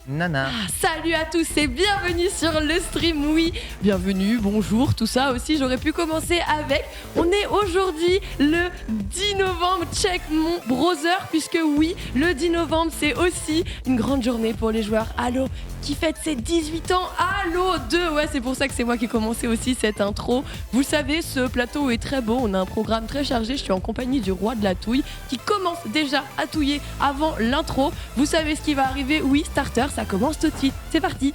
Nana. Salut à tous et bienvenue sur le stream, oui. Bienvenue, bonjour, tout ça aussi. J'aurais pu commencer avec. On est aujourd'hui le 10 novembre, check mon browser, puisque oui, le 10 novembre, c'est aussi une grande journée pour les joueurs Halo qui fête ses 18 ans. Halo 2, ouais, c'est pour ça que c'est moi qui ai commencé aussi cette intro. Vous le savez, ce plateau est très beau, on a un programme très chargé. Je suis en compagnie du roi de la touille qui commence déjà à touiller avant l'intro. Vous savez ce qui va arriver, oui, starter, ça commence tout de suite. C'est parti.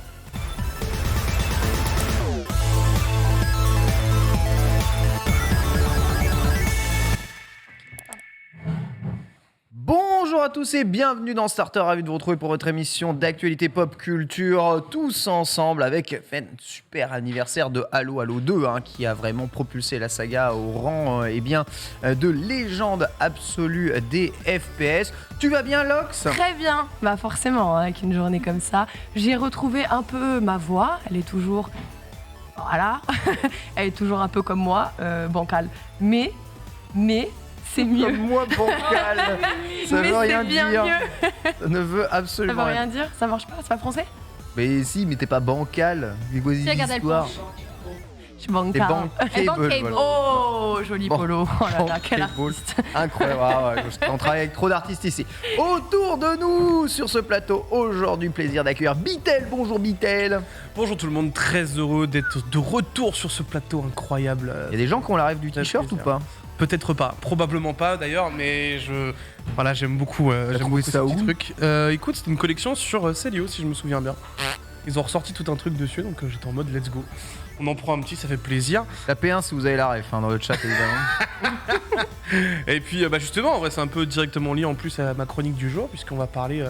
Bonjour à tous et bienvenue dans Starter, ravi de vous retrouver pour votre émission d'actualité pop culture, tous ensemble avec un super anniversaire de Halo 2 qui a vraiment propulsé la saga au rang de légende absolue des FPS. Tu vas bien, Lox ? Très bien, bah forcément, avec une journée comme ça, j'ai retrouvé un peu ma voix, elle est toujours, voilà, elle est toujours un peu comme moi, bancale, mais c'est mieux. Comme moi, bancal. Ça mais veut rien bien dire. Mieux. Ça ne veut Ça absolument veut rien dire, ça marche pas, c'est pas français. Mais si, mais t'es pas bancal. L'histoire. Je suis bancale. T'es bankable. Voilà. Oh, joli polo. Oh là là, quel Bankable. artiste. Incroyable. Ah ouais, on travaille avec trop d'artistes ici. Autour de nous, sur ce plateau, aujourd'hui, plaisir d'accueillir Bitel. Bonjour Bitel. Bonjour tout le monde, très heureux d'être de retour sur ce plateau incroyable. Il y a des gens qui ont la rêve du t-shirt ou pas ? Peut-être pas, probablement pas d'ailleurs, mais j'aime beaucoup, ça ce où petit truc. Écoute, c'était une collection sur Célio, si je me souviens bien. Ils ont ressorti tout un truc dessus, donc j'étais en mode let's go. On en prend un petit, ça fait plaisir. Tapez 1 si vous avez la ref dans le chat évidemment. Et puis justement, en vrai, c'est un peu directement lié en plus à ma chronique du jour, puisqu'on va parler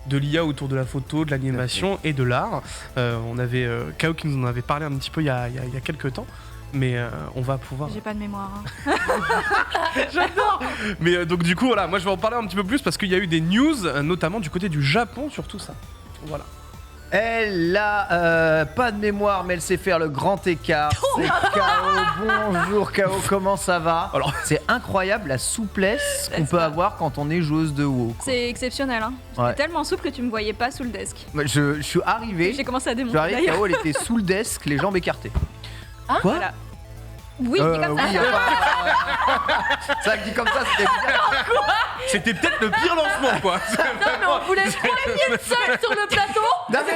de l'IA autour de la photo, de l'animation et de l'art. On avait Kao qui nous en avait parlé un petit peu il y a quelques temps. Mais on va pouvoir... J'ai pas de mémoire. Hein. J'adore. Mais donc du coup, voilà, moi je vais en parler un petit peu plus parce qu'il y a eu des news, notamment du côté du Japon sur tout ça. Voilà. Elle a pas de mémoire, mais elle sait faire le grand écart. C'est Kao. Bonjour Kao, comment ça va ? Alors, c'est incroyable la souplesse qu'on peut avoir quand on est joueuse de WoW. C'est exceptionnel. Hein. Ouais. J'étais tellement souple que tu me voyais pas sous le desk. Je suis arrivé. J'ai commencé à Je suis démonter arrivé, d'ailleurs. Kao, elle était sous le desk, les jambes écartées. Hein Quoi ? Voilà. Oui, dit comme ça. Oui, c'est vrai que dit comme ça, c'était bien. c'était peut-être le pire lancement, quoi. Non, mais on voulait trop être seul sur le plateau. Non, non,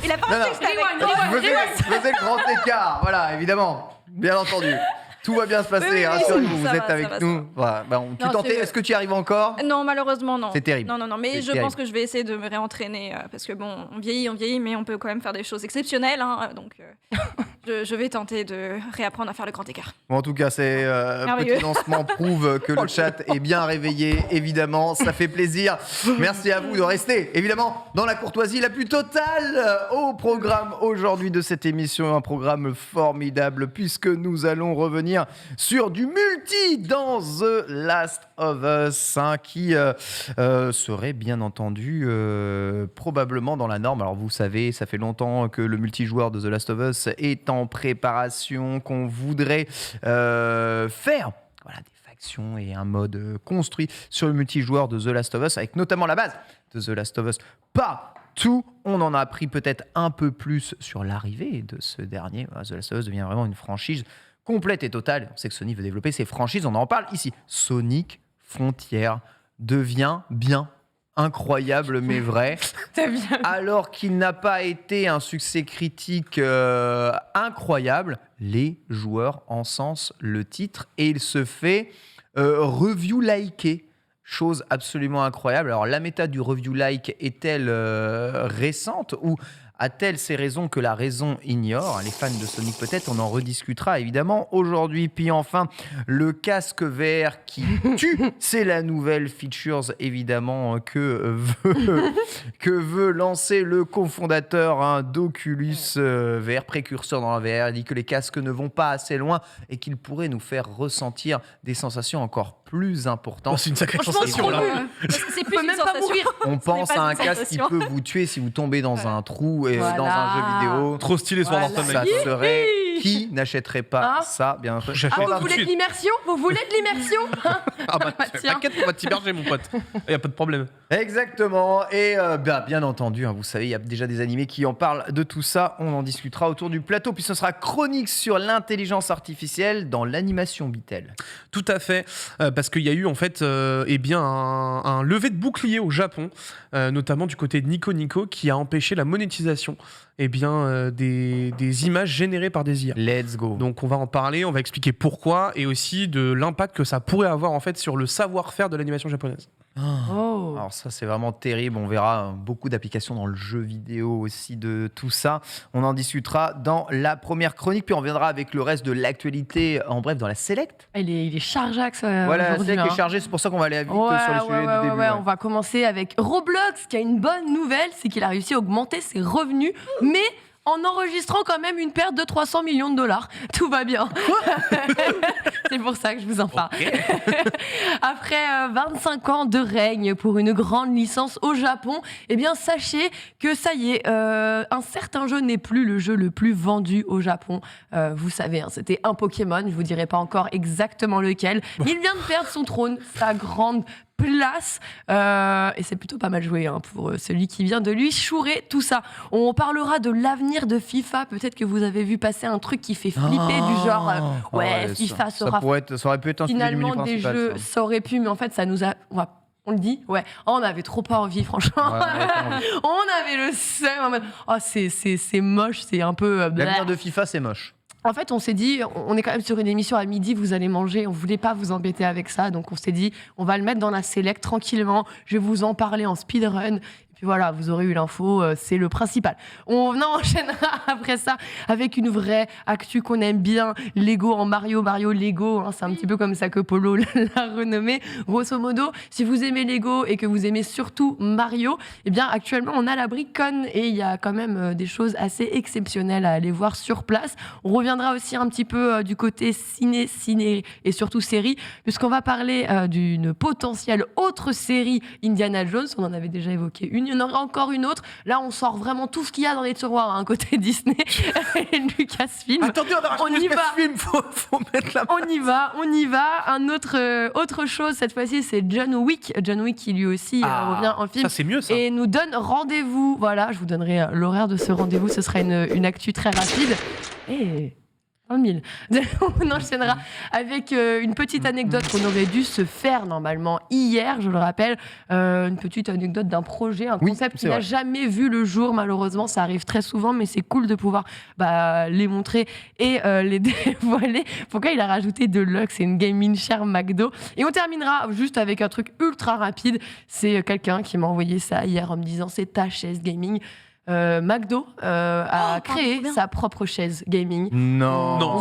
Il a pas Non, non. pensé que c'était avec je faisais le grand écart, voilà, évidemment, bien entendu. Tout va bien se passer, Oui, rassurez-vous, ça vous va, êtes ça avec va, nous. Voilà, tu Non, tentais, c'est- est-ce que tu y arrives encore ? Non, malheureusement, non. C'est terrible. Non, mais C'est je terrible. pense que je vais essayer de me réentraîner parce que bon, on vieillit, mais on peut quand même faire des choses exceptionnelles. Hein, donc, je vais tenter de réapprendre à faire le grand écart. Bon, en tout cas, c'est Merveilleux. petit lancement prouve que le chat est bien réveillé, évidemment, ça fait plaisir. Merci à vous de rester, évidemment, dans la courtoisie la plus totale au programme aujourd'hui de cette émission, un programme formidable puisque nous allons revenir sur du multi dans The Last of Us qui serait bien entendu probablement dans la norme. Alors vous savez, ça fait longtemps que le multijoueur de The Last of Us est en préparation, qu'on voudrait faire voilà, des factions et un mode construit sur le multijoueur de The Last of Us avec notamment la base de The Last of Us partout. On en a appris peut-être un peu plus sur l'arrivée de ce dernier. The Last of Us devient vraiment une franchise complète et totale. On sait que Sony veut développer ses franchises, on en parle ici. Sonic Frontier devient bien incroyable mais vrai. T'as bien. Alors qu'il n'a pas été un succès critique incroyable, les joueurs encensent le titre et il se fait review liker. Chose absolument incroyable. Alors la méta du review like est-elle récente ou a-t-elle ces raisons que la raison ignore ? Les fans de Sonic peut-être, on en rediscutera évidemment aujourd'hui. Puis enfin, le casque VR qui tue, c'est la nouvelle features évidemment que veut lancer le cofondateur d'Oculus VR, précurseur dans la VR. Il dit que les casques ne vont pas assez loin et qu'ils pourraient nous faire ressentir des sensations encore plus importantes. Oh, c'est une sacrée Franchement, sensation trop là. cool. C'est On plus peut une même pas sensation. mourir. On Ce n'est pense pas à un une casque qui sensation. peut vous tuer si vous tombez dans un trou et Voilà. dans un jeu vidéo. Trop stylé ce Sword Art Ça Online. serait Qui n'achèterait pas Hein ça, bien entendu. J'achète. Ah, Tout vous de voulez de suite. l'immersion Vous voulez de l'immersion Ah bah, Tiens. t'inquiète, on va t'héberger, mon pote. Y a pas de problème. Exactement. Et bien entendu, vous savez, il y a déjà des animés qui en parlent de tout ça. On en discutera autour du plateau. Puis ce sera chronique sur l'intelligence artificielle dans l'animation Bitel. Tout à fait, parce qu'il y a eu en fait un lever de bouclier au Japon, notamment du côté de Nico Nico, qui a empêché la monétisation des images générées par des IA. Let's go. Donc on va en parler, on va expliquer pourquoi et aussi de l'impact que ça pourrait avoir en fait sur le savoir-faire de l'animation japonaise. Oh. Alors ça, c'est vraiment terrible. On verra beaucoup d'applications dans le jeu vidéo aussi de tout ça. On en discutera dans la première chronique, puis on reviendra avec le reste de l'actualité, en bref, dans la Select. Il est chargeax Voilà, la aujourd'hui. Select hein. est chargée, c'est pour ça qu'on va aller vite Ouais, sur les sujets du début. on va commencer avec Roblox, qui a une bonne nouvelle, c'est qu'il a réussi à augmenter ses revenus, mais en enregistrant quand même une perte de 300 millions de dollars. Tout va bien. C'est pour ça que je vous en parle. Après 25 ans de règne pour une grande licence au Japon, eh bien sachez que ça y est, un certain jeu n'est plus le jeu le plus vendu au Japon. Vous savez, hein, c'était un Pokémon, je vous dirai pas encore exactement lequel. Il vient de perdre son trône, sa grande place, et c'est plutôt pas mal joué hein, pour celui qui vient de lui chourer tout ça. On parlera de l'avenir de FIFA. Peut-être que vous avez vu passer un truc qui fait flipper du genre FIFA ça sera aurait pu être un sujet du menu finalement des principal. jeux, ça aurait pu, mais en fait ça nous a... On le dit, ouais. Oh, on avait trop pas envie, franchement. On avait le seum. En mode, oh, c'est moche, c'est un peu. L'avenir de FIFA, c'est moche. En fait, on s'est dit, on est quand même sur une émission à midi, vous allez manger, on voulait pas vous embêter avec ça, donc on s'est dit, on va le mettre dans la Select tranquillement, je vais vous en parler en speedrun, et puis voilà, vous aurez eu l'info, c'est le principal. On enchaînera après ça avec une vraie actu qu'on aime bien, Lego en Mario Lego, hein, c'est un petit peu comme ça que Polo l'a renommé. Grosso modo, si vous aimez Lego et que vous aimez surtout Mario, eh bien actuellement on a la BrickCon et il y a quand même des choses assez exceptionnelles à aller voir sur place. On reviendra aussi un petit peu du côté ciné et surtout série, puisqu'on va parler d'une potentielle autre série Indiana Jones. On en avait déjà évoqué une, il y en aura encore une autre. Là, on sort vraiment tout ce qu'il y a dans les tiroirs, hein, côté Disney et Lucasfilm. Attendez, on y va. film, faut mettre la... On y va. Autre chose, cette fois-ci, c'est John Wick. John Wick qui lui aussi revient en film. Ça, c'est mieux, ça. Et nous donne rendez-vous. Voilà, je vous donnerai l'horaire de ce rendez-vous. Ce sera une actu très rapide. Et 1 000. On enchaînera avec une petite anecdote qu'on aurait dû se faire normalement hier, je le rappelle. Une petite anecdote d'un projet, un concept qui n'a jamais vu le jour, malheureusement. Ça arrive très souvent, mais c'est cool de pouvoir les montrer et les dévoiler. Pourquoi il a rajouté de Lux et une gaming chair McDo. Et on terminera juste avec un truc ultra rapide. C'est quelqu'un qui m'a envoyé ça hier en me disant c'est ta chaise gaming. McDo a créé sa propre chaise gaming. Non. Non, On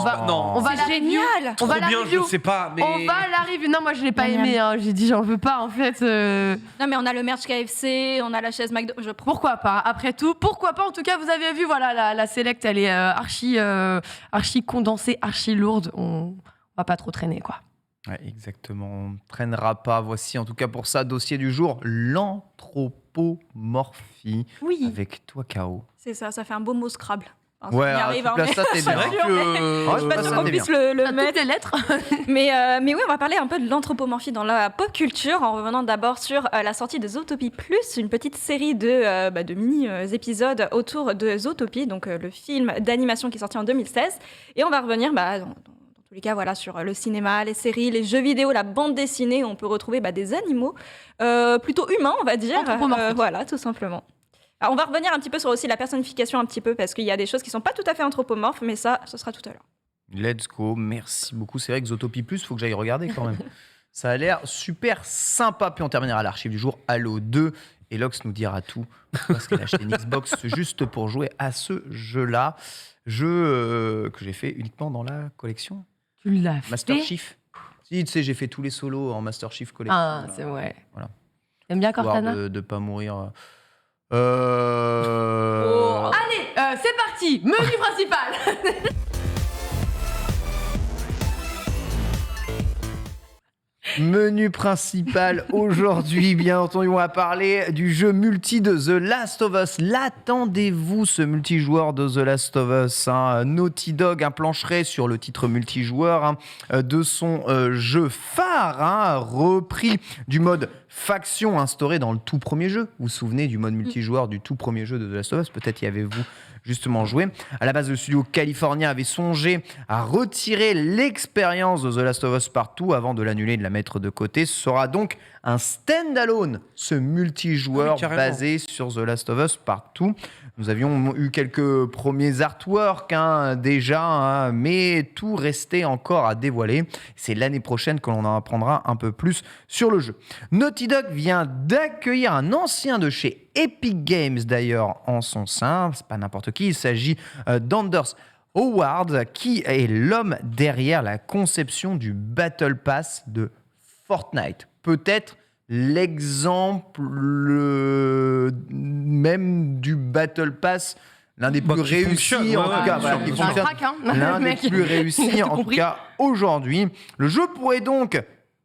va la review. On va la bien, review. je sais pas, mais... On va la review. Non, moi je l'ai pas Génial. aimé. Hein. J'ai dit j'en veux pas en fait. Non, mais on a le merch KFC, on a la chaise McDo. Je prends. Pourquoi pas? Après tout, pourquoi pas? En tout cas, vous avez vu, voilà, la Select, elle est archi condensée, archi lourde. On va pas trop traîner, quoi. Ouais, exactement. On ne traînera pas. Voici en tout cas pour ça, dossier du jour, l'anthropomorphie. Oui. Avec toi, K.O. C'est ça, ça fait un beau mot Scrabble. Enfin, Ouais, on y arrive, hein, là, mais- ça, t'es C'est bien. vrai que... Ouais, Je suis pas ça, sûre qu'on t'es puisse bien. le Toutes mettre. les lettres. Mais oui, on va parler un peu de l'anthropomorphie dans la pop culture en revenant d'abord sur la sortie de Zootopie Plus, une petite série de mini-épisodes autour de Zootopie, donc le film d'animation qui est sorti en 2016. Et on va revenir dans tous les cas voilà, sur le cinéma, les séries, les jeux vidéo, la bande dessinée, où on peut retrouver des animaux plutôt humains, on va dire. Anthropomorphiques. Voilà, tout simplement. Alors, on va revenir un petit peu sur aussi la personnification un petit peu, parce qu'il y a des choses qui sont pas tout à fait anthropomorphes, mais ça, ce sera tout à l'heure. Let's go. Merci beaucoup. C'est vrai que Zootopie Plus, faut que j'aille regarder quand même. Ça a l'air super sympa. Puis on terminera à l'archive du jour, Halo 2. Et Lox nous dira tout. Parce qu'elle a acheté une Xbox juste pour jouer à ce jeu-là. Jeu que j'ai fait uniquement dans la collection Tu l'as Master fait. Chief. Si, tu sais, j'ai fait tous les solos en Master Chief collection. Ah, c'est vrai. Voilà. T'aimes bien Histoire Cortana? de pas mourir. Allez, c'est parti. Menu principal. Menu principal aujourd'hui, bien entendu, on va parler du jeu multi de The Last of Us. L'attendez-vous, ce multijoueur de The Last of Us, hein. Naughty Dog plancherait sur le titre multijoueur, hein, de son jeu phare, hein, repris du mode faction instauré dans le tout premier jeu. Vous vous souvenez du mode multijoueur du tout premier jeu de The Last of Us? Peut-être y avez-vous justement joué. À la base, le studio californien avait songé à retirer l'expérience de The Last of Us partout avant de l'annuler et de la mettre de côté. Ce sera donc un stand-alone, ce multijoueur basé sur The Last of Us partout. Nous avions eu quelques premiers artworks déjà, hein, mais tout restait encore à dévoiler. C'est l'année prochaine que l'on en apprendra un peu plus sur le jeu. Naughty Dog vient d'accueillir un ancien de chez Epic Games d'ailleurs en son sein. C'est pas n'importe qui, il s'agit d'Anders Howard, qui est l'homme derrière la conception du Battle Pass de Fortnite. Peut-être l'exemple même du Battle Pass, l'un des plus réussis en tout cas. L'un des plus réussis en tout cas aujourd'hui. Le jeu pourrait donc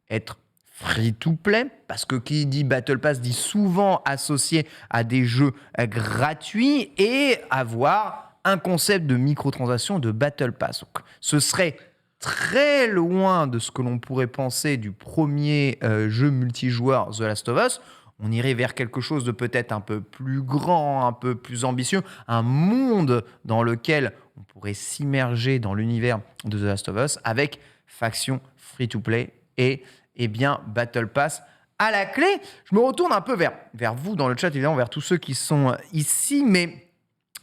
être free-to-play, parce que qui dit Battle Pass dit souvent associé à des jeux gratuits et avoir un concept de microtransaction de Battle Pass. Donc, ce serait très loin de ce que l'on pourrait penser du premier jeu multijoueur The Last of Us. On irait vers quelque chose de peut-être un peu plus grand, un peu plus ambitieux, un monde dans lequel on pourrait s'immerger dans l'univers de The Last of Us avec faction free-to-play et bien Battle Pass à la clé. Je me retourne un peu vers vous dans le chat, évidemment, vers tous ceux qui sont ici, mais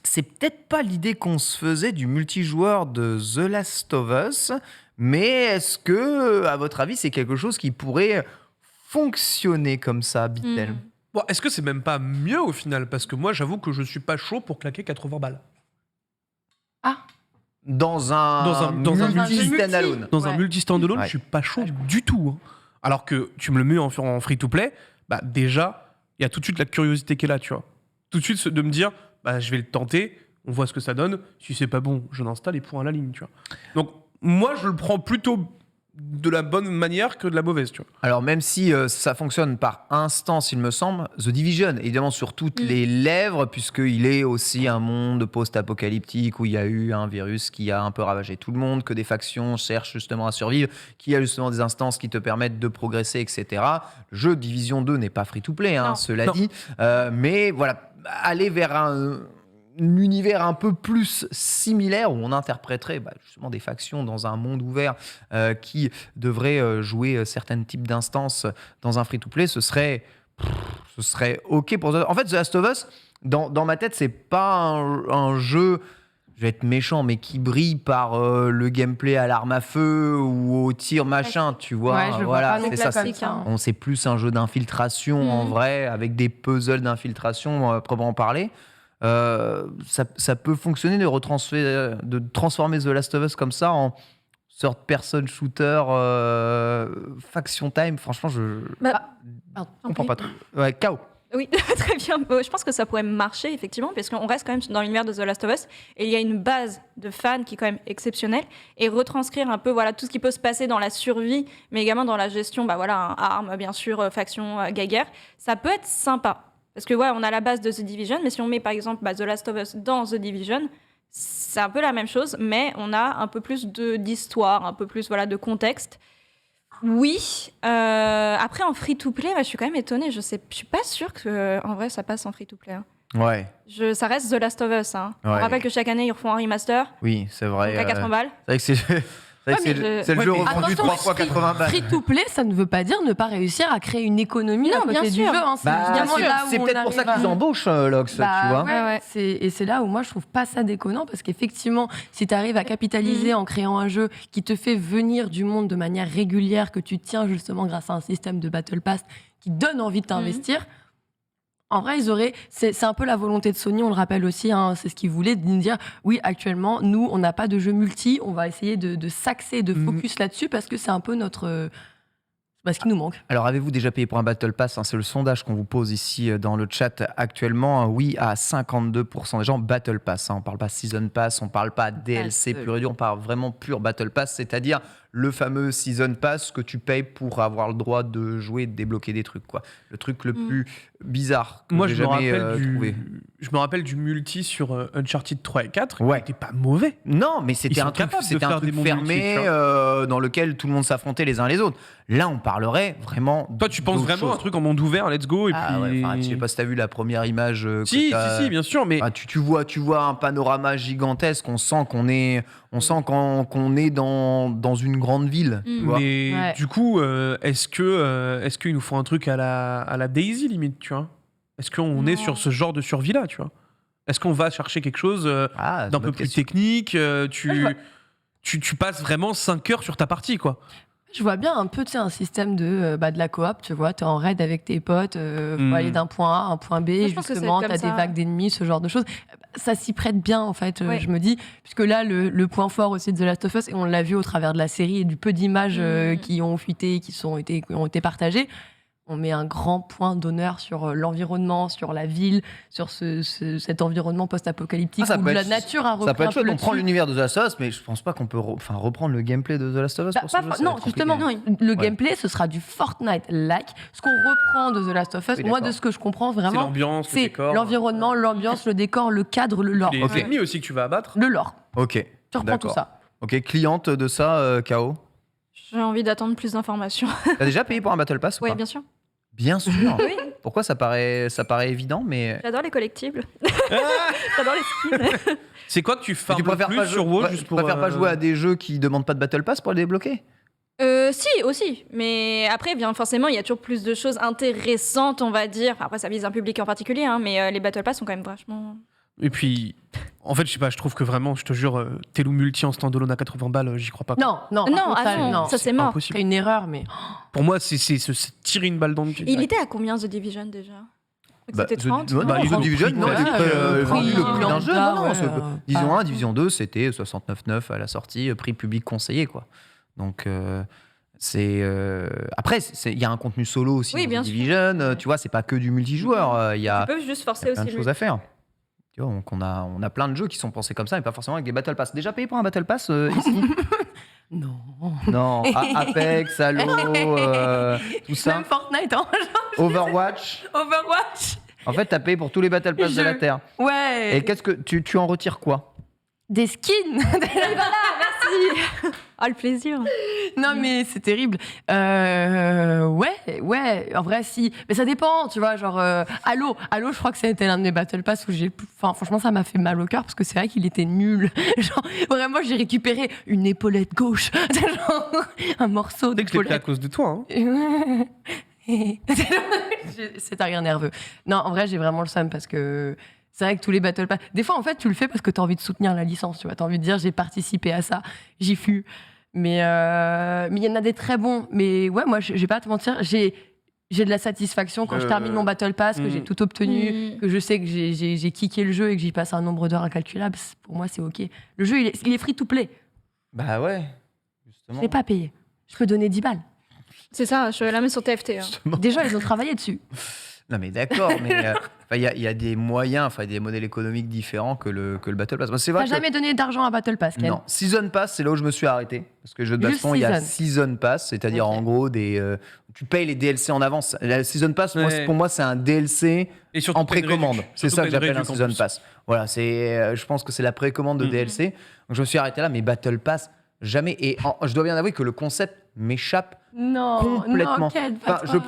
c'est peut-être pas l'idée qu'on se faisait du multijoueur de The Last of Us, mais est-ce que, à votre avis, c'est quelque chose qui pourrait fonctionner comme ça, Bitel? Bon, est-ce que c'est même pas mieux au final? Parce que moi, j'avoue que je suis pas chaud pour claquer 80 balles. Ah, Dans un multi-standalone. Dans un multi-standalone, Ouais. je suis pas chaud du tout. Hein. Alors que tu me le mets en free-to-play, bah déjà, il y a tout de suite la curiosité qui est là, tu vois. Tout de suite, de me dire, bah, je vais le tenter, on voit ce que ça donne. Si c'est pas bon, je l'installe et point à la ligne, tu vois. Donc, moi, je le prends plutôt de la bonne manière que de la mauvaise, tu vois. Alors, même si ça fonctionne par instance, il me semble, The Division, évidemment, sur toutes les lèvres, puisqu'il est aussi un monde post-apocalyptique où il y a eu un virus qui a un peu ravagé tout le monde, que des factions cherchent justement à survivre, qu'il y a justement des instances qui te permettent de progresser, etc. Le jeu Division 2 n'est pas free-to-play, hein, cela dit. Mais voilà, aller vers un univers un peu plus similaire où on interpréterait justement des factions dans un monde ouvert qui devraient jouer certains types d'instances dans un free-to-play, ce serait OK pour ça. En fait, The Last of Us, dans ma tête, c'est pas un jeu, je vais être méchant, mais qui brille par le gameplay à l'arme à feu ou au tir machin, tu vois. Ouais, je le vois voilà, pas non c'est ça. classique, hein. C'est plus un jeu d'infiltration en vrai, avec des puzzles d'infiltration à proprement parler. Ça peut fonctionner de transformer The Last of Us comme ça en sorte person shooter faction time. Franchement, je comprends pas trop. Ouais, KO. Oui, très bien. Je pense que ça pourrait marcher, effectivement, parce qu'on reste quand même dans l'univers de The Last of Us, et il y a une base de fans qui est quand même exceptionnelle, et retranscrire un peu tout ce qui peut se passer dans la survie, mais également dans la gestion, armes, bien sûr, faction, guerre, ça peut être sympa. Parce que on a la base de The Division, mais si on met par exemple The Last of Us dans The Division, c'est un peu la même chose, mais on a un peu plus d'histoire, un peu plus de contexte. Oui. Après, en free-to-play, je suis quand même étonnée. Je suis pas sûre qu'en vrai, ça passe en free-to-play. Hein. Ouais. Ça reste The Last of Us. Hein. Ouais. On rappelle que chaque année, ils refont un remaster. Oui, c'est vrai. Donc à 80 balles. C'est vrai que c'est le jeu revendu 3 fois 80 balles. Free-to-play, ça ne veut pas dire ne pas réussir à créer une économie à côté du jeu. Hein. C'est évidemment là où c'est peut-être pour ça qu'ils embauchent Lox, tu vois. Ouais. Et c'est là où moi je trouve pas ça déconnant, parce qu'effectivement, si tu arrives à capitaliser en créant un jeu qui te fait venir du monde de manière régulière, que tu tiens justement grâce à un système de Battle Pass qui donne envie de t'investir. En vrai, c'est un peu la volonté de Sony, on le rappelle aussi, hein, c'est ce qu'ils voulaient, de nous dire, oui, actuellement, nous, on n'a pas de jeu multi, on va essayer de s'axer, de focus là-dessus, parce que c'est un peu ce qui nous manque. Alors, avez-vous déjà payé pour un Battle Pass, hein? C'est le sondage qu'on vous pose ici dans le chat actuellement. Oui, à 52% des gens, Battle Pass. Hein. On ne parle pas Season Pass, on ne parle pas DLC pur et dur, on parle vraiment pur Battle Pass, c'est-à-dire le fameux Season Pass que tu payes pour avoir le droit de jouer et de débloquer des trucs, quoi. Le truc le plus bizarre que Moi, j'ai je me jamais rappelle trouvé. je me rappelle du multi sur Uncharted 3 et 4. Ouais. Il était pas mauvais. Non, mais Ils c'était sont un truc, capables de c'était un faire truc des bons fermé multi, tu vois. dans lequel tout le monde s'affrontait les uns les autres. Là, on parlerait vraiment. Toi, tu penses d'autre vraiment chose. un truc en monde ouvert, let's go, et Ah puis... ouais, enfin, je sais pas si t'as vu la première image. Que Si, t'as- bien sûr, mais... Ah, tu vois un panorama gigantesque. On sent qu'on est dans une grande ville. Tu vois. Mais Ouais. du coup, est-ce qu'il nous faut un truc à la Daisy limite, tu vois? Est-ce qu'on est Non. sur ce genre de survie-là, tu vois? Est-ce qu'on va chercher quelque chose Ah, c'est d'un une peu bonne plus question. technique tu passes vraiment 5 heures sur ta partie, quoi. Je vois bien un peu, tu sais, un système de la coop, tu vois, t'es en raid avec tes potes, faut aller d'un point A à un point B, Moi, je pense que justement, c'est t'as comme des ça. vagues d'ennemis, ce genre de choses. Ça s'y prête bien, en fait, Ouais. je me dis, puisque là, le point fort aussi de The Last of Us, et on l'a vu au travers de la série et du peu d'images qui ont fuité, qui ont été partagées, on met un grand point d'honneur sur l'environnement, sur la ville, sur cet environnement post-apocalyptique Ah, ça où peut la être- nature a repris Ça peut un être peu chouette. le On prend dessus. l'univers de The Last of Us, mais je pense pas qu'on peut reprendre le gameplay de The Last of Us Bah, pour ce jeu, ça va non, être compliqué. justement, le Ouais. gameplay, ce sera du Fortnite-like. Ce qu'on reprend de The Last of Us, Oui, moi, d'accord. de ce que je comprends C'est vraiment, l'ambiance, le c'est décor. l'environnement, l'ambiance, le décor, le cadre, le lore. Les Ok. ennemis aussi que tu vas abattre. Le lore. Ok. Tu reprends tout D'accord. ça. Ok, cliente de ça, KO. J'ai envie d'attendre plus d'informations. T'as déjà payé pour un Battle Pass ou Oui, pas bien sûr. Bien sûr. Oui, Pourquoi ça paraît évident, mais. j'adore les collectibles. J'adore les skins. C'est quoi que tu Mais farmes tu le préfères plus pas, sur WoW juste pour... préfères pas jouer à des jeux qui demandent pas de Battle Pass pour les débloquer? Si, aussi. Mais après, bien forcément, il y a toujours plus de choses intéressantes, on va dire. Enfin, après, ça vise un public en particulier, hein, mais les Battle Pass sont quand même vachement... Et puis, en fait, je sais pas, je trouve que vraiment, je te jure, Telou Multi en standalone à 80 balles, j'y crois pas. Non, non, Non, par contre, ah non, ça c'est mort. Impossible. C'est une erreur, mais Pour moi, c'est tirer une balle dans le pied. Il était à combien The Division déjà? C'était 30? Non, Bah, The ils ont Division, pris non, quoi, le prix le prix d'un jeu. lambda, Non, non, ouais, Division ah. 1, Division 2, c'était 69,9 à la sortie, prix public conseillé, quoi. Donc, c'est. Après, il y a un contenu solo aussi Oui, dans bien The sûr. Division, tu vois, c'est pas que du multijoueur, il y a. Tu peux juste Il forcer y a plein aussi de le... choses à faire. Tu vois, donc on a plein de jeux qui sont pensés comme ça, mais pas forcément avec des Battle Pass. Déjà payé pour un Battle Pass ici? non. Non, Apex, Halo, tout ça. Même Fortnite, hein. Overwatch. Overwatch. En fait, t'as payé pour tous les Battle Pass de la Terre. Ouais. Et qu'est-ce que tu en retires quoi? Des skins. Ah, le plaisir. Non, mais c'est terrible. Ouais, en vrai, si. Mais ça dépend, tu vois, genre, Halo, je crois que ça a été l'un de mes Battle Pass où enfin, franchement, ça m'a fait mal au cœur parce que c'est vrai qu'il était nul. Genre, vraiment, j'ai récupéré une épaulette gauche. Genre, un morceau Dès que je l'ai pris à d'épaulette. cause de toi. Hein. C'est un rire nerveux. Non, en vrai, j'ai vraiment le seum parce que c'est vrai que tous les Battle Pass. Des fois, en fait, tu le fais parce que tu as envie de soutenir la licence, tu vois. Tu as envie de dire, j'ai participé à ça, j'y fus. Mais il y en a des très bons. Mais ouais, moi, je vais pas te mentir, j'ai de la satisfaction quand je termine mon Battle Pass, que j'ai tout obtenu, que je sais que j'ai kické le jeu et que j'y passe un nombre d'heures incalculable. Pour moi, c'est OK. Le jeu, il est free to play. Bah ouais, Je justement. l'ai pas payé. Je peux donner 10 balles. C'est ça, je la mets sur TFT. Hein. Justement. Déjà, ils ont travaillé dessus. Non mais d'accord, mais il y a des moyens, enfin des modèles économiques différents que le Battle Pass. Moi, c'est vrai T'as que jamais donné d'argent à Battle Pass, Ken? non, Season Pass, c'est là où je me suis arrêté parce que jeux de Juste baston, il y a Season. Season Pass, c'est-à-dire Ok. en gros tu payes les DLC en avance. La Season Pass, Ouais. pour moi, c'est un DLC Et surtout, en t'as une précommande. réduc. C'est Surtout, ça t'as que une j'appelle un réduc en Season plus. Pass. Voilà, je pense que c'est la précommande de DLC. Donc je me suis arrêté là, mais Battle Pass, jamais. Et je dois bien avouer que le concept m'échappe Non, complètement. non, Ken, pas Enfin, toi.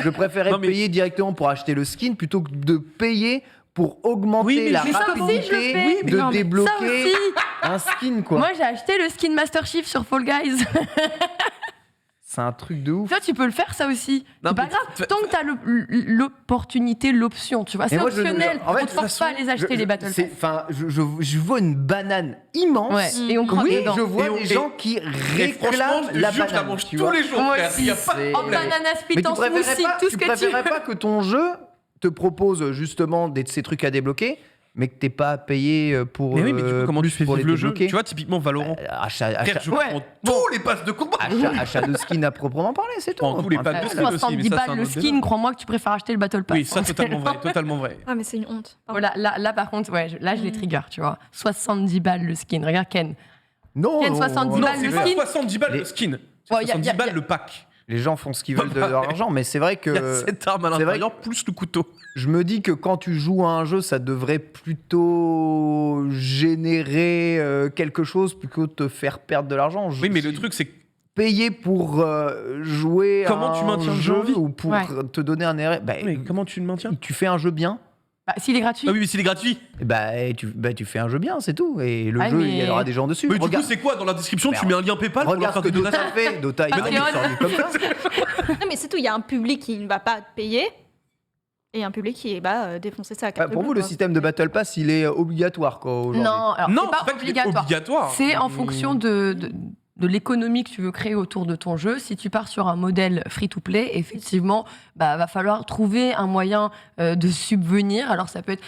je préférais Non, mais- payer directement pour acheter le skin plutôt que de payer pour augmenter Oui, mais la ça aussi, je le rapidité fais. Oui, mais de non, mais débloquer ça aussi. un skin, quoi. Moi, j'ai acheté le skin Master Chief sur Fall Guys. C'est un truc de ouf. Tu vois, tu peux le faire, ça aussi. Non, C'est pas mais grave. tu- Tant que t'as l'opportunité, l'option, tu vois. C'est moi, optionnel. en fait, On te force pas à les acheter, les Battle Pass. Enfin, je vois une banane immense. Ouais, et on croque Oui, dedans. je vois Et des gens qui Et franchement, réclament je te la jure, je la banane. mange tu tous vois. les jours, Moi frère. aussi. Il y a pas de C'est- En problème. banana Mais split, tu en préférerais smoothie, pas, tout ce que tu préférerais veux. pas que ton jeu te propose justement ces trucs à débloquer, mais que t'es pas payé pour. Mais oui, mais du coup, comment tu plus fais pour vivre les le jeu? débloquer. Tu vois, typiquement Valorant. Frère, je Ouais. prends tous les passes de combat. Achat de skin à proprement parler, c'est tout. Prends tous les Enfin, packs de c'est- skins aussi, 70 mais ça, c'est balles un le autre skin, débat. crois-moi que tu préfères acheter le Battle Pass. Oui, ça, totalement vrai, totalement vrai. Ah, mais c'est une honte. Pardon. Voilà, là, par contre, ouais, là, je les trigger, tu vois. 70 balles le skin. Regarde, Ken. Non, Ken, 70 Non, balles c'est le pas skin. 70 balles Les- le skin. Ouais, C'est y a- 70 y a- balles le pack. les gens font ce qu'ils veulent de leur argent, mais c'est vrai Il y a que cette arme à c'est vrai l'intérieur plus le couteau. je me dis que quand tu joues à un jeu, ça devrait plutôt générer quelque chose plutôt que te faire perdre de l'argent. Oui, mais le truc, c'est que payer pour jouer Comment à tu un maintiens le jeu jeu en vie ou pour Ouais. te donner un RR, mais comment tu le maintiens? tu fais un jeu bien, Bah, s'il est gratuit. Ah oui, mais s'il est gratuit. tu fais un jeu bien, c'est tout. Et le Ah, jeu, mais- il y aura des gens dessus. Mais du coup, Regarde, c'est quoi? Dans la description, tu Mais mets un lien PayPal pour leur regarde faire ce que des Dota donations. fait. Dota, il Patreon. est comme ça. Non, mais c'est tout. Il y a un public qui ne va pas payer et un public qui va défoncer ça à quatre Pour vous, mains, le quoi. système de Battle Pass, il est obligatoire quoi, aujourd'hui. Non, alors Non, c'est pas c'est pas qu'il est obligatoire. obligatoire. C'est en Mais- fonction de l'économie que tu veux créer autour de ton jeu. Si tu pars sur un modèle free-to-play, effectivement, va falloir trouver un moyen de subvenir. Alors ça peut être...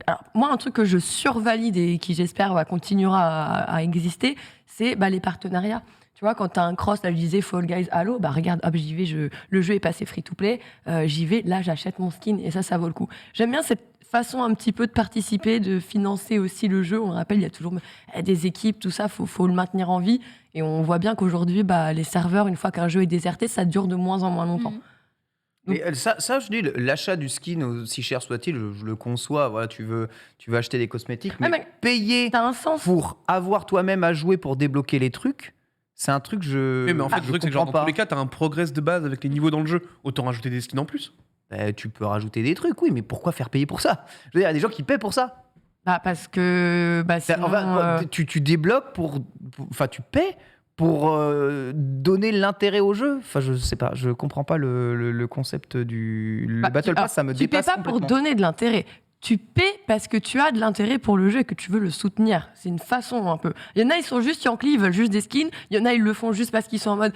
Alors, moi, un truc que je survalide et qui, j'espère, continuera à exister, c'est les partenariats. Tu vois, quand tu as un cross, là je disais Fall Guys, Halo, regarde, hop, j'y vais, le jeu est passé free-to-play, j'y vais, là j'achète mon skin et ça vaut le coup. J'aime bien cette façon un petit peu de participer, de financer aussi le jeu. On rappelle, il y a toujours des équipes, tout ça, faut le maintenir en vie. Et on voit bien qu'aujourd'hui, les serveurs, une fois qu'un jeu est déserté, ça dure de moins en moins longtemps. Mhm. Mais ça, je dis, l'achat du skin, aussi cher soit-il, je le conçois. Voilà, tu veux acheter des cosmétiques, mais mais payer Ça a un sens. pour avoir toi-même à jouer pour débloquer les trucs, c'est un truc que Oui, mais en fait, le truc, c'est que genre, dans comprends tous les cas, t'as un progress de base avec les niveaux dans le jeu. Autant rajouter des skins en plus. Tu peux rajouter des trucs, oui, mais pourquoi faire payer pour ça? Je veux dire, il y a des gens qui paient pour ça. Parce que sinon, Enfin, tu débloques enfin, tu paies pour donner l'intérêt au jeu. Enfin, je sais pas, je comprends pas le concept le Battle Pass, ça me tu paies dépasse pas pour complètement. donner de l'intérêt. Tu paies parce que tu as de l'intérêt pour le jeu et que tu veux le soutenir. C'est une façon un peu. Il y en a, ils sont juste yanklis, ils veulent juste des skins. Il y en a, ils le font juste parce qu'ils sont en mode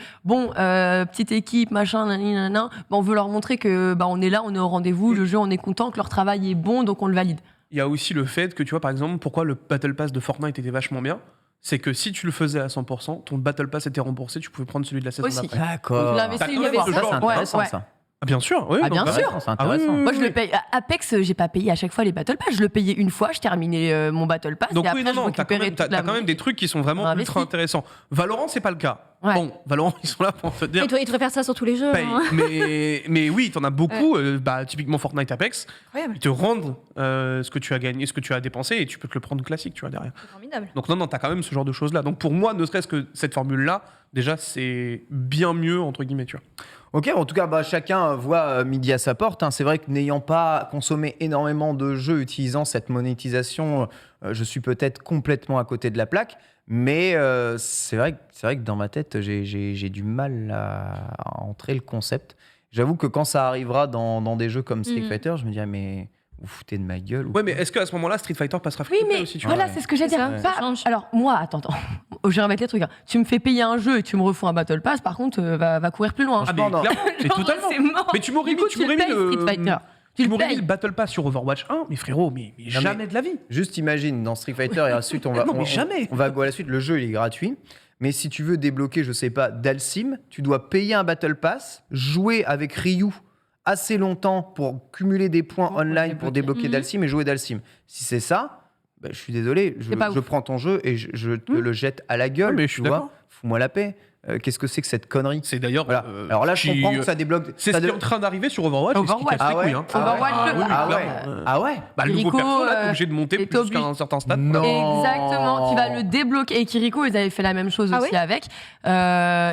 petite équipe, machin, nanana. On veut leur montrer que on est là, on est au rendez-vous, le jeu, on est content, que leur travail est bon, donc on le valide. Il y a aussi le fait que, tu vois, par exemple, pourquoi le Battle Pass de Fortnite était vachement bien, c'est que si tu le faisais à 100%, ton Battle Pass était remboursé, tu pouvais prendre celui de la saison Aussi. d'après. D'accord. Tu l'investis T'as une quand même fois. ce Ça, genre. c'est intéressant, Ouais. ça. Ah, bien sûr, oui. Ah, bien donc, sûr. C'est intéressant. oui, Moi, je le paye. Apex, j'ai pas payé à chaque fois les Battle Pass. Je le payais une fois, je terminais mon Battle Pass. Donc et oui, après, non, je t'as quand récupérais même, toute la t'as quand même des trucs qui sont vraiment investi. ultra intéressants. Valorant, c'est pas le cas. Ouais. Bon, Valorant, ils sont là pour te dire. Ils devraient faire ça sur tous les jeux. paye. hein. mais oui, t'en as beaucoup. Typiquement Fortnite, Apex. Incroyable. Ils te rendent ce que tu as gagné, ce que tu as dépensé, et tu peux te le prendre classique, tu vois, derrière. C'est formidable. Donc non, t'as quand même ce genre de choses-là. Donc pour moi, ne serait-ce que cette formule-là, déjà, c'est bien mieux, entre guillemets, tu vois. Ok, en tout cas, chacun voit midi à sa porte. Hein. C'est vrai que n'ayant pas consommé énormément de jeux utilisant cette monétisation, je suis peut-être complètement à côté de la plaque. Mais c'est vrai que dans ma tête, j'ai du mal à entrer le concept. J'avoue que quand ça arrivera dans des jeux comme Street Fighter, je me dirais, mais vous foutez de ma gueule ou Ouais, mais est-ce qu'à ce moment-là, Street Fighter passera Oui, free-to-play mais aussi, tu vois voilà, c'est ce que j'ai dit. Ça, ça change. Alors, moi, attends. Je vais remettre les trucs. Hein. Tu me fais payer un jeu et tu me refous un Battle Pass, par contre, va courir plus loin. Ah, Je mais non. clairement, mais Genre, totalement. c'est mort. Mais tu m'aurais Du mis, coup, tu m'aurais le mis payes, le Street Fighter. Tu le m'aurais mis payes. le Battle Pass sur Overwatch 1, mais frérot, mais mais- jamais de la vie. Juste imagine, dans Street Fighter, et ensuite, on va, Non, mais jamais. on va go à la suite. Le jeu, il est gratuit. Mais si tu veux débloquer, je sais pas, Dalsim, tu dois payer un Battle Pass, jouer avec Ryu assez longtemps pour cumuler des points Pour online pour débloquer Mhm. Dalsim et jouer Dalsim. Si c'est ça, je suis désolé, C'est pas je ouf. prends ton jeu et je te le jette à la gueule. Ouais, mais je suis tu vois. d'accord. Fous-moi la paix. Qu'est-ce que c'est que cette connerie? C'est d'ailleurs. Voilà. Alors là, je comprends que ça débloque. C'est ça ce qui est dé- en train d'arriver sur Overwatch. et ce qui Overwatch. casse les Ah ouais. couilles, hein. Overwatch, Ah oui, Ah ouais. clairement. Ah ouais. Bah, le nouveau Kiriko, perso, là, t'es obligé de monter est plus obligé. qu'à un certain stade. Non. Exactement, tu vas le débloquer. Et Kiriko, ils avaient fait la même chose Ah aussi oui avec.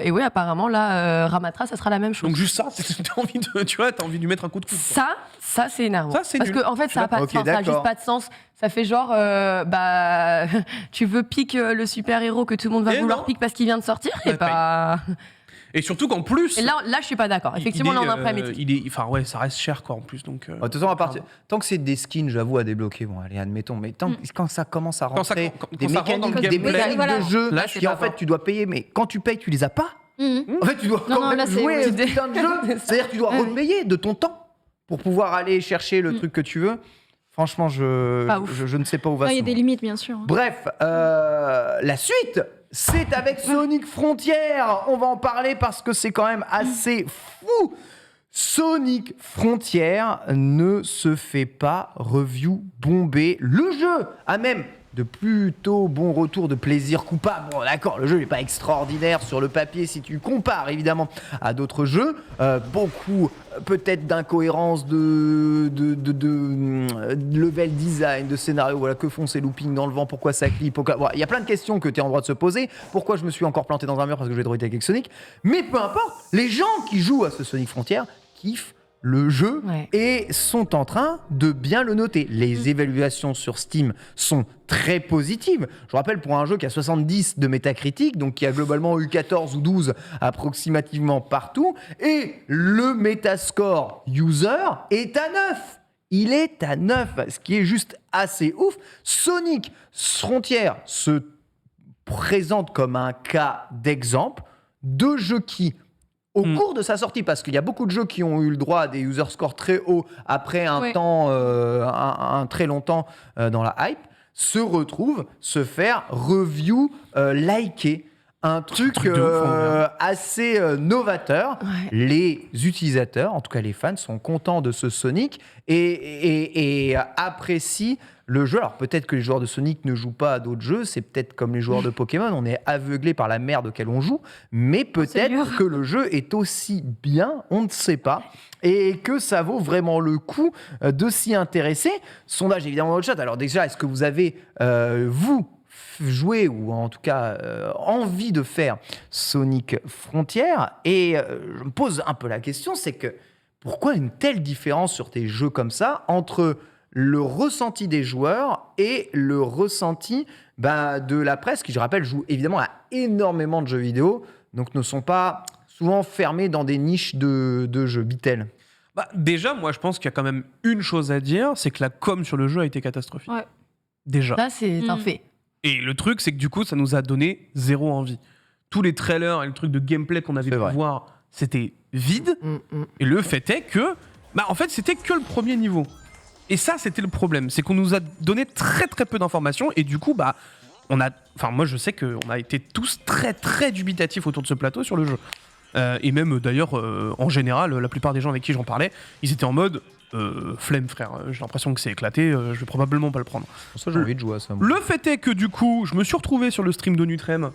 Et oui, apparemment, là, Ramatra, ça sera la même chose. Donc juste ça, t'as envie de, tu vois, t'as envie de lui mettre un coup de coude. quoi. Ça c'est énervant. Ça, c'est Parce nul. que en fait, ça a pas de Ok, sens. Ça a d'accord. juste pas de sens. Ça fait genre, tu veux pique le super héros que tout le monde va Et vouloir non. pique parce qu'il vient de sortir. Et Bah, pas. Et surtout qu'en plus. Et là, je suis pas d'accord. Effectivement, là, on a un problème éthique. Enfin ouais, ça reste cher quoi en plus donc. De toute façon, tant que c'est des skins, j'avoue, à débloquer, bon, allez, admettons, mais quand ça commence à Quand ça- rentrer quand des ça rentre dans le mécaniques, des gameplay, mécaniques voilà. de jeu, Là, je suis qui en d'accord. fait, tu dois payer, mais quand tu payes, tu les as pas. Mhm. En fait, tu dois Non, quand non, même là, c'est- jouer oui. à putain de jeu. C'est-à-dire que tu dois Ouais, repayer de ton temps pour pouvoir aller chercher le truc que tu veux. Franchement, Pas ouf. je ne sais pas où va Non, il y ce a des monde. limites, bien sûr. Bref, la suite, c'est avec Sonic Frontier. On va en parler parce que c'est quand même assez fou. Sonic Frontier ne se fait pas review bomber. Le jeu a même de plutôt bons retours de plaisir coupable. Bon, d'accord, le jeu n'est pas extraordinaire sur le papier si tu compares évidemment à d'autres jeux. Beaucoup peut-être d'incohérences de level design, de scénario. Voilà, que font ces loopings dans le vent? Pourquoi ça clip? Il y a plein de questions que tu es en droit de se poser. Pourquoi je me suis encore planté dans un mur parce que j'ai droité avec Sonic? Mais peu importe, les gens qui jouent à ce Sonic Frontier kiffent le jeu et sont en train de bien le noter. Les évaluations sur Steam sont très positives. Je rappelle, pour un jeu qui a 70 de métacritique, donc qui a globalement eu 14 ou 12 approximativement partout, et le Metascore user est à 9. Il est à 9, ce qui est juste assez ouf. Sonic Frontier se présente comme un cas d'exemple de jeu qui, au cours de sa sortie, parce qu'il y a beaucoup de jeux qui ont eu le droit à des user scores très hauts après un très long temps dans la hype, se retrouvent se faire review liker. Un truc de ouf, assez novateur. Les utilisateurs, en tout cas les fans, sont contents de ce Sonic et apprécient le jeu. Alors peut-être que les joueurs de Sonic ne jouent pas à d'autres jeux, c'est peut-être comme les joueurs de Pokémon, on est aveuglé par la merde auquel on joue, mais peut-être que le jeu est aussi bien, on ne sait pas, et que ça vaut vraiment le coup de s'y intéresser. Sondage évidemment dans le chat. Alors déjà, est-ce que vous avez, vous, joué ou en tout cas envie de faire Sonic Frontier? Et je me pose un peu la question, c'est que pourquoi une telle différence sur des jeux comme ça entre le ressenti des joueurs et le ressenti de la presse, qui, je rappelle, joue évidemment à énormément de jeux vidéo, donc ne sont pas souvent fermés dans des niches de jeux. Bitel. Déjà, moi, je pense qu'il y a quand même une chose à dire, c'est que la com sur le jeu a été catastrophique. Ouais. Déjà. Là, c'est un fait. Et le truc, c'est que du coup, ça nous a donné zéro envie. Tous les trailers et le truc de gameplay qu'on avait pu voir, c'était vide. Et le fait est que, en fait, c'était que le premier niveau. Et ça, c'était le problème. C'est qu'on nous a donné très très peu d'informations. Et du coup, moi, je sais qu'on a été tous très très dubitatifs autour de ce plateau sur le jeu. Et même d'ailleurs, en général, la plupart des gens avec qui j'en parlais, ils étaient en mode flemme, frère. J'ai l'impression que c'est éclaté. Je vais probablement pas le prendre. Pour ça, j'ai envie de jouer à ça. Le fait est que du coup, je me suis retrouvé sur le stream de Nutrem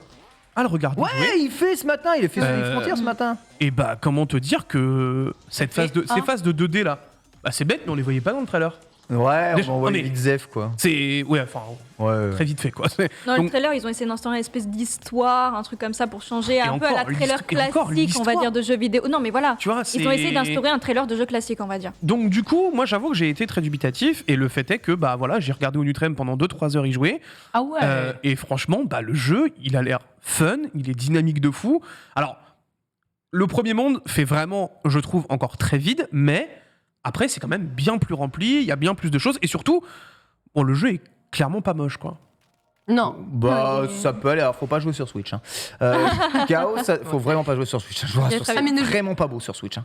à le regarder. Ouais, il fait ce matin. Il a fait Sonic Frontier ce matin. Et comment te dire que ces phases de 2D là, c'est bête, mais on les voyait pas dans le trailer. Ouais, on voit vite Zef, quoi. C'est très vite fait, quoi. Dans le trailer, ils ont essayé d'instaurer une espèce d'histoire, un truc comme ça pour changer un peu à la trailer classique, on va dire, de jeux vidéo. Non, mais voilà, tu vois, ils ont essayé d'instaurer un trailer de jeu classique, on va dire. Donc du coup, moi j'avoue que j'ai été très dubitatif, et le fait est que j'ai regardé au Nutrem pendant 2-3 heures y jouer. Ah ouais. Et franchement, le jeu, il a l'air fun, il est dynamique de fou. Alors, le premier monde fait vraiment, je trouve, encore très vide, mais après, c'est quand même bien plus rempli, il y a bien plus de choses, et surtout, le jeu est clairement pas moche, quoi. Non. Ça peut aller. Alors, faut pas jouer sur Switch. Chaos, faut vraiment pas jouer sur Switch. C'est vraiment pas beau sur Switch.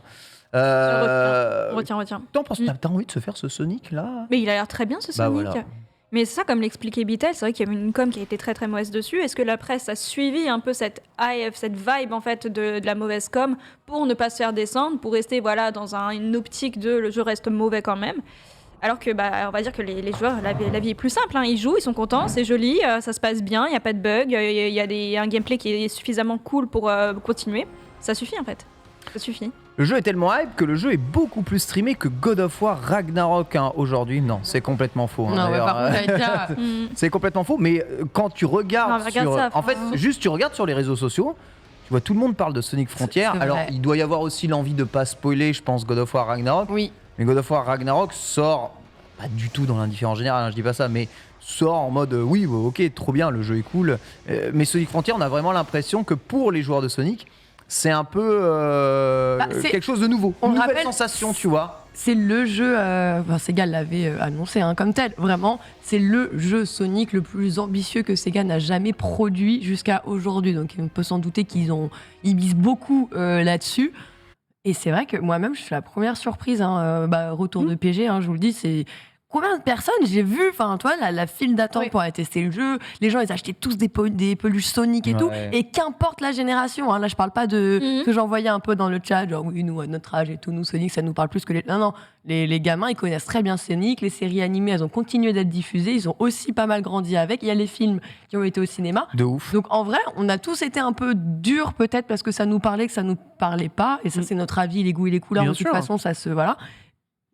Retiens. T'as envie de se faire ce Sonic là? Mais il a l'air très bien ce Sonic. Voilà. Mais ça, comme l'expliquait Bitel, c'est vrai qu'il y avait une com qui a été très très mauvaise dessus. Est-ce que la presse a suivi un peu cette vibe en fait de la mauvaise com pour ne pas se faire descendre, pour rester dans une optique de le jeu reste mauvais quand même? Alors que on va dire que les joueurs, la vie est plus simple, hein. Ils jouent, ils sont contents, c'est joli, ça se passe bien, il n'y a pas de bugs, il y a un gameplay qui est suffisamment cool pour continuer. Ça suffit en fait. Ça suffit. Le jeu est tellement hype que le jeu est beaucoup plus streamé que God of War Ragnarok aujourd'hui. Non, c'est complètement faux. Non, c'est complètement faux. Mais quand tu regardes juste tu regardes sur les réseaux sociaux, tu vois tout le monde parle de Sonic Frontier. Alors il doit y avoir aussi l'envie de pas spoiler, je pense, God of War Ragnarok. Oui. Mais God of War Ragnarok sort pas du tout dans l'indifférence générale, je dis pas ça, mais sort en mode ok, trop bien, le jeu est cool. Mais Sonic Frontier, on a vraiment l'impression que pour les joueurs de Sonic, c'est un peu quelque chose de nouveau. Une nouvelle sensation, tu vois. C'est le jeu, Sega l'avait annoncé comme tel, vraiment, c'est le jeu Sonic le plus ambitieux que Sega n'a jamais produit jusqu'à aujourd'hui. Donc on peut s'en douter qu'ils misent beaucoup là-dessus. Et c'est vrai que moi-même, je suis la première surprise. Retour de PG, je vous le dis, c'est combien de personnes j'ai vu, enfin, toi, la file d'attente pour aller tester le jeu, les gens, ils achetaient tous des peluches Sonic et tout, et qu'importe la génération, hein, là, je parle pas de que j'en voyais un peu dans le chat, genre, oui, nous, à notre âge et tout, nous, Sonic, ça nous parle plus que les... Non, les gamins, ils connaissent très bien Sonic, les séries animées, elles ont continué d'être diffusées, ils ont aussi pas mal grandi avec, il y a les films qui ont été au cinéma. De ouf. Donc, en vrai, on a tous été un peu durs, peut-être, parce que ça nous parlait, que ça nous parlait pas, et ça, c'est notre avis, les goûts et les couleurs, Bien de toute sûr. façon, ça se... Voilà.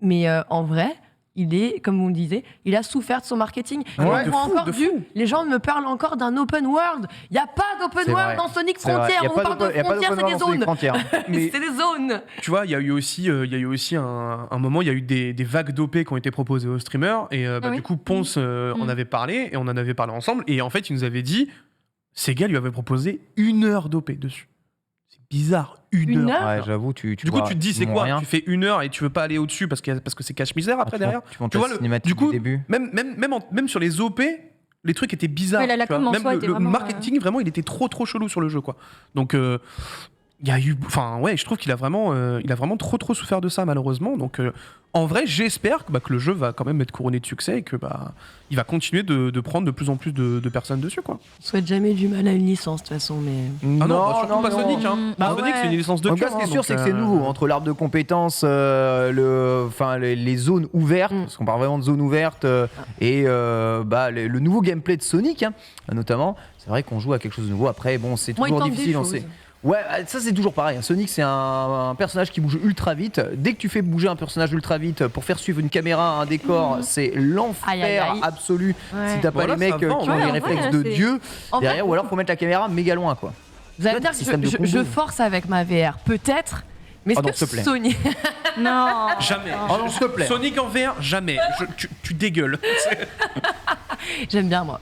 Mais en vrai... Il est, comme on le disait, il a souffert de son marketing. Ouais, de fou, de fou. Les gens me parlent encore d'un open world. Il n'y a pas d'open C'est world vrai. dans Sonic C'est vrai. Frontier. Y a On pas parle de d'open- y a pas frontières, d'open c'est des world dans Sonic zones. Frontier. Mais- C'est des zones. Tu vois, il y a eu aussi un moment, il y a eu des vagues d'OP qui ont été proposées aux streamers. Et Ah oui. du coup, Ponce en avait parlé, et on en avait parlé ensemble. Et en fait, il nous avait dit, Sega lui avait proposé 1 heure d'OP dessus. C'est bizarre, 1 heure. Ouais, j'avoue, tu Du coup, vois tu te dis, c'est vraiment quoi rien. Tu fais 1 heure et tu veux pas aller au-dessus parce que c'est cache-misère après derrière. Tu montes Tu vois, la le- cinématique du coup, du début. même sur les OP, les trucs étaient bizarres. Ouais, la tu vois. com en Même soi le, était le vraiment, marketing, vraiment, il était trop chelou sur le jeu, quoi. Donc, il y a eu, enfin, ouais, je trouve qu'il a vraiment trop souffert de ça, malheureusement. Donc, en vrai, j'espère que le jeu va quand même être couronné de succès et que il va continuer de prendre de plus en plus de personnes dessus, quoi. Je souhaite jamais du mal à une licence, de toute façon, mais. Ah non, surtout pas Sonic, hein. Bah Sonic, ouais. c'est une licence de En tout cas, cœur, ce qui est hein, sûr, c'est que donc, c'est nouveau. Entre l'arbre de compétences, les zones ouvertes, parce qu'on parle vraiment de zones ouvertes, et le nouveau gameplay de Sonic, hein, notamment. C'est vrai qu'on joue à quelque chose de nouveau. Après, bon, c'est Moi, il toujours tente des difficile. On choses. sait. Ouais, ça c'est toujours pareil. Sonic, c'est un personnage qui bouge ultra vite. Dès que tu fais bouger un personnage ultra vite pour faire suivre une caméra, un décor, c'est Aïe, aïe, l'enfer aïe. absolu. Ouais. Si t'as pas Voilà, les mecs ça qui va, ont ouais, les en réflexes vrai, de c'est- Dieu En vrai, derrière, ou alors faut mettre la caméra méga loin, quoi. vous allez me Ouais, dire que système de je combo. force avec ma VR, peut-être. Mais est-ce Oh non, que s'il te plaît. Sonic. Non. Jamais. Oh non, s'il te plaît. Sonic en VR, jamais. Tu dégueules. J'aime bien, moi.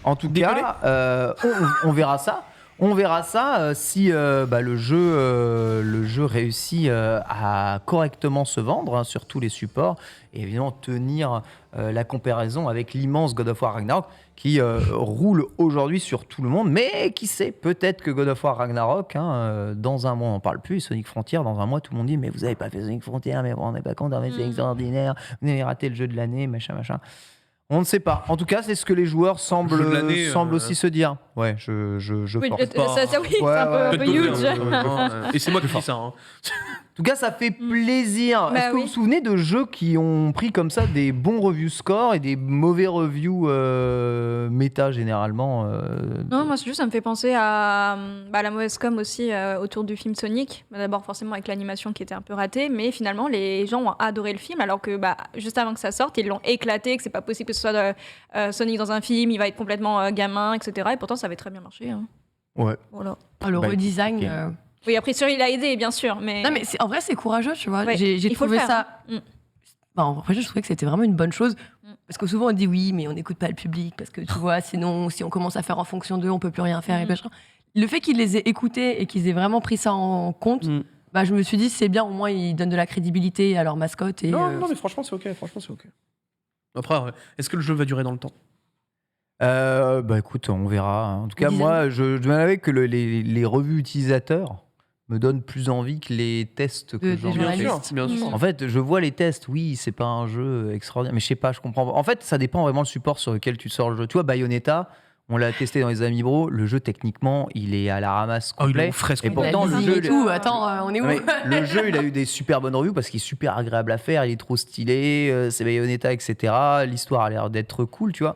En tout Décollé. cas, on verra ça. On verra ça si le jeu réussit à correctement se vendre, hein, sur tous les supports, et évidemment tenir la comparaison avec l'immense God of War Ragnarok qui roule aujourd'hui sur tout le monde. Mais qui sait, peut-être que God of War Ragnarok, hein, dans un mois on n'en parle plus, Sonic Frontier, dans un mois tout le monde dit mais vous avez pas fait Sonic Frontier, mais vous vous rendez pas compte, c'est extraordinaire, vous avez raté le jeu de l'année, machin. On ne sait pas. En tout cas, c'est ce que les joueurs semblent Le jeu de l'année, aussi se dire. Ouais, je Oui, force. ça, oui, c'est Ouais, un peu ouais, huge. Et c'est moi qui dis ça. Hein. En tout cas, ça fait plaisir. Bah Est-ce que oui. vous vous souvenez de jeux qui ont pris comme ça des bons review scores et des mauvais reviews méta généralement Non, moi, juste, ça me fait penser à la mauvaise com aussi autour du film Sonic. D'abord, forcément, avec l'animation qui était un peu ratée, mais finalement, les gens ont adoré le film, alors que juste avant que ça sorte, ils l'ont éclaté, que c'est pas possible que ce soit Sonic dans un film, il va être complètement gamin, etc. Et pourtant, ça avait très bien marché. Hein. Ouais. Voilà. Le Bah, redesign. ok. Oui, après, sûr, il a aidé, bien sûr, mais. Non, mais en vrai, c'est courageux, tu vois. Ouais, J'ai il faut trouvé le faire, ça. hein. En vrai, je trouvais que c'était vraiment une bonne chose. Parce que souvent, on dit oui, mais on n'écoute pas le public. Parce que tu vois, sinon, si on commence à faire en fonction d'eux, on peut plus rien faire. Et machin. Le fait qu'ils les aient écoutés et qu'ils aient vraiment pris ça en compte, je me suis dit, c'est bien, au moins, ils donnent de la crédibilité à leur mascotte. Et, Non, mais franchement, c'est ok. Après, est-ce que le jeu va durer dans le temps? Écoute, on verra. hein. En tout cas, Dizaine. moi, je dois avouer que les revues utilisateurs me donnent plus envie que les tests que Des j'en ai. journalistes. Bien sûr. En fait, je vois les tests, oui, c'est pas un jeu extraordinaire, mais je sais pas, je comprends pas. En fait, ça dépend vraiment du support sur lequel tu sors le jeu. Tu vois, Bayonetta, on l'a testé dans les Amiibo, le jeu techniquement, il est à la ramasse Oh, il est complet. aux fraises Et complètes. pourtant, la le ligne jeu, et tout. Attends, on est où? Ouais, le jeu, il a eu des super bonnes reviews parce qu'il est super agréable à faire, il est trop stylé, c'est Bayonetta, etc. L'histoire a l'air d'être cool, tu vois.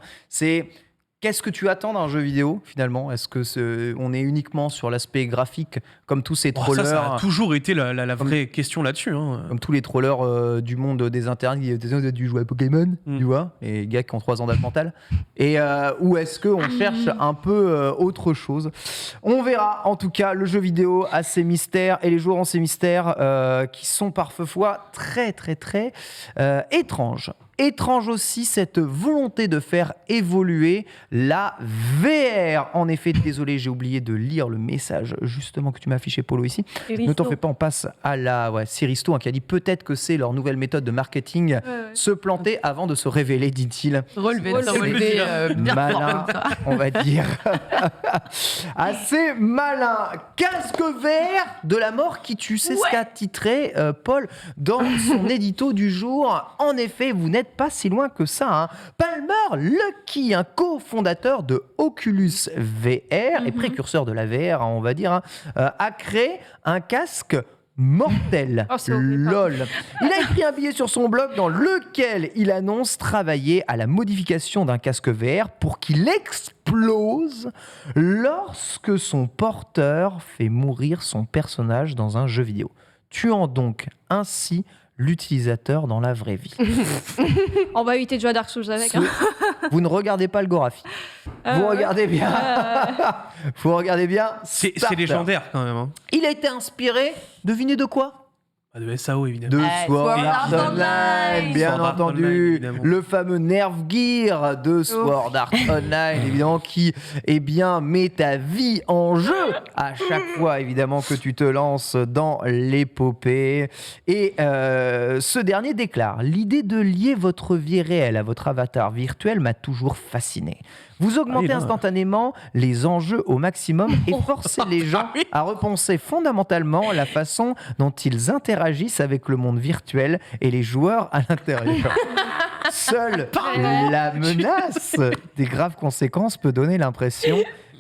Qu'est-ce que tu attends d'un jeu vidéo finalement? Est-ce que on est uniquement sur l'aspect graphique comme tous ces trollers, Ça a toujours été la vraie question là-dessus. Hein. comme tous les trollers du monde des internets qui disent, vous avez dû jouer à Pokémon, tu vois, les gars qui ont 3 ans d'âge mental. Et ou est-ce qu'on cherche un peu autre chose? On verra. En tout cas, le jeu vidéo a ses mystères et les joueurs ont ses mystères qui sont parfois très très très étranges. Étrange aussi cette volonté de faire évoluer la VR. En effet, désolé, j'ai oublié de lire le message justement que tu m'as affiché, Polo, ici. Ne t'en fais pas, on passe à la Siristo, qui a dit peut-être que c'est leur nouvelle méthode de marketing, se planter avant de se révéler, dit-il. Relevé, Relevé. bien fort Malin, comme ça. on va dire. Assez malin. Casque vert de la mort qui tue, c'est ce qu'a titré Paul dans son édito du jour. En effet, vous n'êtes n'êtes pas si loin que ça. Hein. Palmer Luckey, un cofondateur de Oculus VR et précurseur de la VR, on va dire, a créé un casque mortel. Oh, c'est horrible. LOL. Il a écrit un billet sur son blog dans lequel il annonce travailler à la modification d'un casque VR pour qu'il explose lorsque son porteur fait mourir son personnage dans un jeu vidéo, tuant donc ainsi l'utilisateur dans la vraie vie. On va éviter de jouer à Dark Souls avec. Vous ne regardez pas le Gorafi. Vous regardez bien. Vous regardez bien. C'est Starter. légendaire quand même. Hein. Il a été inspiré, devinez de quoi ? De SAO évidemment. De Sword Sword Art Art Online. Online, bien Sword Art entendu. Online, évidemment. Le fameux Nerve Gear de Sword Art Online, évidemment, qui met ta vie en jeu à chaque fois, évidemment, que tu te lances dans l'épopée. Et ce dernier déclare « L'idée de lier votre vie réelle à votre avatar virtuel m'a toujours fasciné. Vous augmentez instantanément les enjeux au maximum et forcez les gens à repenser fondamentalement la façon dont ils interagissent avec le monde virtuel et les joueurs à l'intérieur. Seule la menace des graves conséquences peut donner l'impression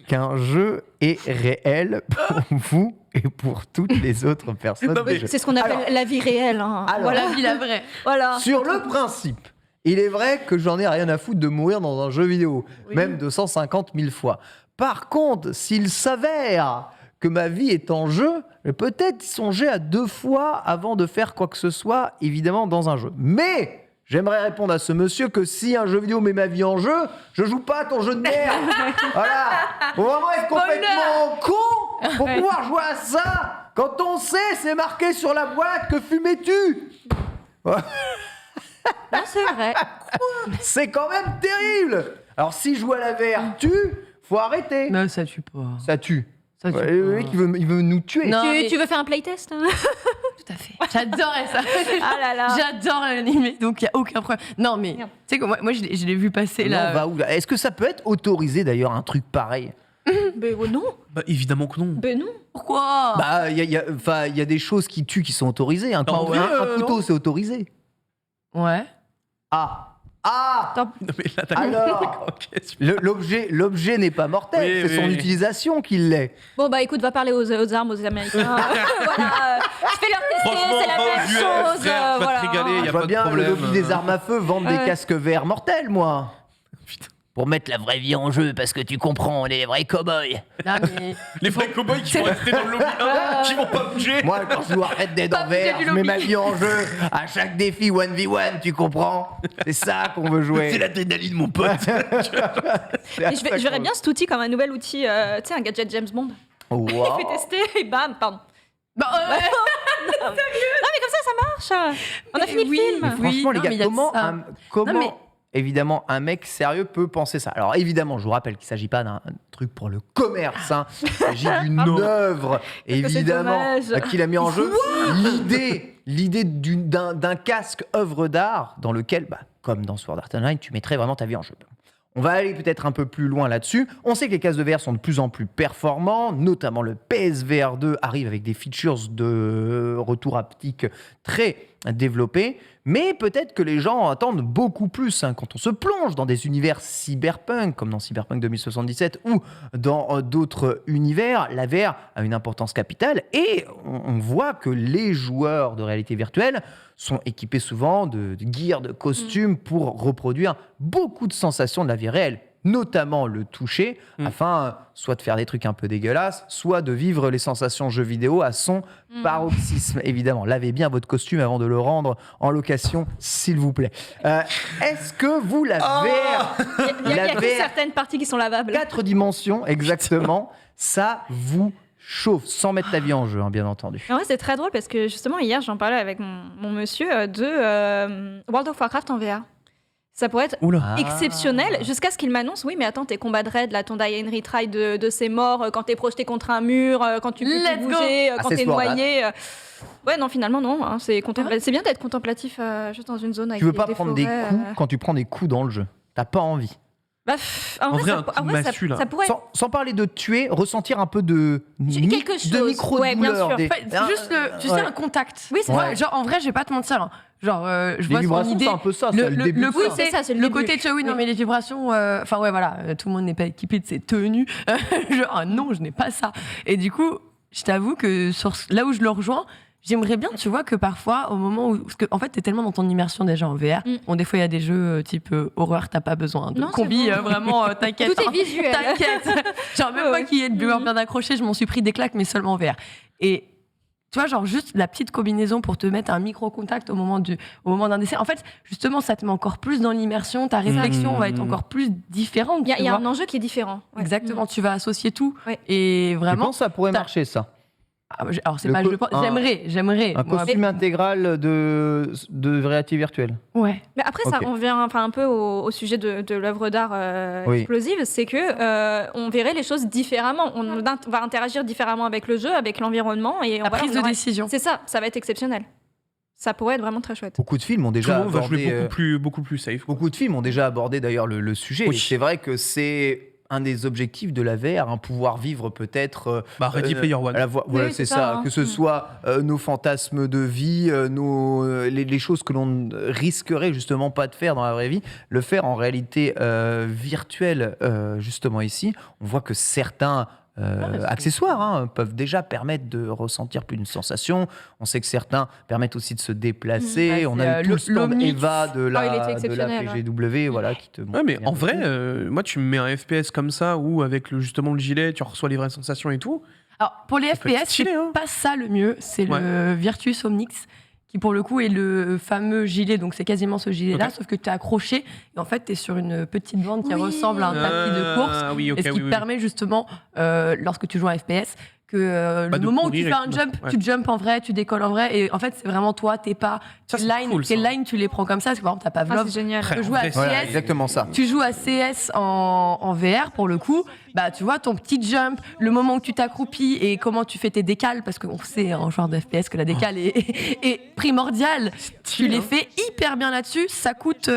qu'un jeu est réel pour vous et pour toutes les autres personnes. Non, mais du jeu. C'est ce qu'on appelle la vie réelle. Hein. Alors, La vie, la vraie. Voilà. sur le principe, il est vrai que j'en ai rien à foutre de mourir dans un jeu vidéo, même 250 000 fois. Par contre, s'il s'avère que ma vie est en jeu, je vais peut-être y songer à 2 fois avant de faire quoi que ce soit, évidemment, dans un jeu. Mais j'aimerais répondre à ce monsieur que si un jeu vidéo met ma vie en jeu, je joue pas à ton jeu de merde. Voilà. Faut vraiment être complètement con pour pouvoir jouer à ça. Quand on sait, c'est marqué sur la boîte que fumais-tu. Non, c'est vrai. C'est quand même terrible. Alors si je joue à la VR, faut arrêter. Non, ça tue pas. Ça tue. Ça tue Ouais, pas. le mec, il veut nous tuer. Non, mais- Tu veux faire un playtest? Tout à fait. J'adorais ça. Ah là là. J'adore l'animé, donc il n'y a aucun problème. Non, mais tu Merde. sais que moi je l'ai vu passer Mais on là. va où, là ? Est-ce que ça peut être autorisé d'ailleurs un truc pareil ? Ben non. Bah évidemment que non. Ben non. Pourquoi Bah, il y a des choses qui tuent qui sont autorisées. Un, Non, couteau, ouais, un couteau, c'est autorisé. Ouais. Ah, Non mais là t'as alors, Ok, super. l'objet n'est pas mortel, Oui, c'est son oui. utilisation qui l'est. Bon bah écoute, va parler aux armes, aux Américains. Voilà. Fais-leur tester, Franchement, c'est la même US, chose. frère, tu vas te Voilà. régaler, y Je a vois pas de bien le problème. lobby des armes à feu vendre des Ouais. casques verts mortels, moi. Putain. Pour mettre la vraie vie en jeu, parce que tu comprends, on est les vrais cow-boys. Non, mais Les vrais cowboys qui vont rester dans le lobby 1, qui vont pas bouger. Moi, quand je joue à Red Dead Pas en VR, bouger du je mets lobby. ma vie en jeu. À chaque défi 1v1, tu comprends ? C'est ça qu'on veut jouer. C'est l'adrénaline mon pote. Et je verrais bien cet outil comme un nouvel outil, tu sais, un gadget James Bond. Wow. Il fait tester et bam, pardon. bah, Non mais comme ça marche. On a fini oui. le film. Oui, Franchement, non, les mais gars, y a de comment, ça. comment Non, mais- évidemment, un mec sérieux peut penser ça ? Alors, évidemment, je vous rappelle qu'il ne s'agit pas d'un truc pour le commerce. Hein. Il s'agit d'une œuvre, c'est évidemment, dommage. qu'il a mis en jeu. L'idée d'un casque œuvre d'art dans lequel, bah, comme dans Sword Art Online, tu mettrais vraiment ta vie en jeu. On va aller peut-être un peu plus loin là-dessus. On sait que les casques de VR sont de plus en plus performants, notamment le PSVR 2 arrive avec des features de retour haptique très développés, mais peut-être que les gens attendent beaucoup plus hein, quand on se plonge dans des univers cyberpunk, comme dans Cyberpunk 2077 ou dans d'autres univers. La VR a une importance capitale et on voit que les joueurs de réalité virtuelle sont équipés souvent de gear, de costumes pour reproduire beaucoup de sensations de la vie réelle, notamment le toucher, afin soit de faire des trucs un peu dégueulasses, soit de vivre les sensations jeux vidéo à son paroxysme. Évidemment, lavez bien votre costume avant de le rendre en location, s'il vous plaît. Est-ce que vous, la VR, Il y la a que VR, certaines parties qui sont lavables. 4 dimensions exactement, ça vous chauffe, sans mettre ta vie en jeu, hein, bien entendu. En vrai, c'est très drôle parce que justement, hier, j'en parlais avec mon monsieur de World of Warcraft en VR. Ça pourrait être Oula. exceptionnel jusqu'à ce qu'il m'annonce oui, mais attends, tes combats de raid, là, ton die and retry de ces morts, quand t'es projeté contre un mur, quand tu peux Let's plus go. bouger, Ah, quand c'est t'es Sword Art. noyé. Ouais, non, finalement, non. Hein, c'est c'est bien d'être contemplatif juste dans une zone avec Tu veux des pas prendre des forêts, coups quand tu prends des coups dans le jeu. T'as pas envie. En vrai, un coup de massue, là. ça pourrait. Sans parler de tuer, ressentir un peu de Quelque chose. de micro-douleur. Ouais, bien sûr. Juste tu sais, un contact. Oui, c'est Ouais, ça. genre, en vrai, je vais pas te mentir. Hein. Genre, je Les vois son vibrations, idée. c'est un peu ça. Le, c'est le, début le de côté, ça. c'est ça, c'est le le début. côté, tu vois, oui, non, Oui. mais les vibrations, enfin, ouais, voilà, tout le monde n'est pas équipé de ces tenues. Genre, ah non, je n'ai pas ça. Et du coup, je t'avoue que là où je le rejoins, j'aimerais bien, tu vois, que parfois, au moment où. Parce que, en fait, t'es tellement dans ton immersion déjà en VR. Bon, des fois, il y a des jeux type horreur, t'as pas besoin de Non, c'est combi, bon. vraiment, t'inquiète. Tout est visuel. T'inquiète. Genre, même pas qu'il y ait de bueur bien accroché, je m'en suis pris des claques, mais seulement en VR. Et. Tu vois, genre juste la petite combinaison pour te mettre un micro-contact au moment d'un essai. En fait, justement, ça te met encore plus dans l'immersion. Ta réflexion va être encore plus différente. Il y a vois. un enjeu qui est différent. Ouais. Exactement, tu vas associer tout. Ouais. Et Je vraiment. pense que ça pourrait t'as- marcher, ça. Alors, c'est Le pas. co- Je pense- un- J'aimerais. Un Moi, costume intégral de réalité virtuelle. Ouais. Mais après, ça, Ok. on vient un peu au sujet de l'œuvre d'art Oui. explosive, c'est que on verrait les choses différemment. On va interagir différemment avec le jeu, avec l'environnement. Et La prise de décision. C'est ça va être exceptionnel. Ça pourrait être vraiment très chouette. Beaucoup de films ont Tout le déjà monde va abordé. jouer beaucoup plus safe. Beaucoup de films ont déjà abordé d'ailleurs le sujet. Oui. Et c'est vrai que c'est un des objectifs de la VR, pouvoir vivre peut-être. Ready Player One. Voilà, Oui, c'est c'est ça. ça, hein. Que ce soit nos fantasmes de vie, les choses que l'on ne risquerait justement pas de faire dans la vraie vie, le faire en réalité virtuelle, justement ici. On voit que certains accessoires peuvent déjà permettre de ressentir plus d'une sensation. On sait que certains permettent aussi de se déplacer. Ouais, On c'est, a eu tout le stand l'Omnix. Eva de il était la exceptionnel, PGW, voilà, qui te montre Ouais, mais bien en le vrai, truc. moi, tu me mets un FPS comme ça, où avec justement le gilet, tu reçois les vraies sensations et tout. Alors, pour les Ça peut être FPS, stylé, c'est hein. pas ça le mieux. C'est Ouais. le Virtus Omnix, qui pour le coup est le fameux gilet. Donc, c'est quasiment ce gilet-là, Ok. sauf que tu es accroché. Et en fait, tu es sur une petite bande qui Oui. ressemble à un tapis de course. Ah oui, ok, et ce qui oui, te oui. permet justement, lorsque tu joues à FPS, que le De moment où tu courir fais et un tout, jump, ouais. tu jumps en vrai, tu décolles en vrai. Et en fait, c'est vraiment toi, tes pas, Ça, tes c'est lines, cool, tes ça. lines, tu les prends comme ça. Parce que par exemple, t'as Ah, Pavlov. c'est génial. Très- Tu joues en à vrai, Voilà, CS, exactement ça. tu joues à CS en VR pour le coup, bah tu vois ton petit jump, le moment où tu t'accroupis et comment tu fais tes décales, parce qu'on sait en joueur de FPS que la décale est primordiale. Tu les fais hyper bien là-dessus, ça coûte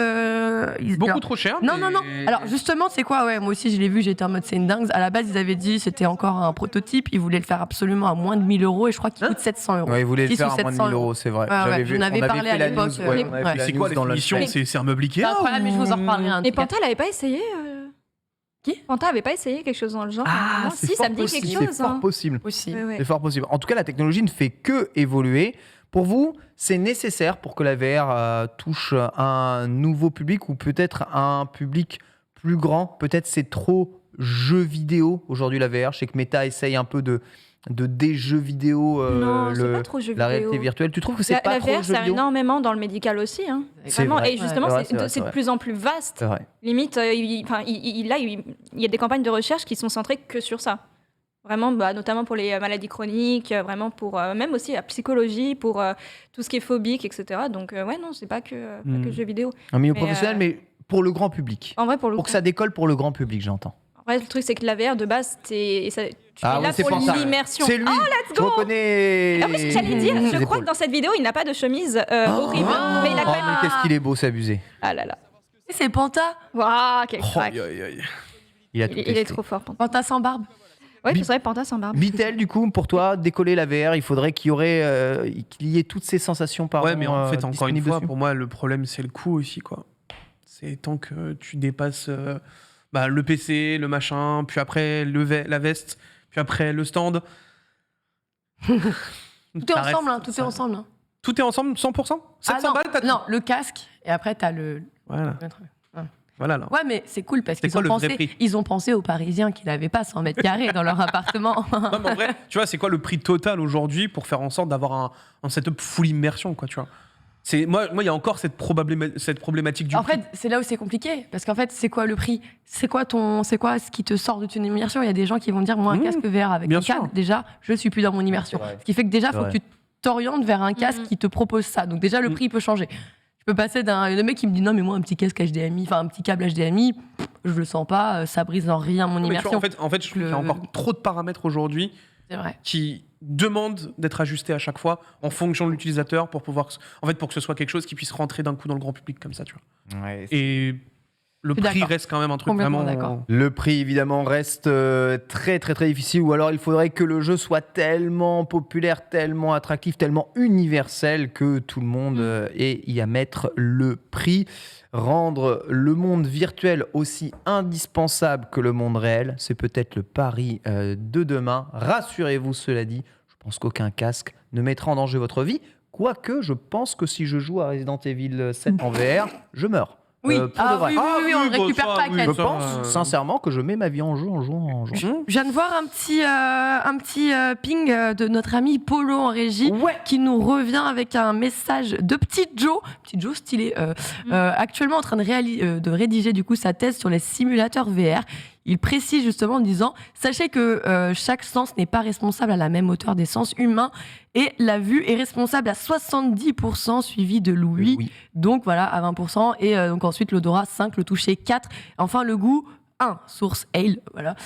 Beaucoup trop cher. Non, mais- non, non. Alors justement, c'est quoi? Ouais, moi aussi je l'ai vu, j'étais en mode c'est une dingue. À la base, ils avaient dit c'était encore un prototype, ils voulaient le faire absolument à moins de 1000 € et je crois qu'il coûte 700 €. Ouais, ils voulaient le 6 faire ou à moins de 700 1000 €, c'est vrai. Ouais, J'avais ouais, vu, on avait on avait parlé fait à la l'époque, news, ouais, on avait ouais. fait la C'est quoi news dans la le définition? chat. C'est un meuble Ikea C'est incroyable, mais je vous en reparlerai un. Et Panta, elle avait pas essayé Qui Panta avait pas essayé quelque chose dans le genre Ah, non, c'est si, fort ça me dit possible, quelque chose. C'est fort possible. aussi. Ouais, ouais. C'est fort possible. En tout cas, la technologie ne fait que évoluer. Pour vous, c'est nécessaire pour que la VR touche un nouveau public ou peut-être un public plus grand. Peut-être c'est trop jeux vidéo aujourd'hui la VR. Je sais que Meta essaye un peu de des jeux vidéo, Non, c'est pas trop jeu la vidéo. réalité virtuelle. Tu trouves que c'est La pas trop VR jeu sert vidéo? énormément dans le médical aussi. Hein. C'est Vraiment, vrai. et justement, Ouais, c'est c'est de plus en plus vaste. C'est vrai. Limite, il y a des campagnes de recherche qui sont centrées que sur ça. Vraiment, notamment pour les maladies chroniques, vraiment pour même aussi la psychologie, pour tout ce qui est phobique, etc. Donc, ouais, non, c'est pas que jeu vidéo. Un milieu Mais, professionnel, mais pour le grand public. En vrai, pour le Pour coup. que ça décolle pour le grand public, j'entends. En vrai, le truc, c'est que la VR, de base, tu es Ah là oui, c'est pour pour ça. l'immersion. C'est lui. let's Je go. reconnais. En plus, j'allais dire, ses je crois épaules. que dans cette vidéo, il n'a pas de chemise horrible. Oh, Mais il a quand même. mais qu'est-ce qu'il est beau, c'est abusé. Ah là là. C'est Panta. Waouh, quel crack. Aïe, aïe, aïe. Il a tout Il est testé. trop fort, Panta. Panta sans barbe. Ouais, c'est vrai, Panta sans barbe. Bitel, du coup, pour toi, décoller la VR, il faudrait qu'il y ait toutes ces sensations par Ouais, mais en fait, encore une fois, pour moi, le problème, c'est le coût aussi, quoi. C'est tant que tu dépasses le PC, le machin, puis après la veste, puis après le stand. Tout est ensemble, hein, tout est ensemble. Hein. Tout est ensemble, 100%? 700 non, balles, t'as tout. non, le casque et après t'as le Voilà, truc. voilà là. Ouais, mais c'est cool parce C'est qu'ils quoi ont le vrai pensé, prix ils ont pensé aux Parisiens qui n'avaient pas 100 mètres carrés dans leur appartement. Non, mais en vrai, tu vois, c'est quoi le prix total aujourd'hui pour faire en sorte d'avoir un setup full immersion, quoi, tu vois? Moi, il y a encore cette problématique du En prix. fait, c'est là où c'est compliqué parce qu'en fait, c'est quoi le prix? C'est quoi ce qui te sort de ton immersion? Il y a des gens qui vont dire moi un casque VR avec bien un sûr. câble, déjà, je suis plus dans mon immersion. C'est vrai. Ce qui fait que déjà, C'est faut que vrai. tu t'orientes vers un casque qui te propose ça. Donc déjà, le prix peut changer. Je peux passer le mec qui me dit non mais moi un petit casque HDMI, enfin un petit câble HDMI, je le sens pas, ça brise en rien mon Non, mais tu vois, immersion. en fait, je trouve qu'il y a encore trop de paramètres aujourd'hui C'est vrai. qui demandent d'être ajustés à chaque fois en fonction de l'utilisateur pour pouvoir, pour que ce soit quelque chose qui puisse rentrer d'un coup dans le grand public comme ça, tu vois. Ouais, Et le Je suis prix d'accord. reste quand même un truc Complètement vraiment. d'accord. Le prix, évidemment, reste très, très, très difficile. Ou alors, il faudrait que le jeu soit tellement populaire, tellement attractif, tellement universel que tout le monde ait y à mettre le prix. Rendre le monde virtuel aussi indispensable que le monde réel, c'est peut-être le pari de demain. Rassurez-vous, cela dit, je pense qu'aucun casque ne mettra en danger votre vie. Quoique, je pense que si je joue à Resident Evil 7 en VR, je meurs. Oui, Pour de vrai. oui, on ne bah, récupère ça, pas, oui, Ken. Je ça, pense sincèrement que je mets ma vie en jeu en jouant. Je viens de voir un petit ping de notre ami Polo en régie Ouais. qui nous revient avec un message de Petit Joe stylé, actuellement en train de rédiger du coup sa thèse sur les simulateurs VR. Il précise justement en disant « Sachez que chaque sens n'est pas responsable à la même hauteur des sens humains et la vue est responsable à 70% suivi de l'ouïe. Oui. Donc voilà, à 20%. Et donc ensuite l'odorat 5, le toucher 4. Enfin le goût 1, source ale. Voilà.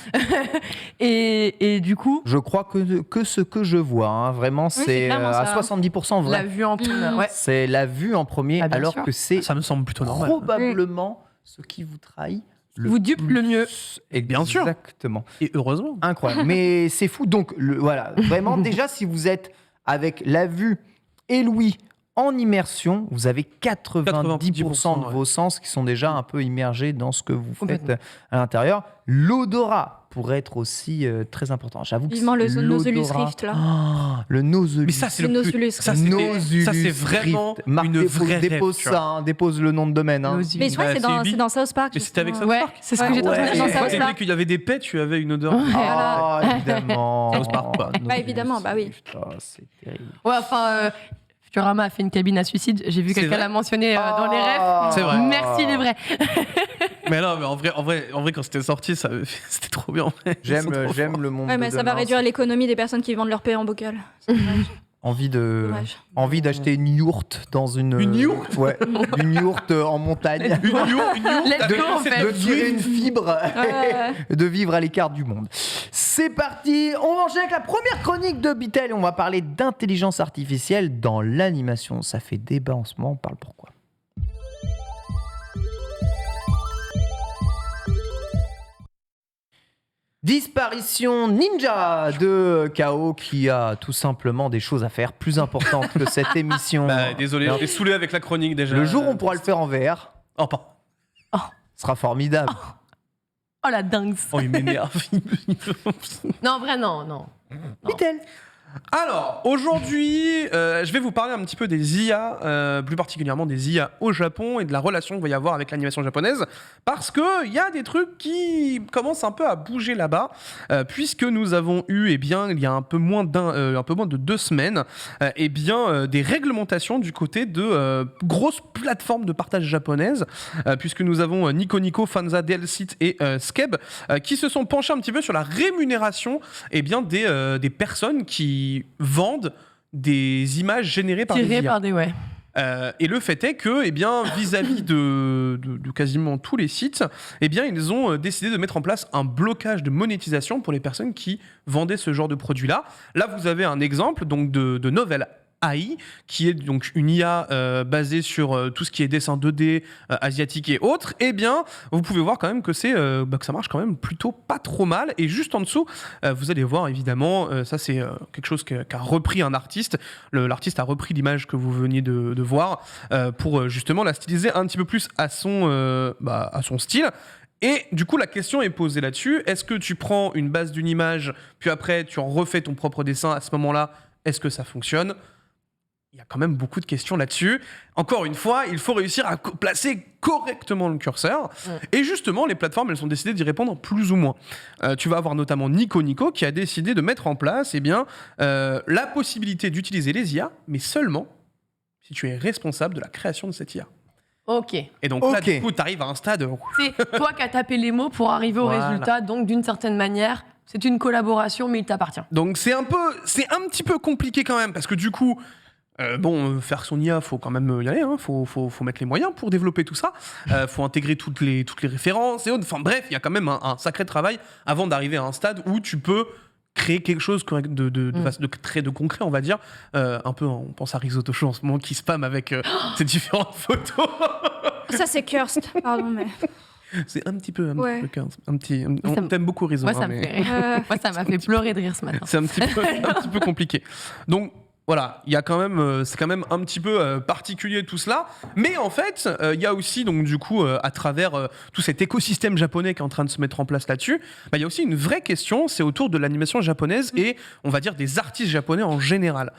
et du coup, Je crois que ce que je vois, hein, vraiment, c'est c'est clairement à ça. 70% vrai. la vue en prime. Ouais. C'est la vue en premier, Ah, bien alors sûr. que c'est Ça me semble plutôt normal. probablement ce qui vous trahit Vous dupe le mieux. Et Bien sûr. Exactement. Et heureusement. Incroyable. Mais c'est fou. Donc, voilà. Vraiment, déjà, si vous êtes avec la vue et l'ouïe en immersion, vous avez 90% de vos sens qui sont déjà un peu immergés dans ce que vous faites Complètement. à l'intérieur. L'odorat pourrait être aussi très important. J'avoue que Vivement le l'odorat- Nosulus Rift, là. Oh, le Nosulus. Mais ça, c'est Le le plus. Nosulus Ça, Nosulus c'est vraiment Rift. Marc, une vraie dépose rêve, tu vois. ça, hein, dépose le nom de domaine. Hein. Nosulus. Mais je crois que Bah, c'est c'est dans South Park. Mais c'était avec justement. South Ouais, Park. c'est ce que Ouais. j'étais en train de Ouais. dire. Dans Et South dès Park. qu'il y avait des pets, tu avais une odeur. Ah, évidemment. South Park, quoi. Nosulus évidemment, bah oui. Rift, oh, c'est terrible. Ouais, enfin, Futurama a fait une cabine à suicide. J'ai vu C'est quelqu'un vrai l'a mentionné dans les rêves. C'est vrai. Merci les vrais. Mais non, mais en vrai, quand c'était sorti, c'était trop bien. J'aime le monde. Ouais, mais de ça va demain, réduire c'est- l'économie des personnes qui vendent leur paix en bocal. C'est dommage. Envie d'acheter une yourte dans une. Une yourte Ouais, une yourte en montagne. Une yourte, Let's t'avais go, en laissé fait. De tirer une fibre, de vivre à l'écart du monde. C'est parti, on va enchaîner avec la première chronique de Bitel. On va parler d'intelligence artificielle dans l'animation. Ça fait débat en ce moment, on parle pourquoi. Disparition ninja de KO qui a tout simplement des choses à faire plus importantes que cette émission. Bah, désolé, je l'ai saoulé avec la chronique déjà. Le jour où on pourra le faire en VR, Oh, pardon. ce sera formidable. Oh la dingue. Oh, il m'énerve. Non, en vrai, non. Bitel. Alors, aujourd'hui, je vais vous parler un petit peu des IA, plus particulièrement des IA au Japon et de la relation qu'il va y avoir avec l'animation japonaise, parce qu'il y a des trucs qui commencent un peu à bouger là-bas, puisque nous avons eu, eh bien, il y a un peu moins de 2 semaines, des réglementations du côté de grosses plateformes de partage japonaises, puisque nous avons Nico Nico, Fanza, Delsit et Skeb, qui se sont penchés un petit peu sur la rémunération des personnes qui vendent des images générées par des Tiré IA. par des ouais. Et le fait est que, vis-à-vis de quasiment tous les sites, ils ont décidé de mettre en place un blocage de monétisation pour les personnes qui vendaient ce genre de produit-là. Là, vous avez un exemple donc de Novel AI, qui est donc une IA basée sur tout ce qui est dessin 2D, asiatique et autres. Vous pouvez voir quand même que que ça marche quand même plutôt pas trop mal. Et juste en dessous, vous allez voir évidemment, ça c'est quelque chose qu'a repris un artiste. L'artiste a repris l'image que vous veniez de voir pour justement la styliser un petit peu plus à son style. Et du coup, la question est posée là-dessus. Est-ce que tu prends une base d'une image, puis après tu en refais ton propre dessin à ce moment-là? Est-ce que ça fonctionne? Il y a quand même beaucoup de questions là-dessus. Encore une fois, il faut réussir à placer correctement le curseur. Et justement, les plateformes, elles ont décidé d'y répondre plus ou moins. Tu vas avoir notamment Nico Nico qui a décidé de mettre en place la possibilité d'utiliser les IA, mais seulement si tu es responsable de la création de cette IA. Ok. Et donc là, du coup, tu arrives à un stade... C'est toi qui as tapé les mots pour arriver au Voilà. résultat. Donc, d'une certaine manière, c'est une collaboration, mais il t'appartient. Donc c'est un petit peu compliqué quand même, parce que du coup... faire son IA, faut quand même y aller, hein. Faut mettre les moyens pour développer tout ça. Faut intégrer toutes les références et autres. Enfin bref, il y a quand même un sacré travail avant d'arriver à un stade où tu peux créer quelque chose de concret, on va dire. Un peu, on pense à Risotto Show en ce moment qui spam avec ses différentes photos. Ça, c'est cursed. Pardon, mais. C'est un petit peu, Ouais. on t'aime beaucoup, Rizzo. Moi, ça hein, me mais fait rire. Moi, ça m'a fait pleurer de rire ce matin. c'est un petit peu compliqué. Donc, voilà, il y a quand même, c'est quand même un petit peu particulier tout cela. Mais en fait, il y a aussi, donc du coup, à travers tout cet écosystème japonais qui est en train de se mettre en place là-dessus, il y a aussi une vraie question, c'est autour de l'animation japonaise et, on va dire, des artistes japonais en général.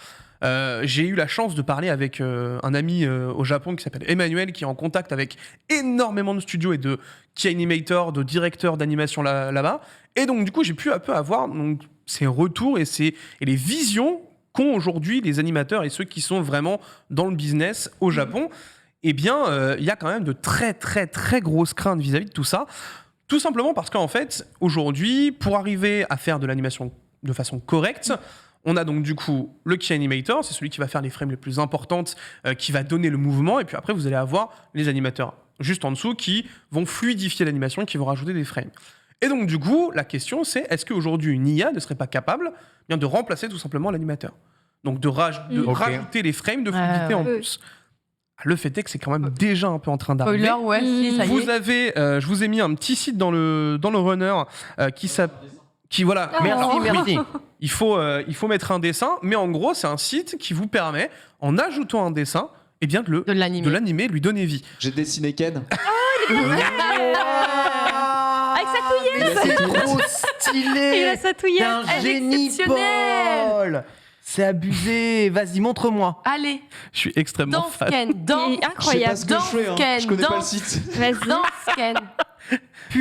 J'ai eu la chance de parler avec un ami au Japon qui s'appelle Emmanuel, qui est en contact avec énormément de studios et de key animators, de directeurs d'animation là-bas. Et donc, du coup, j'ai pu un peu avoir donc, ces retours et les visions qu'ont aujourd'hui les animateurs et ceux qui sont vraiment dans le business au Japon. Eh bien, il y a quand même de très, très, très grosses craintes vis-à-vis de tout ça. Tout simplement parce qu'en fait, aujourd'hui, pour arriver à faire de l'animation de façon correcte, on a donc du coup le key animator, c'est celui qui va faire les frames les plus importantes, qui va donner le mouvement, et puis après vous allez avoir les animateurs juste en dessous qui vont fluidifier l'animation, qui vont rajouter des frames. Et donc du coup, la question c'est, est-ce qu'aujourd'hui une IA ne serait pas capable de remplacer tout simplement l'animateur ? Donc de rajouter les frames de fluidité en plus. Le fait est que c'est quand même déjà un peu en train d'arriver. Spoiler, ouais, si, ça y Vous est. avez, je vous ai mis un petit site dans le runner qui voilà. Merci. Il faut mettre un dessin, mais en gros, c'est un site qui vous permet, en ajoutant un dessin, eh bien de l'animer, de lui donner vie. J'ai dessiné Ken. Avec sa touillette. C'est trop stylé. Il a sa touillette. T'es un Elle est génie, exceptionnelle. Paul. C'est abusé. Vas-y, montre-moi. Allez, Je suis extrêmement danse fan. Ken, danse. Il est incroyable. Je sais pas ce que je fais, hein. Ken, Je connais pas le danse. site. Vas-y. Danse Ken.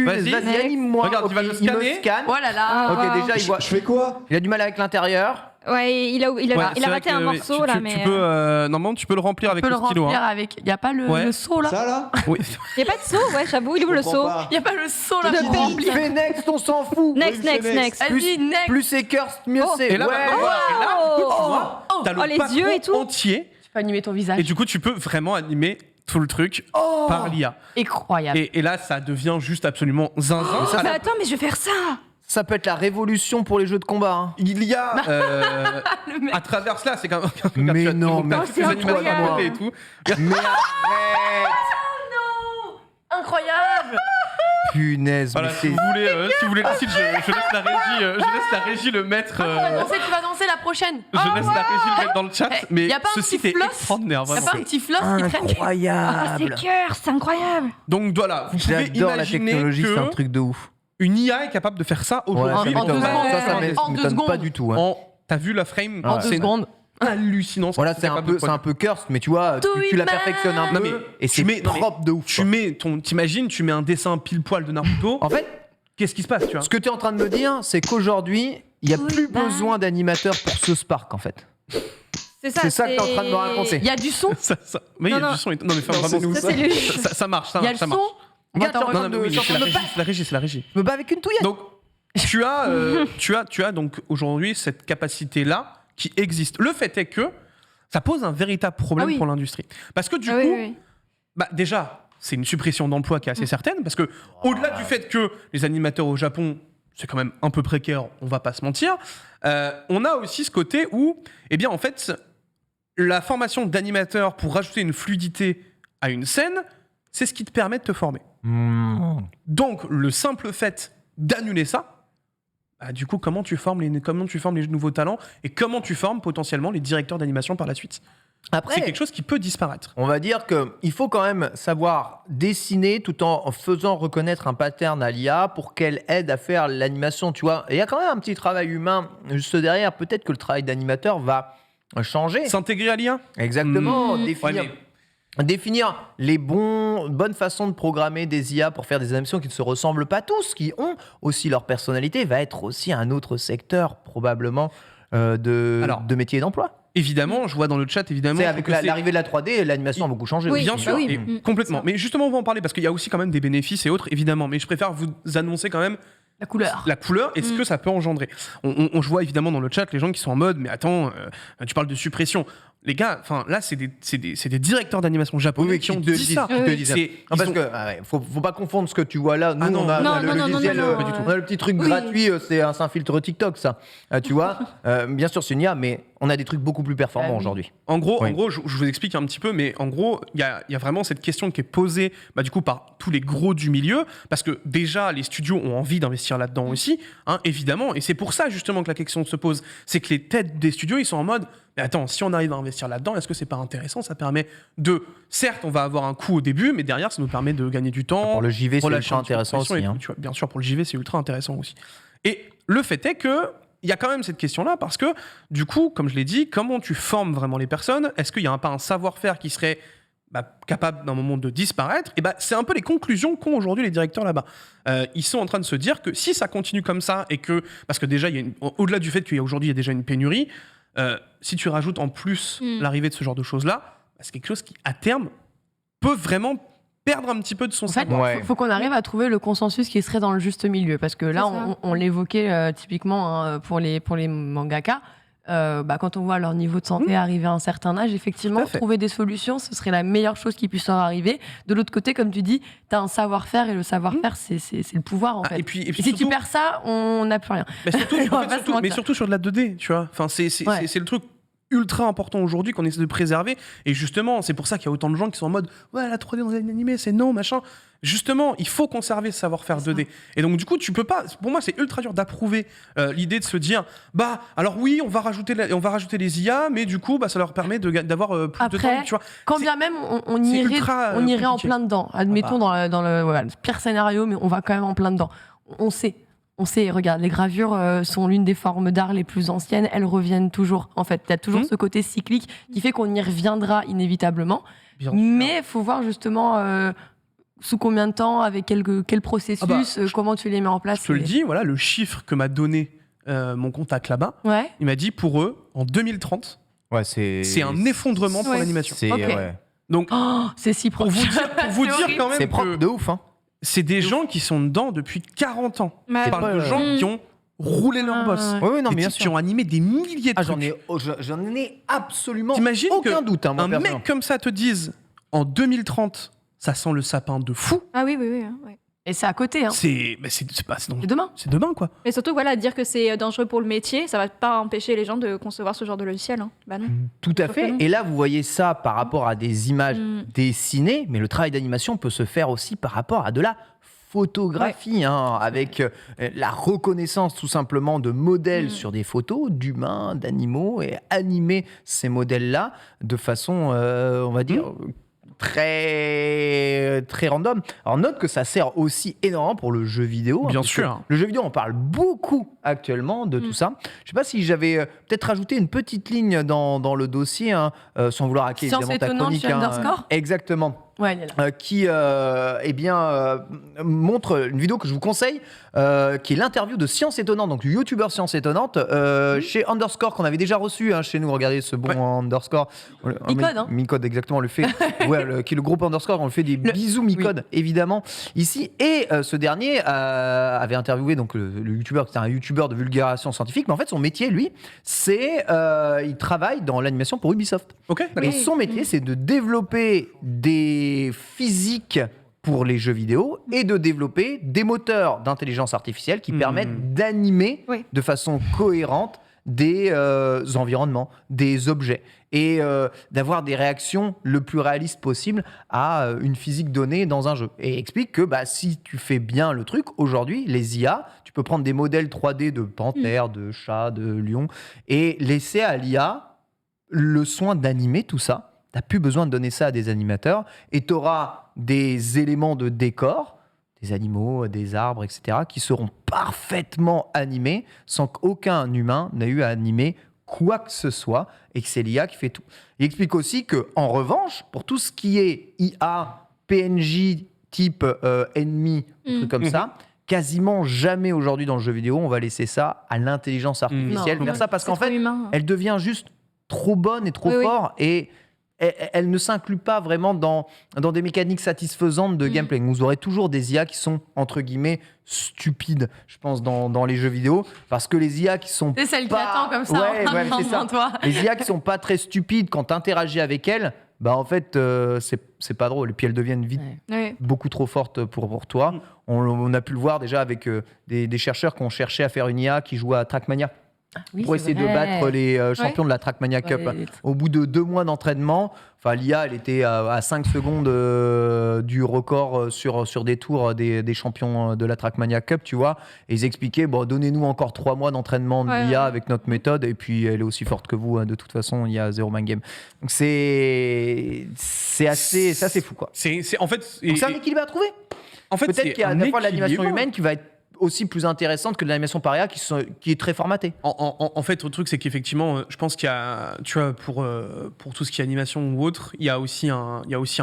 Vas-y, Vas-y. anime-moi. Regarde, Ok, il va le il me scanner. scanne. Oh là là. Ok, wow. déjà, il voit. Je fais quoi? Il a du mal avec l'intérieur. Ouais, il a Ouais, c'est vrai raté que, un morceau tu là, mais. tu peux, normalement, tu peux le remplir avec Tu peux le le stylo. remplir Hein. avec. Y a pas le Ouais. seau là. Ça là? Oui. Il n'y a pas de seau, ouais, j'avoue, il ouvre le seau. Y a pas le seau là De pour pays. remplir. Fais next, on s'en fout. Next, Oui, next, c'est next. Vas-y, next. Plus c'est cursed, mieux c'est. Et là, Ouais. maintenant, voilà. Et là, du coup, tu vois, t'as Oh, le les patron yeux et tout. entier. Tu peux animer ton visage. Et du coup, tu peux vraiment animer tout le truc par l'IA. Incroyable. Et là, ça devient juste absolument zinzin. ça, Mais attends, mais je vais faire ça. Ça peut être la révolution pour les jeux de combat. Hein. Il y a, Le mec. à travers cela, c'est quand même. Mais tu as- non, donc, mais t'as toutes les c'est animations à incroyable. côté et tout. Mais arrête. Incroyable. Punaise, Voilà, mais si c'est. vous voulez le site, je laisse la régie le mettre. Tu vas danser la prochaine. Je laisse la régie le mettre dans le chat. Eh, Mais y a pas un ce petit site est floss extraordinaire, Y a vraiment. pas un petit floss qui traîne. Ah, Incroyable. c'est cœur, c'est incroyable. Donc voilà, vous pouvez J'adore la imaginer technologie, c'est un que truc de ouf. une IA est capable de faire ça Ouais, aujourd'hui. ça en deux m'étonne secondes. ça En deux m'étonne pas secondes. du tout. Hein. T'as vu la frame En C'est 2 secondes. hallucinant. ce Voilà, qu'ils c'est sont un capables de peu, c'est un peu cursed, mais tu vois, Do tu it, la man. perfectionnes un Non, peu mais et c'est non, mais propre de ouf. Tu quoi. mets t'imagines, tu mets un dessin pile poil de Naruto. En fait, Qu'est-ce qui se passe, tu vois ce que tu es en train de me dire, c'est qu'aujourd'hui, il n'y a Do plus it, man. besoin d'animateurs pour ce Spark en fait. C'est ça. C'est ça que t'es en train de me raconter. Il y a du son. Mais il y a Non, du son. Non, mais enfin, Non, vraiment, c'est nous, Ça, c'est lui. ça marche, ça Il y a marche, le ça son. marche. On va Regarde, t'en t'es en train Non, de- non, mais oui, je suis c'est en la train de régie, c'est la régie, c'est la régie. Je me bats avec une touillette. Donc, tu as donc aujourd'hui cette capacité-là qui existe. Le fait est que ça pose un véritable problème Ah oui. pour l'industrie. Parce que du Ah coup, oui, oui. bah, déjà, c'est une suppression d'emplois qui est assez certaine. Parce que au-delà du fait que les animateurs au Japon, c'est quand même un peu précaire, on va pas se mentir, on a aussi ce côté où, eh bien, en fait, la formation d'animateur pour rajouter une fluidité à une scène, c'est ce qui te permet de te former. Donc, le simple fait d'annuler ça, bah, du coup, comment tu formes les nouveaux talents et comment tu formes potentiellement les directeurs d'animation par la suite. C'est Après, quelque chose qui peut disparaître. on va dire qu'il faut quand même savoir dessiner tout en faisant reconnaître un pattern à l'IA pour qu'elle aide à faire l'animation, tu vois. Et il y a quand même un petit travail humain juste derrière. Peut-être que le travail d'animateur va changer. S'intégrer à l'IA. Exactement. Ouais, Définir les bonnes façons de programmer des IA pour faire des animations qui ne se ressemblent pas tous, qui ont aussi leur personnalité, va être aussi un autre secteur probablement de métier et d'emploi. Évidemment, je vois dans le chat, évidemment. C'est avec que c'est- l'arrivée de la 3D, l'animation a beaucoup changé. Oui, aussi. Bien sûr, oui. et complètement. Mais justement, on va en parler parce qu'il y a aussi quand même des bénéfices et autres, évidemment. Mais je préfère vous annoncer quand même La couleur. la couleur et ce que ça peut engendrer. Je vois évidemment dans le chat les gens qui sont en mode, mais attends, tu parles de suppression. Les gars, enfin là, c'est des directeurs d'animation japonais Oui, qui ont dit ça. qui te disent. C'est- Non, ils parce sont- que faut pas confondre ce que tu vois là. Nous, Ah non, on a non, le non, non, logiciel, non, non, pas du tout. on a le petit truc Oui. gratuit, c'est un filtre TikTok, ça. Tu vois, bien sûr, c'est une IA, mais on a des trucs beaucoup plus performants oui. aujourd'hui. En gros, Oui. je vous explique un petit peu, mais en gros, il y a vraiment cette question qui est posée du coup par tous les gros du milieu, parce que déjà, les studios ont envie d'investir là-dedans aussi, hein, évidemment, et c'est pour ça justement que la question se pose, c'est que les têtes des studios, ils sont en mode, mais attends, si on arrive à investir là-dedans, est-ce que c'est pas intéressant? Ça permet certes, on va avoir un coût au début, mais derrière, ça nous permet de gagner du temps. Pour le JV, c'est relâcher ultra un petit peu de intéressant pression aussi. et Hein. tout, tu vois. Bien sûr, pour le JV, c'est ultra intéressant aussi. Et le fait est que il y a quand même cette question-là parce que, du coup, comme je l'ai dit, comment tu formes vraiment les personnes? Est-ce qu'il n'y a pas un savoir-faire qui serait capable d'un moment de disparaître? Et c'est un peu les conclusions qu'ont aujourd'hui les directeurs là-bas. Ils sont en train de se dire que si ça continue comme ça et que, parce que déjà, au-delà du fait qu'aujourd'hui il y a déjà une pénurie, si tu rajoutes en plus l'arrivée de ce genre de choses-là, c'est quelque chose qui, à terme, peut vraiment perdre un petit peu de son En fait, savoir. Ouais. faut qu'on arrive à trouver le consensus qui serait dans le juste milieu. Parce que là, C'est ça. on l'évoquait typiquement hein, pour les mangaka. Quand on voit leur niveau de santé arriver à un certain âge, effectivement, Tout à fait. trouver des solutions, ce serait la meilleure chose qui puisse leur arriver. De l'autre côté, comme tu dis, tu as un savoir-faire et le savoir-faire, c'est le pouvoir en fait. Et puis Et si tu surtout- perds ça, on n'a plus rien. Mais surtout, On va pas se mentir. mais surtout sur de la 2D, tu vois. Enfin, c'est le truc ultra important aujourd'hui qu'on essaie de préserver. Et justement, c'est pour ça qu'il y a autant de gens qui sont en mode ouais, la 3D dans un animé, c'est non, machin. Justement, il faut conserver ce savoir-faire 2D. Et donc, du coup, tu peux pas. Pour moi, c'est ultra dur d'approuver l'idée de se dire alors oui, on va rajouter les IA, mais du coup, ça leur permet d'avoir plus de Après, temps. Tu vois. Quand C'est- bien même on c'est irait, ultra, on irait en compliqué. plein dedans, admettons dans le pire scénario, mais on va quand même en plein dedans. On sait, regarde, les gravures sont l'une des formes d'art les plus anciennes, elles reviennent toujours. En fait, il y a toujours ce côté cyclique qui fait qu'on y reviendra inévitablement. Bien sûr. Mais il faut voir justement sous combien de temps, avec quel processus, comment tu les mets en place. Je te le dis, voilà, le chiffre que m'a donné mon contact là-bas, Ouais. il m'a dit pour eux, en 2030, Ouais, c'est un effondrement pour Ouais. l'animation. C'est Ok. ouais. Donc, Oh, c'est si pour proche. vous dire, horrible. quand même C'est que propre de ouf. Hein. c'est des gens qui sont dedans depuis 40 ans. Ouais. On parle pas, de gens qui ont roulé leur boss. Ah, Oui, oui, non, Des mais bien types qui sûr. ont animé des milliers de trucs. J'en ai absolument T'imagines aucun que doute. Hein, moi, Un personnellement. mec comme ça te dise en 2030, ça sent le sapin de fou. Ah oui. Ouais. Et c'est à côté, hein. C'est C'est demain. c'est demain, quoi. Mais surtout, voilà, dire que c'est dangereux pour le métier, ça va pas empêcher les gens de concevoir ce genre de logiciel. Hein. Bah non. Tout à Sauf fait. que non. Et là, vous voyez ça par rapport à des images dessinées, mais le travail d'animation peut se faire aussi par rapport à de la photographie, hein, avec la reconnaissance tout simplement de modèles sur des photos d'humains, d'animaux, et animer ces modèles-là de façon, on va dire, très random. Alors note que ça sert aussi énormément pour le jeu vidéo. Bien parce que sûr. Le jeu vidéo, on parle beaucoup actuellement de tout ça. Je sais pas si j'avais peut-être rajouté une petite ligne dans le dossier, hein, sans vouloir hacker Science évidemment ta étonnante chronique. chez Underscore Exactement. Ouais, elle est là. Qui montre une vidéo que je vous conseille, qui est l'interview de Science Étonnante, donc du youtubeur Science Étonnante, chez Underscore, qu'on avait déjà reçu chez nous. Regardez ce bon Underscore. Micode, hein. Micode, exactement, on le fait. Qui est le groupe Underscore, on le fait des bisous Micode, évidemment, ici. Et ce dernier avait interviewé donc, le youtubeur, qui était un youtubeur de vulgarisation scientifique, mais en fait, son métier, lui, c'est il travaille dans l'animation pour Ubisoft. Ok, Et d'accord. son métier, c'est de développer des physiques pour les jeux vidéo et de développer des moteurs d'intelligence artificielle qui permettent d'animer Oui. de façon cohérente des environnements, des objets, et d'avoir des réactions le plus réalistes possible à une physique donnée dans un jeu. Et explique que si tu fais bien le truc, aujourd'hui, les IA, tu peux prendre des modèles 3D de panthères, de chats, de lions, et laisser à l'IA le soin d'animer tout ça. Tu n'as plus besoin de donner ça à des animateurs, et tu auras des éléments de décor, des animaux, des arbres, etc., qui seront parfaitement animés sans qu'aucun humain n'ait eu à animer quoi que ce soit, et que c'est l'IA qui fait tout. Il explique aussi qu'en revanche, pour tout ce qui est IA, PNJ, type ennemi, un truc comme ça, quasiment jamais aujourd'hui dans le jeu vidéo, on va laisser ça à l'intelligence artificielle, Non. faire ça, parce C'est qu'en trop fait, humain. elle devient juste trop bonne et trop Oui, oui. fort, et elle ne s'inclut pas vraiment dans des mécaniques satisfaisantes de gameplay. Vous aurez toujours des IA qui sont, entre guillemets, stupides, je pense, dans les jeux vidéo, parce que les IA qui sont C'est celle qui pas... attend comme ça. Ouais, ouais, c'est ça. devant toi. Les IA qui sont pas très stupides, quand tu interagis avec elles, en fait, c'est pas drôle. Et puis elles deviennent vite Ouais. Ouais. beaucoup trop fortes pour toi. On a pu le voir déjà avec des chercheurs qui ont cherché à faire une IA qui joue à Trackmania. Oui, pour c'est essayer de vrai. battre les champions de la Trackmania Cup. Ouais. Au bout de 2 mois d'entraînement, l'IA, elle était à 5 secondes du record sur des tours des champions de la Trackmania Cup, tu vois. Et ils expliquaient, donnez-nous encore 3 mois d'entraînement de l'IA avec notre méthode, et puis elle est aussi forte que vous. De toute façon, il y a 0 mind game. Donc c'est assez fou, quoi. En fait, Donc c'est un équilibre à trouver. En fait, Peut-être qu'il y a des fois de l'animation équilibre. humaine qui va être aussi plus intéressante que de l'animation par IA qui est très formatée. En fait, le truc, c'est qu'effectivement, je pense qu'il y a, tu vois, pour tout ce qui est animation ou autre, il y a aussi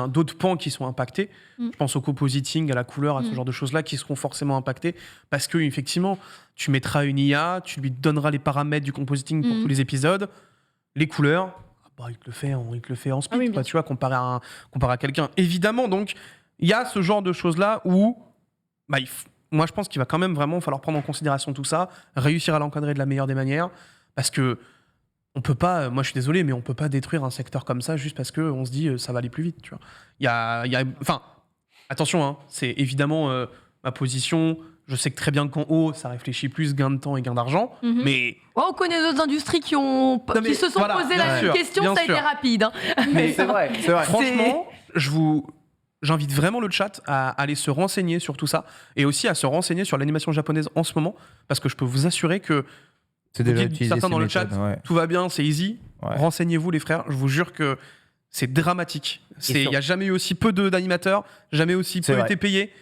d'autres pans qui sont impactés. Je pense au compositing, à la couleur, à ce genre de choses-là qui seront forcément impactés parce que, effectivement, tu mettras une IA, tu lui donneras les paramètres du compositing pour tous les épisodes, les couleurs, il te le fait en speed, tu vois, comparé à quelqu'un. Évidemment, donc, il y a ce genre de choses-là où, moi, je pense qu'il va quand même vraiment falloir prendre en considération tout ça, réussir à l'encadrer de la meilleure des manières, parce que on peut pas, moi je suis désolé, mais on peut pas détruire un secteur comme ça juste parce que on se dit ça va aller plus vite, tu vois. Enfin, attention, hein, c'est évidemment ma position. Je sais que très bien qu'en haut, ça réfléchit plus gain de temps et gain d'argent, mais on connaît d'autres industries qui se sont posé la même question, ça a été rapide. Hein. Mais c'est vrai. Franchement, j'invite vraiment le chat à aller se renseigner sur tout ça et aussi à se renseigner sur l'animation japonaise en ce moment, parce que je peux vous assurer que c'est déjà certains dans le chat, tout va bien, c'est easy. Ouais. Renseignez-vous les frères, je vous jure que c'est dramatique. Il n'y a jamais eu aussi peu d'animateurs, jamais aussi peu été payés.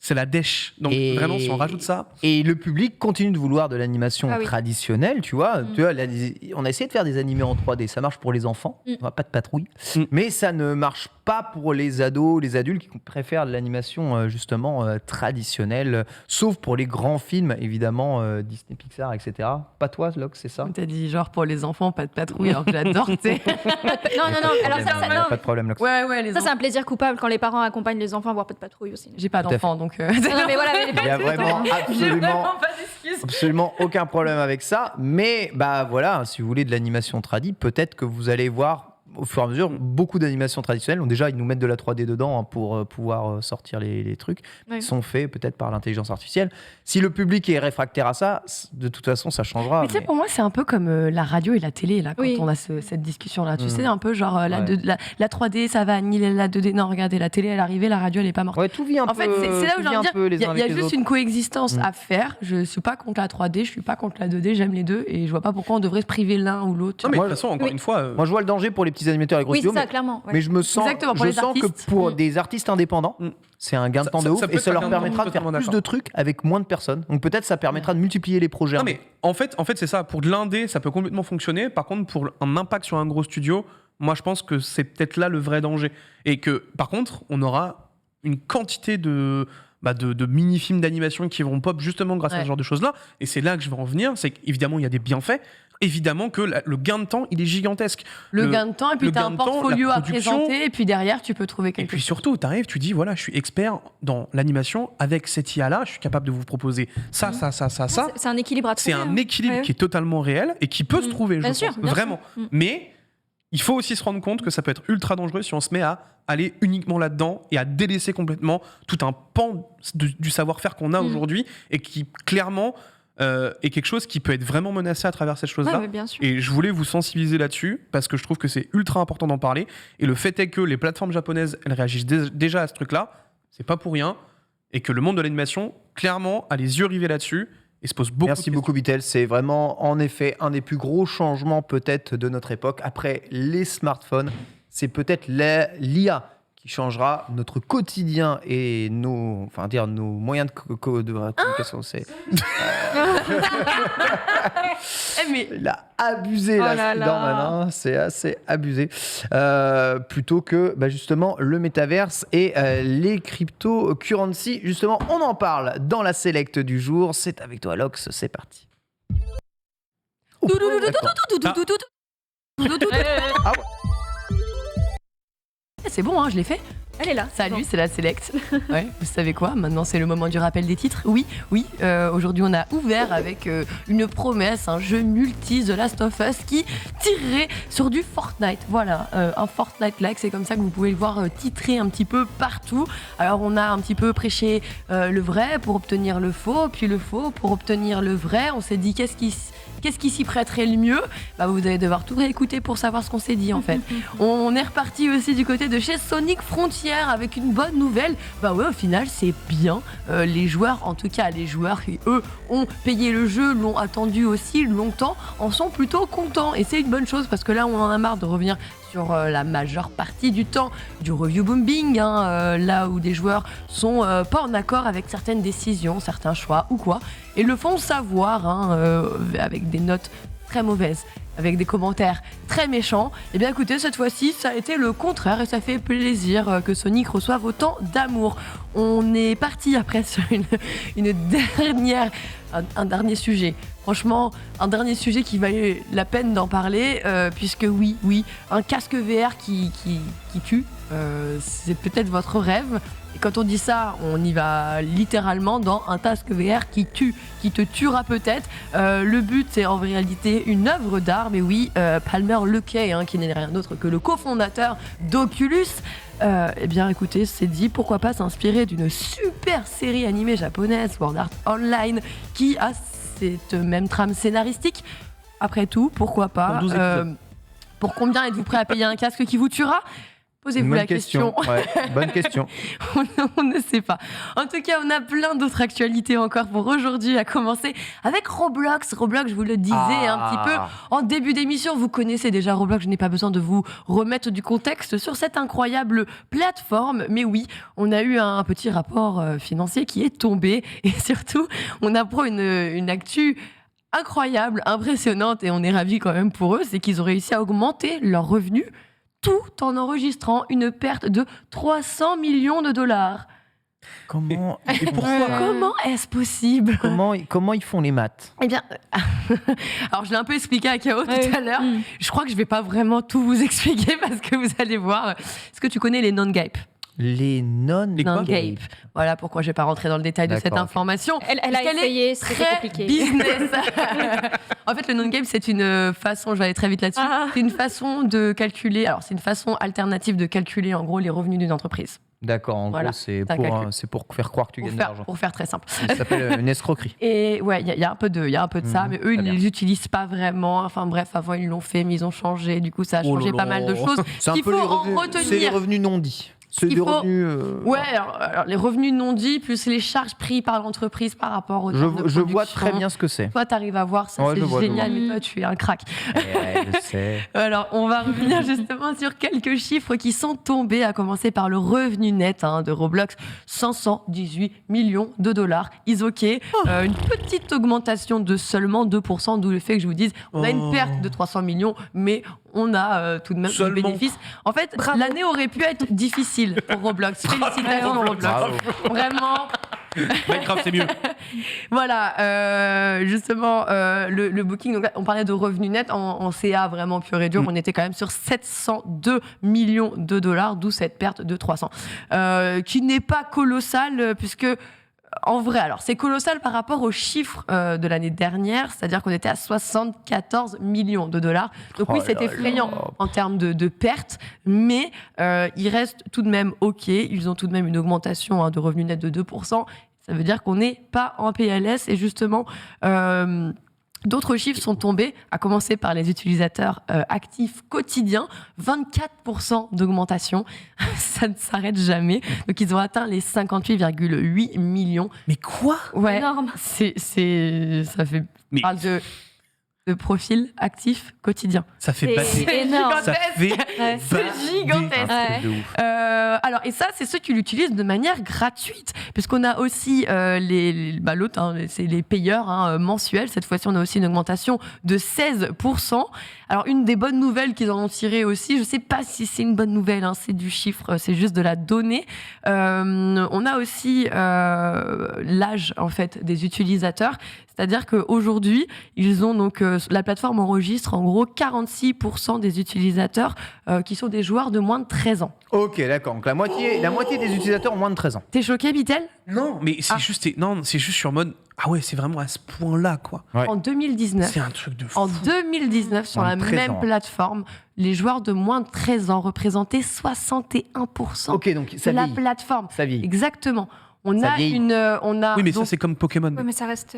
C'est la dèche. Donc vraiment, si on rajoute ça... Et le public continue de vouloir de l'animation traditionnelle, tu vois. Tu vois, on a essayé de faire des animés en 3D, ça marche pour les enfants, pas de patrouille. Mais ça ne marche pas pour les ados, les adultes qui préfèrent l'animation justement traditionnelle, sauf pour les grands films, évidemment, Disney, Pixar, etc. Pas toi, Lox, c'est ça? T'as dit genre pour les enfants, pas de patrouille, alors que j'adore, tu sais. Non. Alors ça, pas de problème, Lox. Ouais, ça c'est un plaisir coupable quand les parents accompagnent les enfants voir pas de patrouille aussi. J'ai pas d'enfants, donc... Non, mais voilà, mais il y a vraiment absolument aucun problème avec ça. Mais voilà, si vous voulez de l'animation tradie, peut-être que vous allez voir au fur et à mesure beaucoup d'animations traditionnelles. Donc déjà, ils nous mettent de la 3D dedans pour pouvoir sortir les trucs qui sont faits peut-être par l'intelligence artificielle. Si le public est réfractaire à ça, de toute façon, ça changera. Mais tu sais, pour moi, c'est un peu comme la radio et la télé, là, quand on a cette discussion-là. Tu sais, un peu genre la 3D, ça va annihiler la 2D. Non, regardez, la télé, elle est arrivée, la radio, elle est pas morte. Ouais, tout vit un peu. En fait, c'est là où j'ai envie de dire, il y a juste une coexistence à faire. Je suis pas contre la 3D, je suis pas contre la 2D, j'aime les deux, et je vois pas pourquoi on devrait se priver l'un ou l'autre. Non, mais de toute façon, encore une fois... Moi, je vois le danger pour les petits animateurs et les gros studios. Oui, c'est ça, clairement. Mais je me sens que pour des artistes indépendants, c'est un gain de temps de ouf et ça leur permettra de faire plus de trucs avec moins de personnes. Donc peut-être ça permettra de multiplier les projets. Non mais en fait c'est ça. Pour de l'indé, ça peut complètement fonctionner. Par contre, pour un impact sur un gros studio, moi je pense que c'est peut-être là le vrai danger. Et que par contre, on aura une quantité de mini-films d'animation qui vont pop justement grâce à ce genre de choses-là. Et c'est là que je vais en venir. C'est qu'évidemment, il y a des bienfaits. Évidemment que le gain de temps, il est gigantesque. Le gain de temps, et puis tu as un portfolio à présenter, et puis derrière, tu peux trouver quelque chose. Et puis surtout, tu arrives, tu dis, voilà, je suis expert dans l'animation, avec cette IA-là, je suis capable de vous proposer ça. C'est un équilibre à trouver. C'est un équilibre qui est totalement réel et qui peut se trouver, je pense, vraiment. Mais il faut aussi se rendre compte que ça peut être ultra dangereux si on se met à aller uniquement là-dedans et à délaisser complètement tout un pan du savoir-faire qu'on a aujourd'hui et qui, clairement... est quelque chose qui peut être vraiment menacé à travers cette chose-là. Et je voulais vous sensibiliser là-dessus parce que je trouve que c'est ultra important d'en parler. Et le fait est que les plateformes japonaises, elles réagissent déjà à ce truc-là. C'est pas pour rien. Et que le monde de l'animation, clairement, a les yeux rivés là-dessus et se pose beaucoup de questions. Merci beaucoup, Bitel. C'est vraiment, en effet, un des plus gros changements peut-être de notre époque. Après les smartphones, c'est peut-être l'IA qui changera notre quotidien et nos moyens de communication. Mais... Il a abusé là, c'est assez abusé. Plutôt que justement le métaverse et les cryptocurrencies. Justement, on en parle dans la Select du jour. C'est avec toi, Lox, c'est parti. C'est bon, hein, je l'ai fait. Elle est là. Salut, c'est la Select. Ouais, vous savez quoi? Maintenant, c'est le moment du rappel des titres. Oui. Aujourd'hui, on a ouvert avec une promesse, un jeu multi, The Last of Us, qui tirerait sur du Fortnite. Voilà, un Fortnite-like, c'est comme ça que vous pouvez le voir titrer un petit peu partout. Alors, on a un petit peu prêché le vrai pour obtenir le faux, puis le faux pour obtenir le vrai. On s'est dit, qu'est-ce Qu'est-ce qui s'y prêterait le mieux ? Vous allez devoir tout réécouter pour savoir ce qu'on s'est dit en fait. On est reparti aussi du côté de chez Sonic Frontier avec une bonne nouvelle. Au final c'est bien. Les joueurs, en tout cas les joueurs qui eux ont payé le jeu, l'ont attendu aussi longtemps, en sont plutôt contents. Et c'est une bonne chose parce que là on en a marre de revenir sur la majeure partie du temps du review bombing, là où des joueurs sont pas en accord avec certaines décisions, certains choix ou quoi, et le font savoir avec des notes très mauvaises, avec des commentaires très méchants. Et bien écoutez, cette fois-ci, ça a été le contraire et ça fait plaisir que Sonic reçoive autant d'amour. On est parti après sur un dernier sujet. Franchement, un dernier sujet qui valait la peine d'en parler, puisque oui, un casque VR qui tue, c'est peut-être votre rêve. Et quand on dit ça, on y va littéralement dans un casque VR qui tue, qui te tuera peut-être. Le but, c'est en réalité une œuvre d'art, mais oui, Palmer Luckey, qui n'est rien d'autre que le cofondateur d'Oculus. Eh bien écoutez, c'est dit, pourquoi pas s'inspirer d'une super série animée japonaise, Sword Art Online, qui a cette même trame scénaristique. Après tout, pourquoi pas. Pour combien êtes-vous prêt à payer un casque qui vous tuera ? Posez-vous la question. Ouais, bonne question. On ne sait pas. En tout cas, on a plein d'autres actualités encore pour aujourd'hui, à commencer avec Roblox. Roblox, je vous le disais un petit peu en début d'émission, vous connaissez déjà Roblox, je n'ai pas besoin de vous remettre du contexte sur cette incroyable plateforme. Mais oui, on a eu un petit rapport financier qui est tombé et surtout, on apprend une actu incroyable, impressionnante et on est ravis quand même pour eux, c'est qu'ils ont réussi à augmenter leurs revenus tout en enregistrant une perte de 300 millions de dollars. Comment et pourquoi Comment est-ce possible ? Comment ils font les maths ? Eh bien, alors je l'ai un peu expliqué à Kao tout à l'heure. Je crois que je vais pas vraiment tout vous expliquer parce que vous allez voir. Est-ce que tu connais les non-gape ? Les non-gape. Voilà pourquoi je vais pas rentrer dans le détail de cette information. Elle a essayé, c'était compliqué. Business. En fait, le non-gape, c'est une façon, je vais aller très vite là-dessus, c'est une façon de calculer, alors c'est une façon alternative de calculer en gros les revenus d'une entreprise. D'accord, en gros, c'est pour faire croire que tu gagnes de l'argent. Pour faire très simple. Ça s'appelle une escroquerie. Et ouais, il y a un peu de ça, mais eux, ils ne les utilisent pas vraiment. Enfin bref, avant, ils l'ont fait, mais ils ont changé. Du coup, ça a changé pas mal de choses. Il faut en retenir. C'est les revenus non dits. C'est des revenus. Ouais, alors, les revenus non dits, plus les charges prises par l'entreprise par rapport aux Je vois très bien ce que c'est. Toi, tu arrives à voir ça, c'est génial, mais toi, tu es un crack. Ouais, je sais. Alors, on va revenir justement sur quelques chiffres qui sont tombés, à commencer par le revenu net de Roblox, 518 millions de dollars. Isoké, une petite augmentation de seulement 2%, d'où le fait que je vous dise, on a une perte de 300 millions, mais on a tout de même du bénéfice. En fait, l'année aurait pu être difficile pour Roblox. Félicitations Roblox. Bravo. Vraiment. Minecraft, c'est mieux. Voilà, justement, le booking, donc, on parlait de revenus nets en CA vraiment pur et dur, on était quand même sur 702 millions de dollars, d'où cette perte de 300, qui n'est pas colossale, puisque en vrai, alors c'est colossal par rapport aux chiffres de l'année dernière, c'est-à-dire qu'on était à 74 millions de dollars. Donc oui, c'est effrayant en termes de pertes, mais il reste tout de même OK. Ils ont tout de même une augmentation de revenus nets de 2%. Ça veut dire qu'on n'est pas en PLS et justement... d'autres chiffres sont tombés, à commencer par les utilisateurs actifs quotidiens, 24% d'augmentation, ça ne s'arrête jamais. Donc ils ont atteint les 58,8 millions. Mais quoi ? Ouais, énorme. Ça fait... Mais... On parle de profil actif quotidien. Ça fait C'est énorme. Ça fait C'est gigantesque. Alors, et ça, c'est ceux qui l'utilisent de manière gratuite, puisqu'on a aussi l'autre, c'est les payeurs mensuels. Cette fois-ci, on a aussi une augmentation de 16%. Alors, une des bonnes nouvelles qu'ils en ont tiré aussi, je ne sais pas si c'est une bonne nouvelle, c'est du chiffre, c'est juste de la donnée. On a aussi l'âge, en fait, des utilisateurs. C'est-à-dire qu'aujourd'hui, ils ont donc la plateforme enregistre en gros 46% des utilisateurs qui sont des joueurs de moins de 13 ans. Ok, d'accord. Donc la moitié des utilisateurs ont moins de 13 ans. T'es choqué, Bitel ? Non, mais c'est juste, c'est juste sur mode. Ah ouais, c'est vraiment à ce point-là, quoi. Ouais. En 2019. C'est un truc de fou. En 2019, sur la même plateforme, les joueurs de moins de 13 ans représentaient 61% Ok, donc ça de la vieillit. plateforme. Ça vieillit. Exactement. On Ça a vieillit. on a Oui, mais donc- ça, c'est comme Pokémon. Ouais, mais ça reste.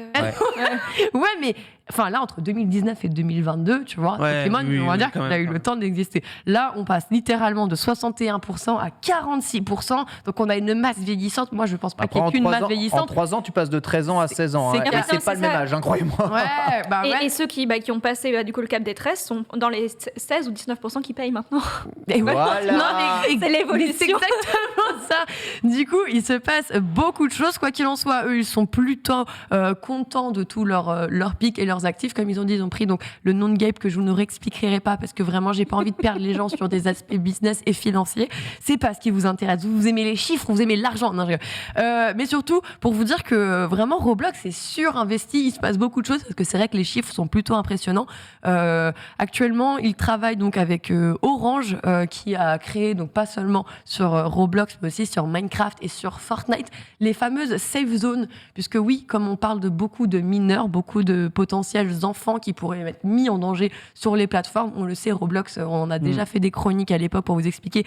Ouais, mais enfin là, entre 2019 et 2022, tu vois, Ouais, Pokémon, oui, on va oui, dire quand qu'il même, a eu quand le même. temps d'exister. Là, on passe littéralement de 61% à 46%. Donc on a une masse vieillissante. Moi, je pense pas qu'il y ait qu'une masse en vieillissante. 3 ans, tu passes de 13 ans à 16 ans. c'est hein. clair. Et Non, c'est c'est pas le ça. même âge, hein, croyez-moi. Ouais, bah Et, ouais. et ceux qui ont passé du coup le cap des 13 sont dans les 16 ou 19% qui payent maintenant. Et ouais. Voilà. Non, mais C'est l'évolution. C'est exactement ça. Du coup, il se passe beaucoup de choses. Quoi qu'il en soit, eux, ils sont plutôt contents de tout leur pic et leurs actifs. Comme ils ont dit, ils ont pris donc le nom de Gabe que je vous ne réexpliquerai pas parce que vraiment, j'ai pas envie de perdre les gens sur des aspects business et financiers. C'est pas ce qui vous intéresse. Vous aimez les chiffres, vous aimez l'argent. Non, je rigole. Mais surtout, pour vous dire que vraiment, Roblox est surinvesti. Il se passe beaucoup de choses parce que c'est vrai que les chiffres sont plutôt impressionnants. Actuellement, ils travaillent donc avec Orange qui a créé donc pas seulement sur Roblox mais aussi sur Minecraft et sur Fortnite les fameuses safe zones, puisque oui, comme on parle de beaucoup de mineurs, beaucoup de potentiels enfants qui pourraient être mis en danger sur les plateformes, on le sait, Roblox, on a déjà fait des chroniques à l'époque pour vous expliquer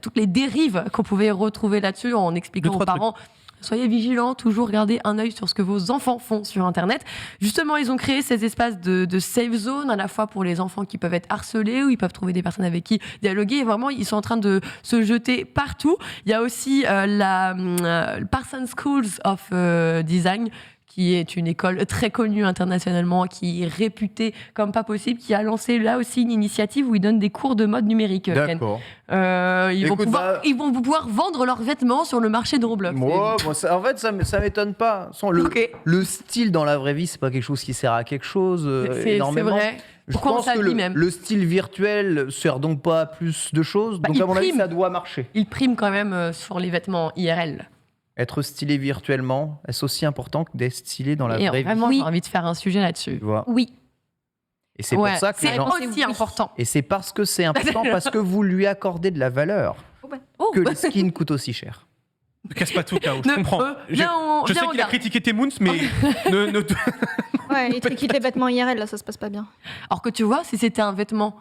toutes les dérives qu'on pouvait retrouver là-dessus en expliquant aux parents. Soyez vigilants, toujours gardez un œil sur ce que vos enfants font sur Internet. Justement, ils ont créé ces espaces de safe zone, à la fois pour les enfants qui peuvent être harcelés, où ils peuvent trouver des personnes avec qui dialoguer. Et vraiment, ils sont en train de se jeter partout. Il y a aussi la Parsons Schools of Design, qui est une école très connue internationalement, qui est réputée comme pas possible, qui a lancé là aussi une initiative où ils donnent des cours de mode numérique. Ken. D'accord. Ils vont Écoute, ils vont pouvoir vendre leurs vêtements sur le marché de Roblox. Moi, en fait, ça m'étonne pas. Ok. Le style dans la vraie vie, c'est pas quelque chose qui sert à quelque chose C'est énormément. vrai. Je Pourquoi on pense que s'habille même le style virtuel sert donc pas à plus de choses. Bah, donc il à mon avis, prime. ça doit marcher. Ils priment quand même sur les vêtements IRL. Être stylé virtuellement, est-ce aussi important que d'être stylé dans la Et vraie vie vraiment, Oui. j'ai envie de faire un sujet là-dessus. Tu vois. Oui. Et c'est Ouais, pour ça que les c'est gens... aussi important. Et c'est parce que c'est important, parce que vous lui accordez de la valeur, Oh, que les skins coûtent aussi cher. Ne casse pas tout, K.O. Je Ne- comprends. viens, on Je sais qu'il a regarde. critiqué tes moons, mais ne- Ouais, il quitte les vêtements IRL, là, ça se passe pas bien. Alors que tu vois, si c'était un vêtement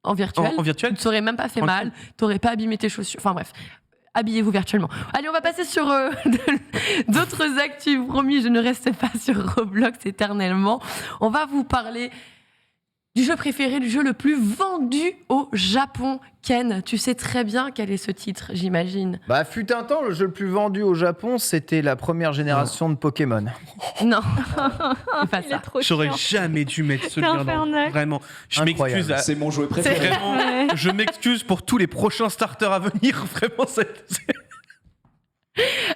en virtuel, en virtuel, tu ne t'aurais même pas fait En mal, tu n'aurais pas abîmé tes chaussures. Enfin bref. Habillez-vous virtuellement. Allez, on va passer sur d'autres actus. Promis, je ne reste pas sur Roblox éternellement. On va vous parler du jeu préféré, du jeu le plus vendu au Japon. Ken, tu sais très bien quel est ce titre, j'imagine. Bah, fut un temps, le jeu le plus vendu au Japon, c'était la première génération de Pokémon. Non, c'est pas Il est ça. trop j'aurais chiant. jamais dû mettre ce C'est lien dans. infernal. Vraiment. Je Incroyable. m'excuse. C'est mon jouet préféré. Vraiment, Ouais. je m'excuse pour tous les prochains starters à venir. Vraiment,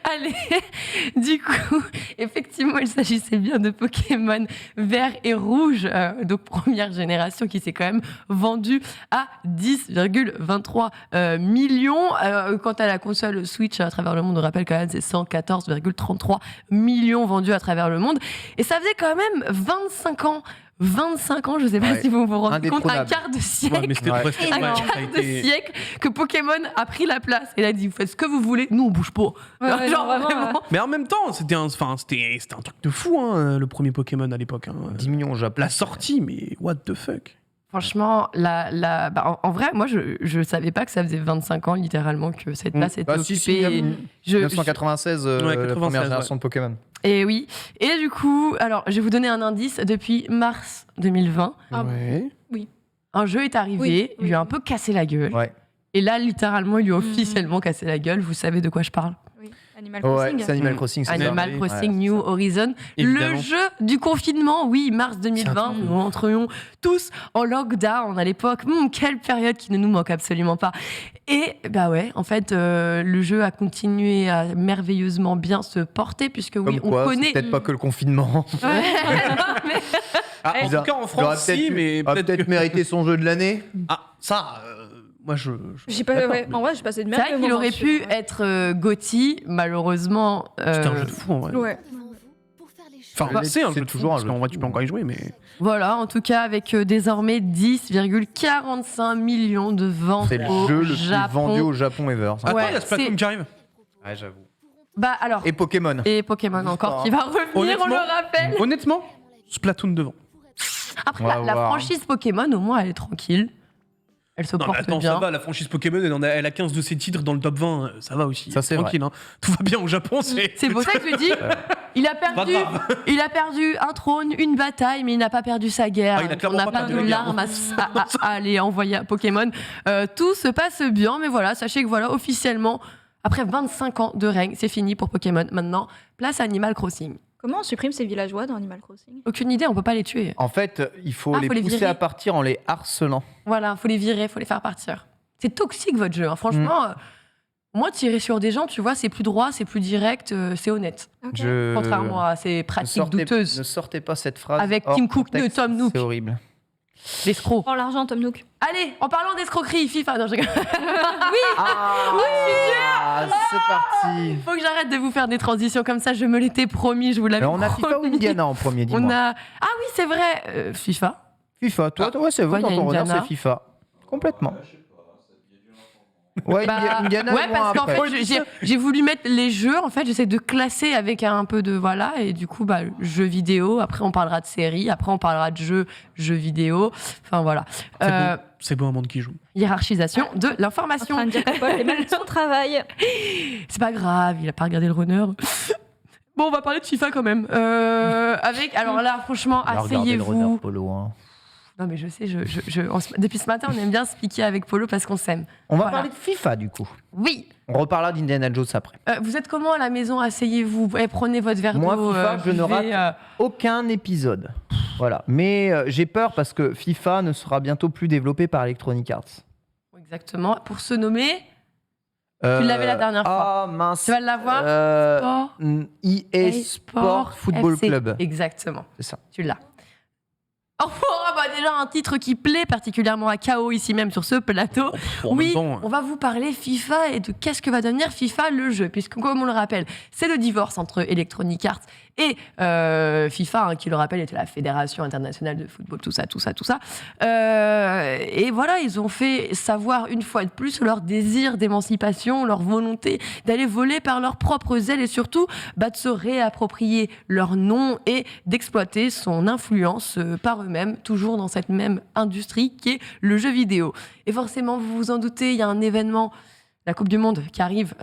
Allez, du coup, effectivement, il s'agissait bien de Pokémon vert et rouge, donc première génération, qui s'est quand même vendu à 10,23 millions. Quant à la console Switch à travers le monde, on rappelle quand même, c'est 114,33 millions vendus à travers le monde. Et ça faisait quand même 25 ans. 25 ans, je sais pas Ouais. si vous vous rendez compte, un Indétrônable. quart de siècle. Ouais, mais c'était Ouais. presque Un ouais, ça a quart de été- siècle que Pokémon a pris la place. Et il a dit, vous faites ce que vous voulez, nous on bouge pas. Ouais, Genre non, vraiment, vraiment. Mais en même temps, c'était un truc de fou, hein, le premier Pokémon à l'époque. Hein. 10 millions au Japon. La sortie, mais what the fuck. Franchement, bah, en vrai, moi, je savais pas que ça faisait 25 ans, littéralement, que cette place était Bah, si, occupée. si, Je- 1996, Ouais, la 96, première génération de Pokémon. Et oui. Et du coup, alors, je vais vous donner un indice. Depuis mars 2020, Ah, Ouais. un jeu est arrivé, Oui, il lui a un peu cassé la gueule. Ouais. Et là, littéralement, il lui a Mhm. officiellement cassé la gueule. Vous savez de quoi je parle? Oui, Animal Ouais, Crossing. c'est Animal Crossing, c'est ça. Animal Ouais. Crossing Ouais, New Horizon. Évidemment. Le jeu du confinement, oui, mars 2020, C'est un nous entrions tous en lockdown à l'époque. Quelle période qui ne nous manque absolument pas. Et bah ouais, en fait, le jeu a continué à merveilleusement bien se porter, puisque oui, Comme quoi, on c'est connaît... peut-être pas que le confinement. Ouais. Ah, en Il a- tout cas, en Il aurait France, si, mais a peut-être peut-être que... mérité son jeu de l'année. Ah, ça, moi, je... J'ai pas, D'accord. ouais, en vrai, j'ai passé de C'est merde. vrai qu'il aurait pu être GOTY, malheureusement. C'était un jeu de fou, en vrai. Ouais. Enfin, c'est un C'est jeu de fou, toujours un parce jeu de qu'en vrai, fou. tu peux encore y jouer, mais... Voilà, en tout cas, avec désormais 10,45 millions de ventes C'est le au jeu le plus Japon. vendu au Japon ever. ça. Attends, Ouais, il y a Splatoon c'est- qui arrive. Ouais, j'avoue. Bah alors, Et Pokémon. et Pokémon encore qui va revenir, on Honnêtement- le rappelle. Honnêtement, Splatoon devant. Après, On va la voir. franchise Pokémon, au moins, elle est tranquille. Elle se Non, mais porte attends, bien. ça va, la franchise Pokémon, elle a 15 de ses titres dans le top 20, ça va aussi. Ça, c'est tranquille, hein. Tout va bien au Japon, c'est. C'est pour ça que je dis, il a Pas perdu, grave. il a perdu un trône, une bataille, mais il n'a pas perdu sa guerre. Ah, il a clairement On n'a pas pas perdu de la guerre. larmes à aller envoyer à Pokémon. Tout se passe bien, mais voilà, sachez que voilà, officiellement, après 25 ans de règne, c'est fini pour Pokémon. Maintenant, place à Animal Crossing. Comment on supprime ces villageois dans Animal Crossing? Aucune idée, on peut pas les tuer. En fait, il faut Ah, les faut les pousser virer. à partir en les harcelant. Voilà, faut les virer, faut les faire partir. C'est toxique votre jeu, hein. Franchement. Moi, tirer sur des gens, tu vois, c'est plus droit, c'est plus direct, c'est honnête. Ok. Contrairement à ces Ne pratiques sortez, douteuses ne sortez pas cette phrase. avec hors Tim Cook de contexte, Tom Nook. C'est horrible. L'escroc. Prends l'argent, Tom Nook. Allez, en parlant d'escroquerie, FIFA. Non, je rigole. Ah, c'est parti. Faut que j'arrête de vous faire des transitions comme ça, je me l'étais promis, je vous l'avais Alors, on a FIFA ou promis. Indiana en premier, dis-moi. On a... Ah oui, c'est vrai, FIFA. FIFA, toi, ouais, c'est vous, Ouais, dans il y a ton honneur, Indiana. c'est FIFA. Complètement. Ouais, Bah, Indiana ouais, est moins parce qu'en après. fait, j'ai voulu mettre les jeux, en fait, j'essaie de classer avec un peu de voilà, et du coup, bah, jeux vidéo, après on parlera de séries, après on parlera de jeux vidéo, enfin voilà. C'est beau un monde qui joue. Hiérarchisation de En l'information. train de dire que Paul fait mal son travail. C'est pas grave, il a pas regardé le runner. Bon, on va parler de FIFA quand même. Alors là, franchement, Alors, regardez le runner asseyez-vous. polo, hein. Non, mais je sais, depuis ce matin, on aime bien se piquer avec Polo parce qu'on s'aime. On va Voilà. parler de FIFA, du coup. Oui. On reparlera d'Indiana Jones après. Vous êtes comment à la maison? Asseyez-vous. Prenez votre verre Moi, d'eau. FIFA, je ne rate aucun épisode. Voilà. Mais j'ai peur parce que FIFA ne sera bientôt plus développé par Electronic Arts. Exactement. Pour se nommer, tu l'avais la dernière fois. Ah, mince. Tu vas l'avoir Sport. EA Sport Football FC. Club. Exactement. C'est ça. Tu l'as. Oh, bah déjà un titre qui plaît particulièrement à KO ici même sur ce plateau. En Oui, même temps, on va vous parler FIFA et de qu'est-ce que va devenir FIFA le jeu, puisque comme on le rappelle, c'est le divorce entre Electronic Arts et FIFA, hein, qui le rappelle était la Fédération internationale de football, tout ça. Et voilà, ils ont fait savoir une fois de plus leur désir d'émancipation, leur volonté d'aller voler par leurs propres ailes et surtout de se réapproprier leur nom et d'exploiter son influence par eux-mêmes, toujours dans cette même industrie qui est le jeu vidéo. Et forcément, vous vous en doutez, il y a un événement, la Coupe du Monde, qui arrive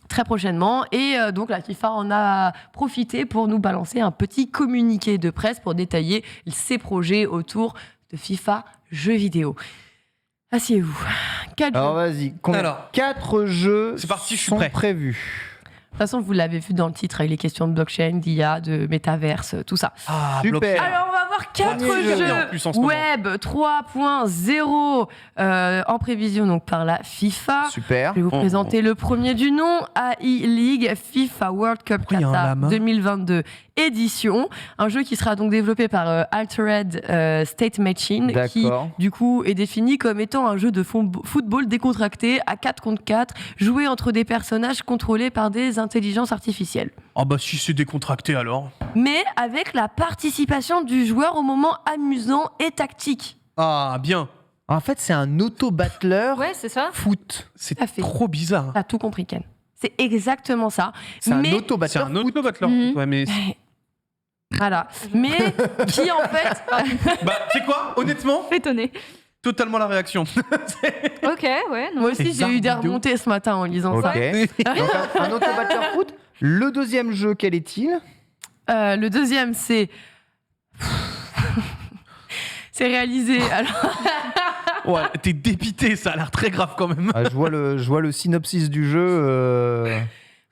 très prochainement. Et donc, la FIFA en a profité pour nous balancer un petit communiqué de presse pour détailler ses projets autour de FIFA jeux vidéo. Asseyez-vous. 4 jeux. Alors, vas-y. Alors. 4 jeux C'est parti, je suis sont prêt. prévus. De toute façon, vous l'avez vu dans le titre, avec les questions de blockchain, d'IA, de métaverse, tout ça. Ah, Super. blockchain. Alors, on va voir 4 Premier jeu. jeux En plus, en ce moment. web 3.0 en prévision donc par la FIFA. Super. Je vais vous présenter le premier du nom, AI League FIFA World Cup Pourquoi il y a un Qatar lama 2022 édition. Un jeu qui sera donc développé par Altered State Machine, qui D'accord. du coup est défini comme étant un jeu de football décontracté à 4 contre 4, joué entre des personnages contrôlés par des intelligences artificielles. Ah bah si c'est décontracté alors. Mais avec la participation du joueur au moment amusant et tactique. Ah bien. En fait, c'est un auto-battleur Ouais, c'est ça. foot. C'est Tout à fait. trop bizarre. T'as tout compris, Ken. C'est exactement ça. C'est un Mais- C'est auto-battleur un foot. autre battleur. Mhm. Ouais mais Voilà. Mais qui en fait... bah tu sais quoi honnêtement Étonné. totalement la réaction. Ok, ouais. Non. Moi aussi, C'est j'ai eu des bizarre, remontées ce matin en lisant Ok. ça. Donc, un auto-battleur foot. Le deuxième jeu, quel est-il? Le deuxième, c'est... c'est réalisé... Alors, Ouais, t'es dépité, ça a l'air très grave quand même. Ah, je vois le synopsis du jeu.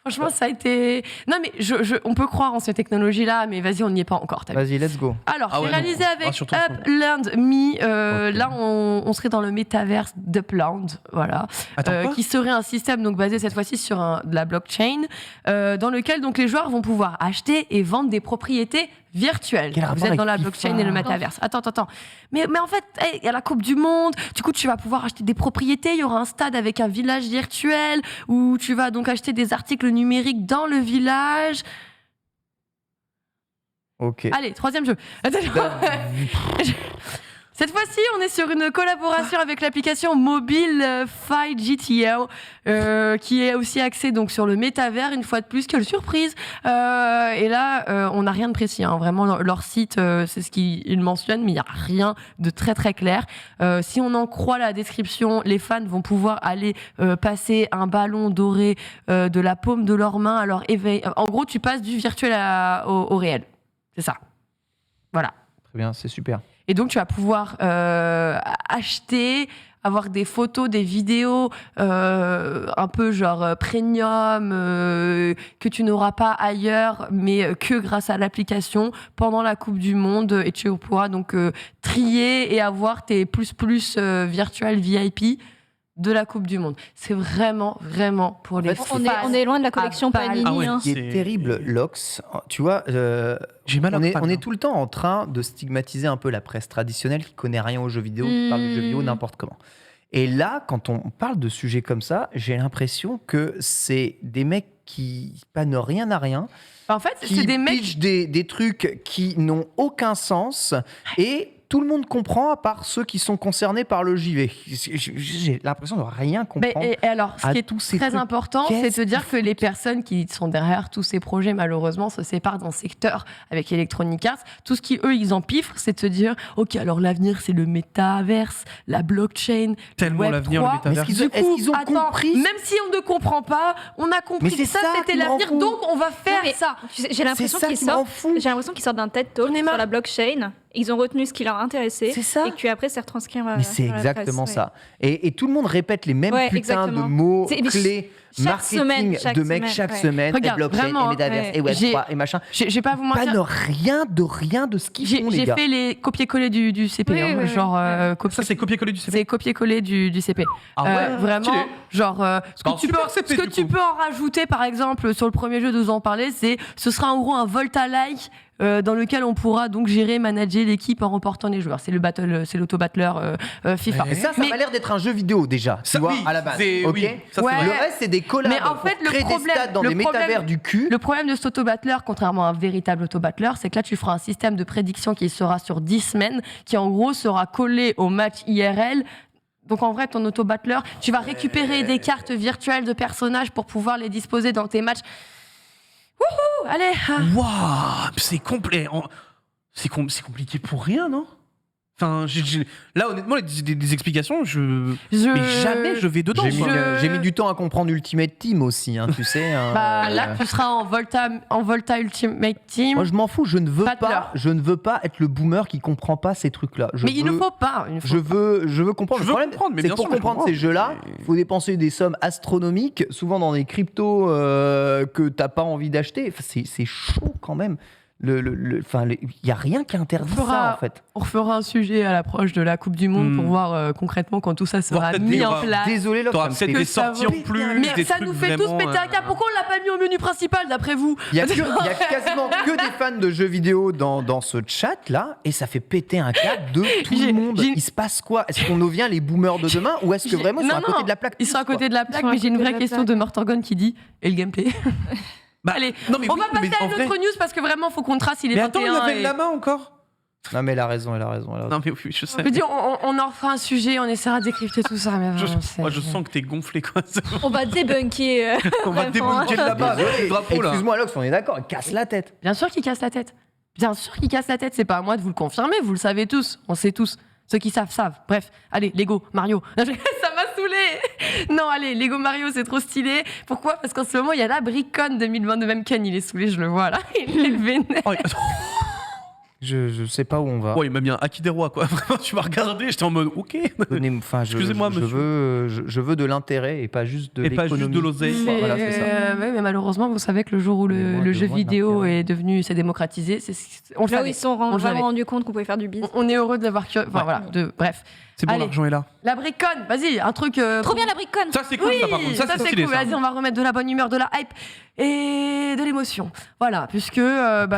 franchement, ça a été... Non, mais on peut croire en ces technologies-là, mais vas-y, on n'y est pas encore. t'as vu. Vas-y, let's go. Alors, Ah ouais, c'est réalisé non. avec Ah, surtout Upland Me. Ok. Là, on serait dans le métaverse d'Upland, voilà, Attends, quoi qui serait un système donc basé cette fois-ci sur de la blockchain, dans lequel donc les joueurs vont pouvoir acheter et vendre des propriétés virtuelles. Quel Vous rapport êtes dans la avec blockchain FIFA? et le métaverse. Attends. Mais en fait, il y a la Coupe du Monde. Du coup, tu vas pouvoir acheter des propriétés. Il y aura un stade avec un village virtuel où tu vas donc acheter des articles numériques dans le village. Ok. Allez, troisième jeu. Cette fois-ci, on est sur une collaboration avec l'application mobile Fi GTL, qui est aussi axée donc sur le métavers. Une fois de plus, quelle surprise. Et là, on n'a rien de précis. Hein. Vraiment, leur site, c'est ce qu'ils mentionnent, mais il n'y a rien de très très clair. Si on en croit la description, les fans vont pouvoir aller passer un ballon doré de la paume de leur main à leur éveil. En gros, tu passes du virtuel au réel. C'est ça. Voilà. Très bien, c'est super. Et donc, tu vas pouvoir acheter, avoir des photos, des vidéos un peu genre premium que tu n'auras pas ailleurs, mais que grâce à l'application pendant la Coupe du Monde. Et tu pourras donc trier et avoir tes plus virtuels VIP de la Coupe du Monde. C'est vraiment pour les fans. On est loin de la collection Panini. Ah ouais. hein. Ce qui est terrible, Lox, tu vois, J'ai mal à on est prendre. tout le temps en train de stigmatiser un peu la presse traditionnelle qui connaît rien aux jeux vidéo, qui parle du jeu vidéo n'importe comment. Et là, quand on parle de sujets comme ça, j'ai l'impression que c'est des mecs qui pannent rien à rien, En fait, qui c'est des mecs... pitchent des trucs qui n'ont aucun sens et tout le monde comprend à part ceux qui sont concernés par le JV. J'ai l'impression de rien comprendre. Et alors, ce à qui est tous ces très trucs. important, c'est Qu'est-ce de dire que les personnes qui sont derrière tous ces projets, malheureusement, se séparent d'un secteur avec Electronic Arts. Tout ce qui, eux, ils en piffrent, c'est de se dire, OK, alors l'avenir, c'est le métaverse, la blockchain, Tellement le Web l'avenir, 3. le métaverse. Mais est-ce qu'ils ont Attends, compris même si on ne comprend pas, on a compris Mais que c'est ça, ça c'était qui m'en l'avenir, fout. donc on va faire mais- ça. Tu sais, J'ai l'impression ça qu'ils qui m'en sortent. fout. J'ai l'impression qu'ils sortent d'un TED Talk On est sur marre. la blockchain. Ils ont retenu ce qui leur intéressait. C'est ça. Et puis après, c'est retranscrit. Mais c'est exactement presse, ça. Et tout le monde répète les mêmes Ouais, putains de exactement. mots C'est- clés chaque marketing semaine, de mecs chaque semaine. Regarde, et blockchain, vraiment, et métaverse, ouais. et Web J'ai- 3, et machin. Je vais pas vous mentir. Pas rien de ce qu'ils font, les J'ai gars. fait les copier-coller du CP. Oui, hein, oui, genre, Ça, c'est copier-coller du CP. c'est copier-coller du CP. Ah ouais, Vraiment, stylé. genre, ce que, Alors, tu peux, super CP, ce que du tu coup. peux en rajouter, par exemple, sur le premier jeu de vous en parler, ce sera en gros un Volta-like dans lequel on pourra donc gérer, manager l'équipe en remportant les joueurs. C'est le battle, c'est l'auto-battleur FIFA. Et ça Mais- m'a l'air d'être un jeu vidéo déjà, tu Ça, vois, oui, à la base. c'est- Ok. oui, ça, c'est Ouais. vrai. Le reste, c'est des collabs Mais en fait, pour le créer problème- des stats dans le des problème- métavers du cul. Le problème de cet auto-battleur, contrairement à un véritable auto-battleur, c'est que là, tu feras un système de prédiction qui sera sur 10 semaines, qui en gros sera collé au match IRL. Donc en vrai, ton auto-battleur, tu vas récupérer des cartes virtuelles de personnages pour pouvoir les disposer dans tes matchs. Wouhou, allez. Waouh, c'est complet. C'est compliqué pour rien, non? Enfin, là, honnêtement, des explications, mais jamais je vais dedans. J'ai mis du temps à comprendre Ultimate Team aussi, hein, tu sais. hein, Bah, là, tu seras en Volta Ultimate Team. Moi, je m'en fous. Je ne veux Pas de pas. pleurs. Je ne veux pas être le boomer qui comprend pas ces trucs-là. Mais il ne faut pas. Je veux comprendre. Je Le veux problème, comprendre, mais c'est bien que pour sûr, je comprendre comprends. ces jeux-là, Mais- il faut dépenser des sommes astronomiques, souvent dans des cryptos que t'as pas envie d'acheter. Enfin, c'est chaud quand même. Il y a rien qui interdit On fera- ça en fait. On refera un sujet à l'approche de la Coupe du Monde pour voir concrètement quand tout ça Voir sera peut-être mis des- en place. Désolé, là, T'auras ça me peut-être fait- des ça sorties va- en plus. Mais des ça trucs nous fait tous vraiment, péter un câble. Pourquoi on l'a pas mis au menu principal d'après vous? Il y a quasiment que des fans de jeux vidéo dans ce chat là, et ça fait péter un câble de tout J'ai- le monde. j'ai- Il se passe quoi? Est-ce qu'on devient les boomers de demain ou est-ce que vraiment ils sont Non, à côté non, de la plaque? Ils sont à côté de la plaque, Ils sont à mais j'ai une côté de vraie la question plaque. de Mortorgon qui dit et le gameplay. Bah, Allez, non, mais on oui, va mais passer à en une vrai- autre news parce que vraiment, faut qu'on trace. Il est Mais attends, 21 il avait et- la main encore. Non mais elle a raison. Non, mais oui, je sais. Je veux dire, on en refera un sujet, on essaiera de décrypter tout ça. Mais vraiment, Moi, je sens que t'es gonflé, quoi. On va débunker. On va Vraiment. débunker de là-bas, le drapeau, là. Excuse-moi, Lox, on est d'accord. Il casse la tête. Bien sûr qu'il casse la tête. Bien sûr qu'il casse la tête. C'est pas à moi de vous le confirmer. Vous le savez tous. On sait tous. Ceux qui savent, savent. Bref, allez, Lego, Mario. Ça m'a saoulé. Non, allez, Lego Mario, c'est trop stylé. Pourquoi? Parce qu'en ce moment, il y a la Bricon 2022. Même Ken, il est saoulé, je le vois là. Il est vénère. Oh, attends. Je sais pas où on va. Ouais, il m'a mis un Haki des rois, quoi. Vraiment, tu m'as regardé, j'étais en mode, ok. Excusez-moi, monsieur. Je veux de l'intérêt et pas juste de Et pas l'économie. juste de l'oseille. Mais, Voilà, c'est ça. ouais, mais malheureusement, vous savez que le jour où Mais moi, le je jeu vois vidéo l'intérêt. est devenu, s'est démocratisé, on le Là où savait. ils se sont On le savait. vraiment rendus compte qu'on pouvait faire du biz. On est heureux de l'avoir. Enfin, Ouais. voilà. Bref. C'est bon, Allez. l'argent est là. La briconne, vas-y, un truc. Trop bien la briconne. Ça, c'est cool, Oui, ça, par contre. Ça, c'est c'est stylé, cool. ça. Vas-y, on va remettre de la bonne humeur, de la hype et de l'émotion. Voilà, puisque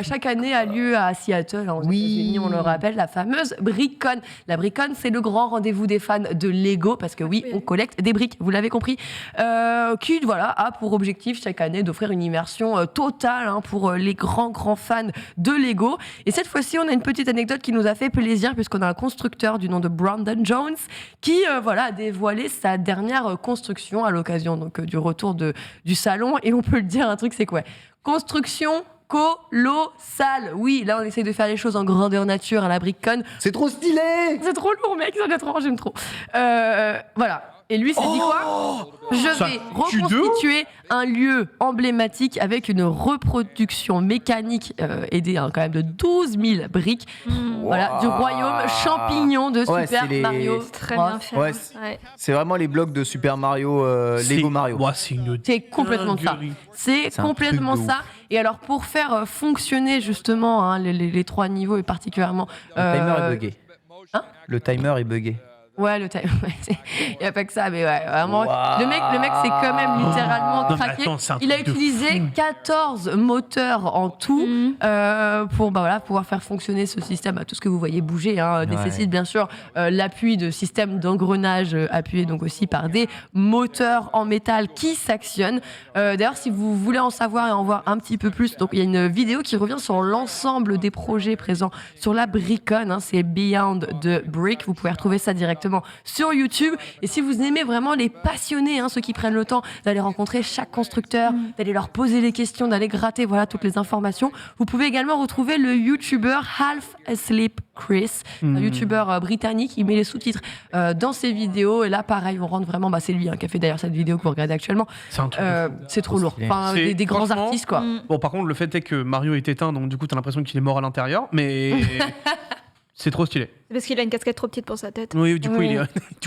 chaque année a lieu à Seattle, aux États-Unis, on le rappelle, la fameuse BrickCon. La BrickCon, c'est le grand rendez-vous des fans de Lego, parce que oui, on collecte des briques, vous l'avez compris, qui a pour objectif chaque année d'offrir une immersion totale pour les grands fans de Lego. Et cette fois-ci, on a une petite anecdote qui nous a fait plaisir, puisqu'on a un constructeur du nom de Brandon Jones qui a dévoilé sa dernière construction à l'occasion donc du retour du salon. Et on peut le dire, un truc, c'est quoi? Construction colossale. Oui, là, on essaie de faire les choses en grandeur nature à la BrickCon. C'est trop stylé. C'est trop lourd, mec, ça doit trop, j'aime trop. Voilà. Et lui s'est dit quoi? Je Ça vais tue de ouf. reconstituer un lieu emblématique avec une reproduction mécanique aidée quand même de 12 000 briques. Voilà, du royaume champignon de Ouais, Super c'est les- Mario. Très Bros. bien fait. Ouais, Ouais. c'est vraiment les blocs de Super Mario, Lego Mario. Ouais, c'est une C'est complètement ça. dinguerie. C'est C'est un complètement truc de ça. Et alors, pour faire fonctionner justement les 3 niveaux et particulièrement. Le timer est buggé. Hein Le timer est buggé. Ouais, le time. Il n'y a pas que ça, mais ouais, vraiment. Waouh. Le mec, c'est quand même littéralement Non, mais craqué. attends, c'est un Il a truc de utilisé 14 moteurs en tout pour pouvoir faire fonctionner ce système. Tout ce que vous voyez bouger nécessite bien sûr l'appui de systèmes d'engrenage appuyés donc aussi par des moteurs en métal qui s'actionnent. D'ailleurs, si vous voulez en savoir et en voir un petit peu plus, donc il y a une vidéo qui revient sur l'ensemble des projets présents sur la BrickCon. C'est Beyond the Brick. Vous pouvez retrouver ça directement sur YouTube. Et si vous aimez vraiment les passionnés, ceux qui prennent le temps d'aller rencontrer chaque constructeur, d'aller leur poser les questions, d'aller gratter toutes les informations, vous pouvez également retrouver le YouTuber Half Asleep Chris, un YouTuber britannique. Il met les sous-titres dans ses vidéos. Et là, pareil, on rentre vraiment. C'est lui qui a fait d'ailleurs cette vidéo que vous regardez actuellement. C'est un truc de fou. C'est trop lourd. stylé. Enfin, C'est- des grands franchement, artistes, quoi. Bon, par contre, le fait est que Mario est éteint, donc du coup, t'as l'impression qu'il est mort à l'intérieur, mais c'est trop stylé. C'est parce qu'il a une casquette trop petite pour sa tête. Oui, du coup, Oui.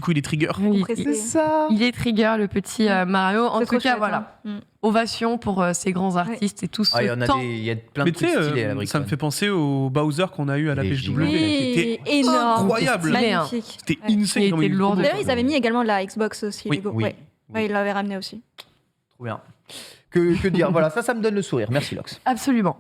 il est trigger. Précisé. ça. Il est trigger, le petit Mario. En C'est tout trop cas, chouette, voilà. hein. Ovation pour ces grands artistes et tout ce Il y en a temps. il y a plein Mais de tu trucs sais, stylés à la ça BrickCon. me fait penser au Bowser qu'on a eu à la Les PHW. giga. qui était énorme. incroyable. Stylé, hein. Magnifique. C'était Ouais. insane. Il comme était est lourd trop de- beau. D'ailleurs, ils avaient mis également la Xbox aussi. Oui, Lego. oui, Ouais. oui. Ouais, ils l'avaient ramené aussi. Trop bien. Que dire? Voilà, ça me donne le sourire. Merci Lox. Absolument.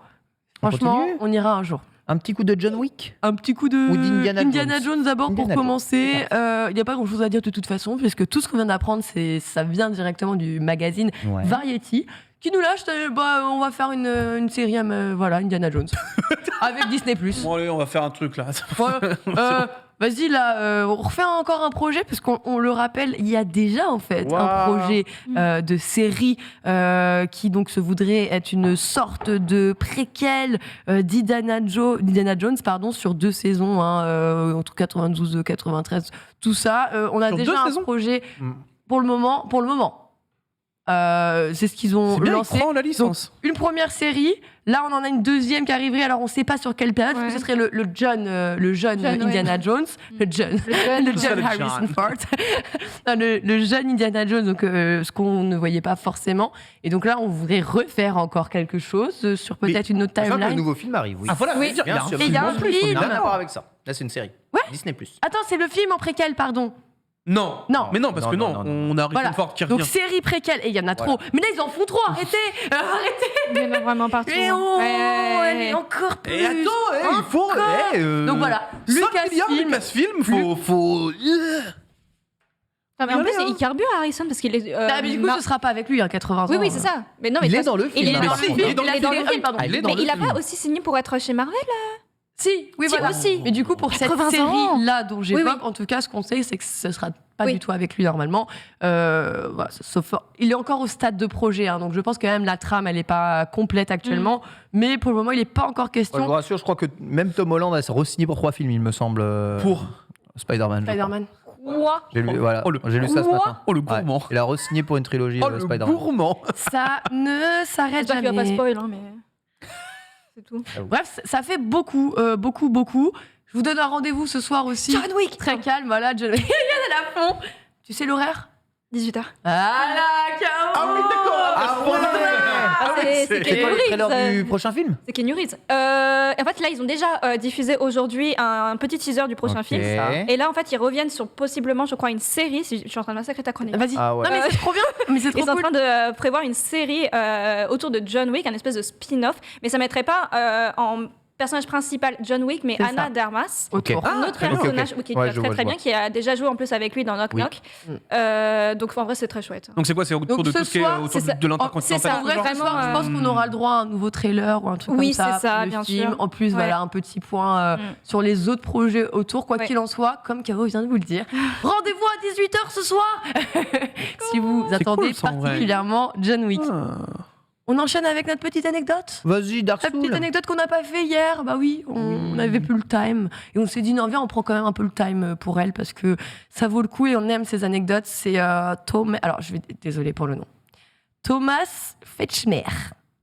On Franchement, continue on ira un jour. Un petit coup de John Wick. Un petit coup de Ou d'Indiana Jones d'abord pour Indiana Jones. commencer. Il n'y a pas grand-chose à dire de toute façon, puisque tout ce qu'on vient d'apprendre, ça vient directement du magazine Ouais. Variety, qui nous lâche, on va faire une série, Indiana Jones, avec Disney+. Bon, allez, on va faire un truc là. Vas-y, là, on refait encore un projet, parce qu'on le rappelle, il y a déjà en fait un Waouh. projet de série qui donc se voudrait être une sorte de préquel d'Indiana Jones, sur 2 saisons, entre 92 et 93, tout ça. On a Sur déjà 2 un saisons projet Mm. pour le moment. C'est ce qu'ils ont C'est bien, il lancé. prend la licence. Une première série, là on en a une deuxième qui arriverait, alors on ne sait pas sur quelle période, parce que Ouais. ce serait le jeune Jeune, Indiana Jones, le jeune Le Harrison John. Ford, Non, le jeune Indiana Jones, donc ce qu'on ne voyait pas forcément. Et donc là on voudrait refaire encore quelque chose sur peut-être une autre Je crois que le timeline. nouveau film arrive, oui. Ah voilà, Oui. je veux dire, il y a Bien un sûr. Et il y a un film. film. Rien à voir avec ça. Là, c'est une série. Ouais. Disney+. Attends, c'est le film en préquel, pardon. Non. Non. Mais non, parce que Non, on a Harrison Voilà. Ford qui Donc revient. série préquel, et il y en a trop. Mais là ils en font trop, arrêtez. Il y en a vraiment partout. Et hein. oh, Ouais. elle est encore plus. Et attends, il faut... Donc voilà, 5 milliards Lucasfilm. Lucasfilm, faut... Non, mais en plus, Allez, hein. il carbure Harrison parce qu'il est. Ah, mais du coup, ce sera pas avec lui, 80 ans. Oui, oui, c'est ça. Mais non, mais Il de est toute dans le façon, film. Il est hein, dans par le contre. film. Il est dans le film, pardon. Ah, il est Mais dans le il a film. pas aussi signé pour être chez Marvel. Si, oui, Si, voilà. aussi. Mais du coup, pour cette 80 ans. série-là dont j'évoque, Oui, oui. en tout cas, ce qu'on sait, c'est que ce sera pas Oui. du tout avec lui normalement. Voilà, sauf, il est encore au stade de projet, donc je pense que même la trame, elle est pas complète actuellement. Mais pour le moment, il n'est pas encore Je vous question. rassure, je crois que même Tom Holland va se re-signer pour 3 films, il me semble. Pour Spider-Man. je crois. Spider-man. Quoi J'ai lu, voilà, Oh, le- j'ai lu ça ce Quoi matin. Oh, le Ouais. gourmand. Il a re-signé pour une trilogie Oh, le Spider-Man. gourmand. Ça ne s'arrête J'espère qu'il va pas jamais. spoil, hein, mais. C'est tout. Bref, ça fait beaucoup. Je vous donne un rendez-vous ce soir aussi. John Wick. Très calme, voilà. John Wick. Il y en a à fond. Tu sais l'horaire? 18h. Ah là, K.O. Ah oui, d'accord. C'est C'est quoi le Keanu trailer Reeves. du prochain film? C'est Keanu Reeves. En fait, là, ils ont déjà diffusé aujourd'hui un petit teaser du prochain film. Et là, en fait, ils reviennent sur possiblement, je crois, une série. Si je suis en train de massacrer ta chronique. Vas-y. Ah ouais. Non, mais c'est trop bien. Mais c'est Ils trop sont en cool. train de prévoir une série autour de John Wick, un espèce de spin-off. Mais ça mettrait pas en personnage principal John Wick, mais C'est Anna ça. Darmas. Ok. Un autre très bien. personnage Ok. qui Ouais, est je très vois, très je bien, vois. qui a déjà joué en plus avec lui dans Knock Oui. Knock. Donc en vrai, c'est très chouette. Donc c'est quoi? C'est autour Donc de ce tout ce qui est soir, autour c'est ça. de l'intercontinental. C'est ça, En vrai, Vraiment, ce soir, je pense qu'on aura le droit à un nouveau trailer ou un truc Oui, comme ça. c'est ça, pour le bien film. sûr. En plus, Ouais. voilà, un petit point sur les autres projets autour. Quoi Ouais. qu'il en soit, comme Caro vient de vous le dire, rendez-vous à 18h ce soir si vous attendez cool, ça, en vrai. particulièrement John Wick. Ah. On enchaîne avec notre petite anecdote. Vas-y, Dark La petite Soul. anecdote qu'on n'a pas fait hier, bah oui, on n'avait plus le time. Et on s'est dit, non, viens, on prend quand même un peu le time pour elle parce que ça vaut le coup et on aime ces anecdotes. C'est Thomas. Alors, désolé pour le nom. Thomas Fetchner.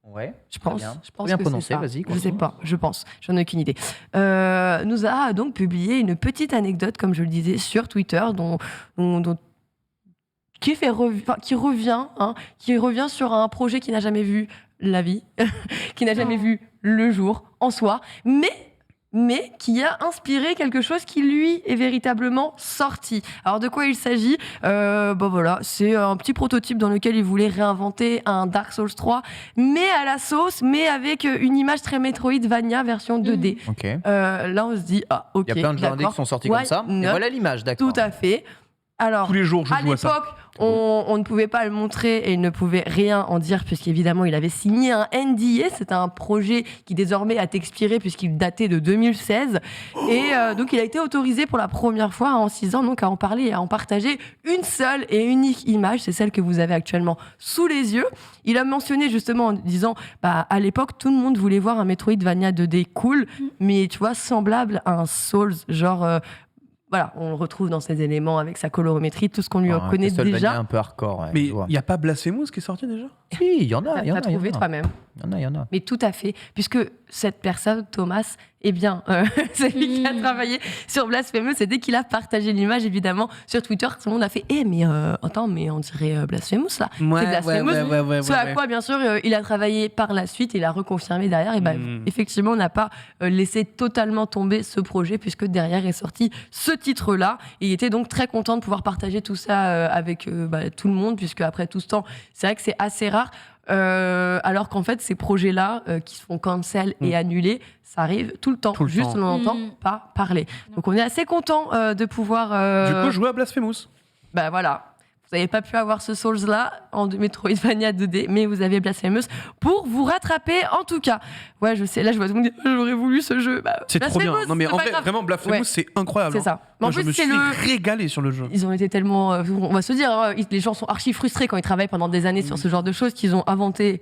Ouais. Je pense. bien. Je pense Bien que prononcé, c'est ça. vas-y, Je sais continue. pas, je pense. J'en ai aucune idée. Nous a donc publié une petite anecdote, comme je le disais, sur Twitter, qui revient sur un projet qui n'a jamais vu la vie, qui n'a jamais vu le jour en soi, mais qui a inspiré quelque chose qui lui est véritablement sorti. Alors de quoi il s'agit voilà, c'est un petit prototype dans lequel il voulait réinventer un Dark Souls 3, mais à la sauce, mais avec une image très Metroidvania version 2D. Ok. Là on se dit ok. Il y a plein de jeux indés d'accord. qui sont sortis Why comme ça. Et not? voilà l'image, d'accord. Tout à fait. Alors, Tous les jours, je à joue à ça. l'époque, on ne pouvait pas le montrer et il ne pouvait rien en dire puisqu'évidemment il avait signé un NDA. C'est un projet qui désormais a expiré puisqu'il datait de 2016. Et donc il a été autorisé pour la première fois en 6 ans donc à en parler et à en partager une seule et unique image. C'est celle que vous avez actuellement sous les yeux. Il a mentionné justement en disant à l'époque tout le monde voulait voir un Metroidvania 2D cool, mais tu vois semblable à un Souls genre... voilà, on le retrouve dans ses éléments avec sa colorimétrie, tout ce qu'on lui connaît déjà. Un peu hardcore. Ouais, Mais je vois. il n'y a pas Blasphemous qui est sorti déjà? Si, il y en a. T'as trouvé toi-même. Il y en a. Mais tout à fait, puisque cette personne, Thomas, eh bien, c'est lui qui a travaillé sur Blasphemous et dès qu'il a partagé l'image, évidemment, sur Twitter, tout le monde a fait « mais attends, mais on dirait Blasphemous, là !» C'est Blasphemous. Ce à quoi, bien sûr, il a travaillé par la suite, il a reconfirmé derrière. Et effectivement, on n'a pas laissé totalement tomber ce projet, puisque derrière est sorti ce titre-là. Et il était donc très content de pouvoir partager tout ça avec tout le monde, puisque après tout ce temps, c'est vrai que c'est assez rare. Alors qu'en fait, ces projets-là qui se font cancel et annulés, ça arrive tout le temps. Tout le Juste, temps. on n'entend pas parler. Donc, on est assez content de pouvoir. Du coup, jouer à Blasphemous. Bah voilà. Vous n'avez pas pu avoir ce Souls-là en Metroidvania 2D, mais vous avez Blasphemous pour vous rattraper en tout cas. Ouais, je sais, là je vois tout le monde dire j'aurais voulu ce jeu. C'est trop bien. Blasphemous, Non, mais c'est en pas vrai, grave. vraiment, Blasphemous, Ouais. c'est incroyable. C'est ça. Mais Moi, en je plus, me c'est suis régalé sur le jeu. Ils ont été tellement. On va se dire, hein, les gens sont archi frustrés quand ils travaillent pendant des années sur ce genre de choses, qu'ils ont avancé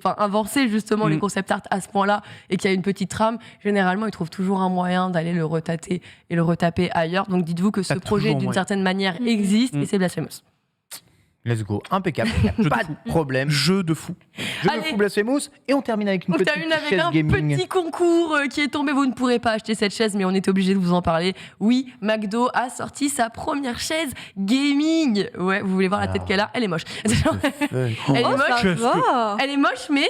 justement les concept art à ce point-là et qu'il y a une petite trame. Généralement, ils trouvent toujours un moyen d'aller le retâter et le retaper ailleurs. Donc dites-vous que ce T'as projet, toujours d'une moyen. certaine manière, existe et c'est Blasphemous. Let's go. Impeccable. Pas de problème. Jeu de fou. Je Allez. me fous Blasphemous et on termine avec une On petite termine avec chaise un gaming. petit concours qui est tombé. Vous ne pourrez pas acheter cette chaise, mais on était obligé de vous en parler. Oui, McDo a sorti sa première chaise gaming. Ouais, vous voulez voir la tête qu'elle a? Elle est moche. Elle est moche. Qu'est-ce que- Elle est moche, mais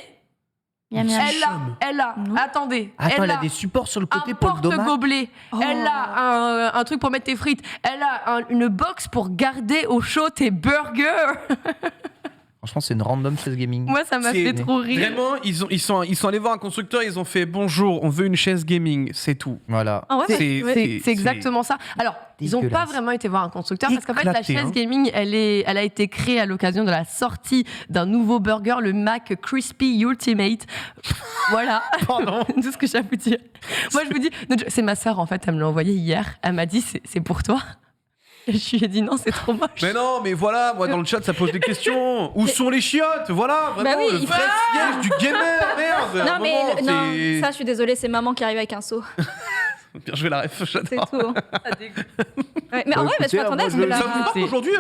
Miam, miam. elle a. Attendez. Attends, elle a des supports sur le côté un pour le dommage. porte-gobelet. Elle a un truc pour mettre tes frites. Elle a une box pour garder au chaud tes burgers. Franchement, c'est une random chaise gaming. Moi, ça m'a C'est fait trop rire. Vraiment, ils sont allés voir un constructeur, ils ont fait bonjour, on veut une chaise gaming, c'est tout. Voilà. Ah ouais, C'est exactement ça. Alors, ils n'ont pas dégueulasse. vraiment été voir un constructeur parce qu'en fait, la Éclaté, chaise hein. gaming, elle a été créée à l'occasion de la sortie d'un nouveau burger, le Mac Crispy Ultimate. Voilà. Pardon. Tout ce que j'ai à vous dire. Moi, je vous dis, c'est ma sœur, en fait, elle me l'a envoyé hier. Elle m'a dit, c'est pour toi. Et je lui ai dit, non, c'est trop moche. Mais non, mais voilà, moi dans le chat ça pose des questions. Où sont les chiottes? Voilà, vraiment, Bah oui, le il vrai siège du gamer, merde. À un Non, mais moment, non, c'est- ça, je suis désolée, c'est maman qui arrive avec un seau. Bien joué la ref, C'est j'adore. tout. hein. Ouais, mais en vrai, écoutez, je m'attendais à ce que moi, la... Ça me parle aujourd'hui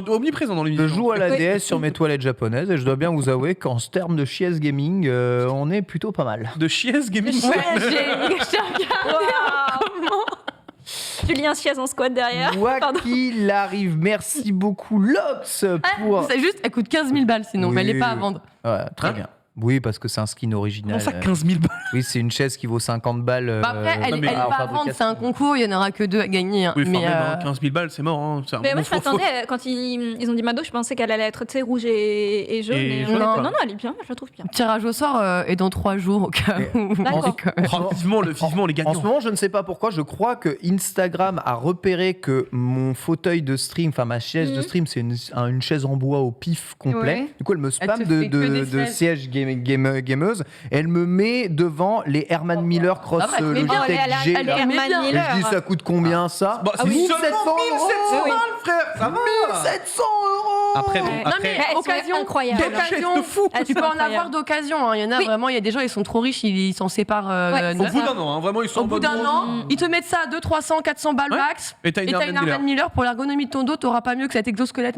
omniprésent dans Je l'émission. joue à la Oui. DS sur mes toilettes japonaises et je dois bien vous avouer qu'en termes de chaise gaming, on est plutôt pas mal. De chiesse gaming. Ouais, j'ai regardé. Tu Julien Chiez en squat derrière. Quoi Pardon. qu'il arrive, merci beaucoup Lox pour... C'est juste, elle coûte 15 000 balles sinon, mais elle n'est pas à vendre. Ouais, très Hein bien. Oui, parce que c'est un skin original. Comment ça, 15 000 balles? Oui, c'est une chaise qui vaut 50 balles. Bah après, elle non, mais- n'est pas à vendre, c'est un concours, il n'y en aura que 2 à gagner. Hein. Oui, Mais, enfin, même, 15 000 balles, c'est mort. Hein. C'est un Mais bon moi, je faux- m'attendais, quand ils ont dit Mado, je pensais qu'elle allait être, tu sais, rouge et jaune. Et Et jaune, non, quoi. non, elle est bien, je la trouve bien. tirage au sort est dans 3 jours au cas où. D'accord. Oh, vivement les gagnants. En ce moment, je ne sais pas pourquoi, je crois que Instagram a repéré que mon fauteuil de stream, enfin ma chaise de stream, c'est une chaise en bois au pif complet. Ouais. Du coup, elle me Elle spam te de, fait que des de sièges. sièges gameuses. Et elle me met devant les Herman Miller Cross Ah bah, mais bien, Logitech elle G. est là. aimait Herman bien. Et Miller. je dis, ça coûte combien ça Bah, c'est 1700 seulement 1700 euros. balles, frère. Ça va. 1700 euros. Après, bon, Ouais. Non, après, mais Elles sont occasion, incroyables. d'occasion, de fou. Elles tu sont peux en incroyables. avoir d'occasion. Hein. Il y en a Oui. vraiment, il y a des gens, ils sont trop riches, ils s'en séparent. Ouais. au bout d'un an, hein, vraiment, ils sont Au en bout mode d'un gros. an, ils te mettent ça à 200, 300, 400 balles Ouais. max. Et t'as une Herman Miller. Herman Miller pour l'ergonomie de ton dos, t'auras pas mieux que cet exosquelette